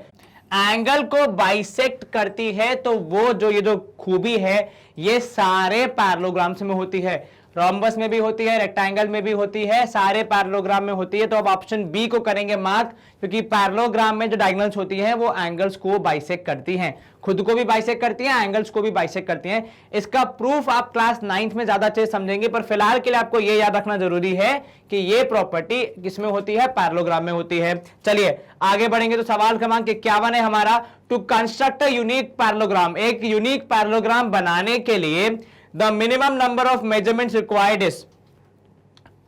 Speaker 1: एंगल को बाइसेक्ट करती है तो वो जो ये जो खूबी है ये सारे पैरेललोग्राम्स में होती है। रोम्बस में भी होती है, रेक्टेंगल में भी होती है, सारे पैरेललोग्राम में होती है। तो अब ऑप्शन बी को करेंगे मार्क, क्योंकि पैरेललोग्राम में जो डायगोनल्स होती हैं वो एंगल्स को बाइसेक्ट करती हैं, खुद को भी बाइसेक्ट करती हैं, एंगल्स को भी बाइसेक्ट करती हैं। इसका प्रूफ आप क्लास 9th में ज्यादा अच्छे से समझेंगे, पर फिलहाल के लिए आपको ये याद रखना जरूरी है कि ये प्रॉपर्टी किसमें होती है? पैरेललोग्राम में होती है। चलिए आगे बढ़ेंगे तो सवाल क्रमांक 51 है हमारा। To construct a unique parallelogram, एक यूनिक पैरेललोग्राम बनाने के लिए the minimum number of measurements required is.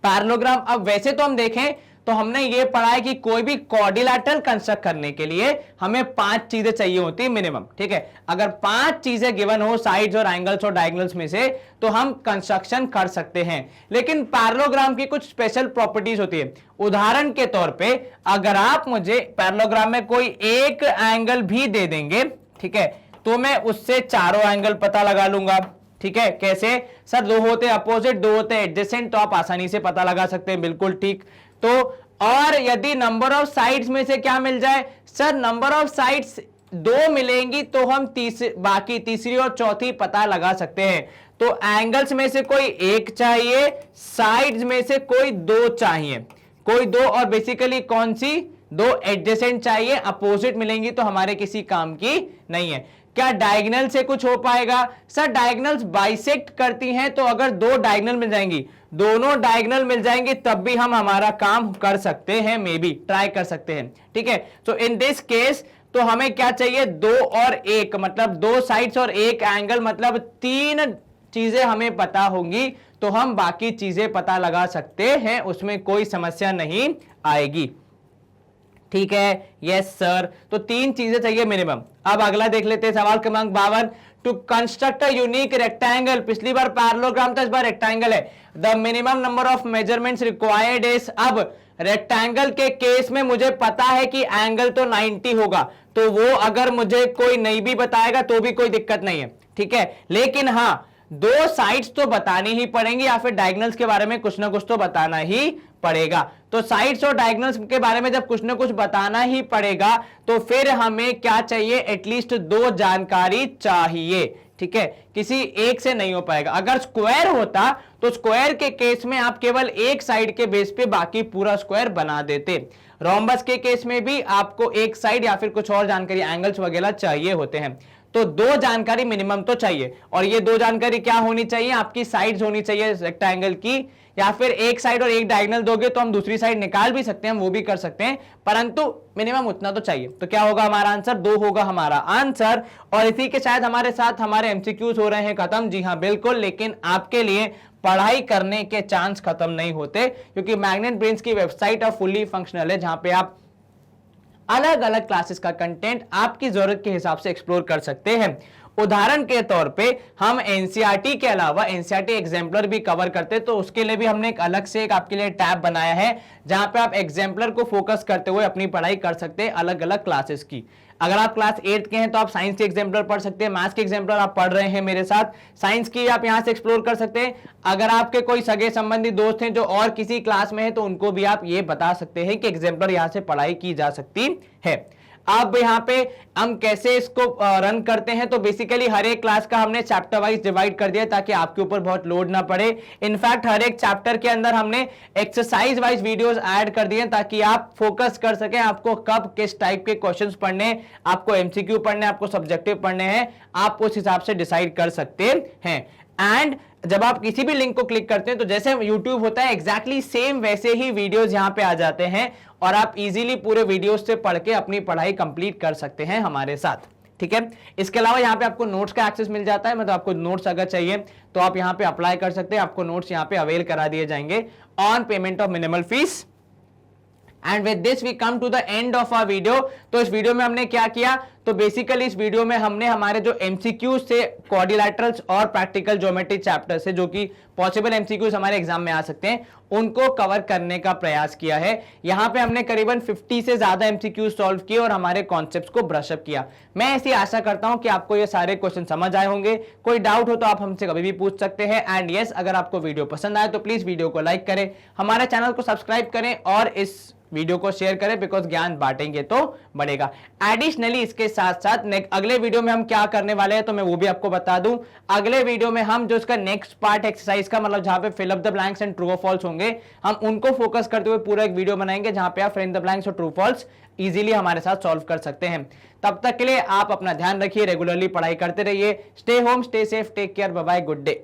Speaker 1: Parallelogram, अब वैसे तो हम देखें तो हमने ये पढ़ा है कि कोई भी क्वाड्रिलैटरल कंस्ट्रक्ट करने के लिए हमें 5 चीजें चाहिए होती है मिनिमम। ठीक है, अगर 5 चीजें गिवन हो साइड्स और एंगल्स और डायगोनल्स में से तो हम कंस्ट्रक्शन कर सकते हैं। लेकिन पैरेललोग्राम की कुछ स्पेशल प्रॉपर्टीज होती है। उदाहरण के तौर पे अगर आप मुझे पैरेललोग्राम में कोई एक एंगल भी दे देंगे, ठीक है, तो मैं उससे चारों एंगल पता लगा लूंगा। ठीक है, कैसे सर? 2 होते अपोजिट, 2 होते एडजेसेंट, तो आप आसानी से पता लगा सकते हैं। बिल्कुल ठीक। तो और यदि नंबर ऑफ साइड्स में से क्या मिल जाए सर? नंबर ऑफ साइड्स 2 मिलेंगी तो हम बाकी तीसरी और चौथी पता लगा सकते हैं। तो एंगल्स में से कोई एक चाहिए, साइड्स में से कोई 2 चाहिए, कोई 2, और बेसिकली कौन सी? 2 एडजेसेंट चाहिए, अपोजिट मिलेंगी तो हमारे किसी काम की नहीं है। क्या डायगोनल से कुछ हो पाएगा सर? डायगोनल्स बाइसेक्ट करती हैं, तो अगर 2 डायगोनल मिल जाएंगी, दोनों डायगोनल मिल जाएंगे, तब भी हम हमारा काम कर सकते हैं, मे बी ट्राई कर सकते हैं। ठीक है, तो इन दिस केस तो हमें क्या चाहिए? 2 और 1, मतलब 2 साइड्स और 1 एंगल, मतलब 3 चीजें हमें पता होंगी तो हम बाकी चीजें पता लगा सकते हैं, उसमें कोई समस्या नहीं आएगी। ठीक है, यस सर। तो 3 चीजें चाहिए मिनिमम। अब अगला देख लेते हैं सवाल क्रमांक 52। To construct a unique rectangle, पिछली बार पैरेललोग्राम था, इस बार रेक्टेंगल है। The minimum number of measurements required is, अब रेक्टेंगल के केस में मुझे पता है कि एंगल तो 90 होगा, तो वो अगर मुझे कोई नहीं भी बताएगा तो भी कोई दिक्कत नहीं है, ठीक है। लेकिन हाँ, 2 साइड्स तो बतानी ही पड़ेंगी, या फिर डायगोनल्स के बारे में कुछ ना कुछ तो बताना ही पड़ेगा। तो साइड्स और डायगोनल्स के बारे में जब कुछ ना कुछ बताना ही पड़ेगा तो फिर हमें क्या चाहिए, एटलीस्ट 2 जानकारी चाहिए, ठीक है। किसी एक से नहीं हो पाएगा। अगर स्क्वायर होता तो स्क्वायर के केस में आप केवल एक साइड के बेस पे बाकी पूरा स्क्वायर बना देते। रोम्बस के केस में भी आपको एक साइड या फिर कुछ और जानकारी, एंगल्स वगैरह चाहिए होते हैं। तो 2 जानकारी मिनिमम तो चाहिए, और ये 2 जानकारी क्या होनी चाहिए, आपकी साइड्स होनी चाहिए रेक्टेंगल की, या फिर एक साइड और एक डायगोनल दोगे तो हम दूसरी साइड निकाल भी सकते हैं, वो भी कर सकते हैं, परंतु मिनिमम उतना तो चाहिए। तो क्या होगा हमारा आंसर, 2 होगा हमारा आंसर। और इसी के शायद हमारे साथ हमारे एमसीक्यूज हो रहे हैं खत्म। जी हाँ बिल्कुल, लेकिन आपके लिए पढ़ाई करने के चांस खत्म नहीं होते, क्योंकि मैग्नेट ब्रेन्स की वेबसाइट अब फुली फंक्शनल है, जहां पे आप अलग अलग क्लासेस का कंटेंट आपकी जरूरत के हिसाब से एक्सप्लोर कर सकते हैं। उदाहरण के तौर पे हम एनसीईआरटी के अलावा एनसीईआरटी एग्जाम्पलर भी कवर करते, तो उसके लिए भी हमने एक अलग से एक आपके लिए टैब बनाया है, जहां पे आप एग्जाम्पलर को फोकस करते हुए अपनी पढ़ाई कर सकते हैं अलग अलग क्लासेस की। अगर आप क्लास 8 के हैं तो आप साइंस के एग्जाम्पलर पढ़ सकते हैं, मैथ्स के एग्जाम्पलर आप पढ़ रहे हैं मेरे साथ, साइंस की आप यहां से एक्सप्लोर कर सकते हैं। अगर आपके कोई सगे संबंधी दोस्त हैं जो और किसी क्लास में है तो उनको भी आप ये बता सकते हैं कि एग्जाम्पलर यहां से पढ़ाई की जा सकती है। अब यहाँ पे हम कैसे इसको रन करते हैं, तो बेसिकली हर एक क्लास का हमने चैप्टर वाइज डिवाइड कर दिया ताकि आपके ऊपर बहुत लोड ना पड़े। इनफैक्ट हर एक चैप्टर के अंदर हमने एक्सरसाइज वाइज वीडियोस ऐड कर दिए ताकि आप फोकस कर सकें, आपको कब किस टाइप के क्वेश्चंस पढ़ने, आपको एमसीक्यू पढ़ने, आपको सब्जेक्टिव पढ़ने हैं, आप उस हिसाब से डिसाइड कर सकते हैं। एंड जब आप किसी भी लिंक को क्लिक करते हैं तो जैसे YouTube होता है एग्जैक्टली सेम वैसे ही वीडियोस यहां पे आ जाते हैं, और आप इजीली पूरे वीडियोस से पढ़ के अपनी पढ़ाई कंप्लीट कर सकते हैं हमारे साथ, ठीक है। इसके अलावा यहाँ पे आपको नोट्स का एक्सेस मिल जाता है, मतलब आपको नोट्स अगर चाहिए तो आप यहाँ पे अप्लाई कर सकते हैं, आपको नोट्स यहाँ पे अवेल करा दिए जाएंगे on payment of minimal fees. And with this we come to the end of our video. तो इस वीडियो में हमने क्या किया, तो बेसिकली इस वीडियो में हमने हमारे जो एमसीक्यूज से क्वाड्रिलैटरल्स और प्रैक्टिकल ज्योमेट्री चैप्टर से जो कि पॉसिबल एमसीक्यूज हमारे एग्जाम में आ सकते हैं उनको कवर करने का प्रयास किया है। यहां पे हमने करीबन 50 से ज्यादा एमसीक्यूज सॉल्व किए और हमारे कॉन्सेप्ट्स को ब्रशअप किया। मैं ऐसी आशा करता हूं कि आपको ये सारे क्वेश्चन समझ आए होंगे। कोई डाउट हो तो आप हमसे कभी भी पूछ सकते हैं। एंड यस, अगर आपको वीडियो पसंद आए तो प्लीज वीडियो को लाइक करें, हमारे चैनल को सब्सक्राइब करें और इस वीडियो को शेयर करें, बिकॉज ज्ञान बांटेंगे तो बढ़ेगा। एडिशनली इसके साथ साथ अगले वीडियो में हम क्या करने वाले हैं तो मैं वो भी आपको बता दूं। अगले वीडियो में हम जो इसका नेक्स्ट पार्ट एक्सरसाइज का, मतलब जहां पे fill up the blanks and true और फॉल्स होंगे, हम उनको फोकस करते हुए पूरा एक वीडियो बनाएंगे जहां पे आप फिल इन द ब्लैंक्स और ट्रू फॉल्स इजीली हमारे साथ सॉल्व कर सकते हैं। तब तक के लिए आप अपना ध्यान रखिए, रेगुलरली पढ़ाई करते रहिए। Stay home, stay safe, take care, bye bye, good day.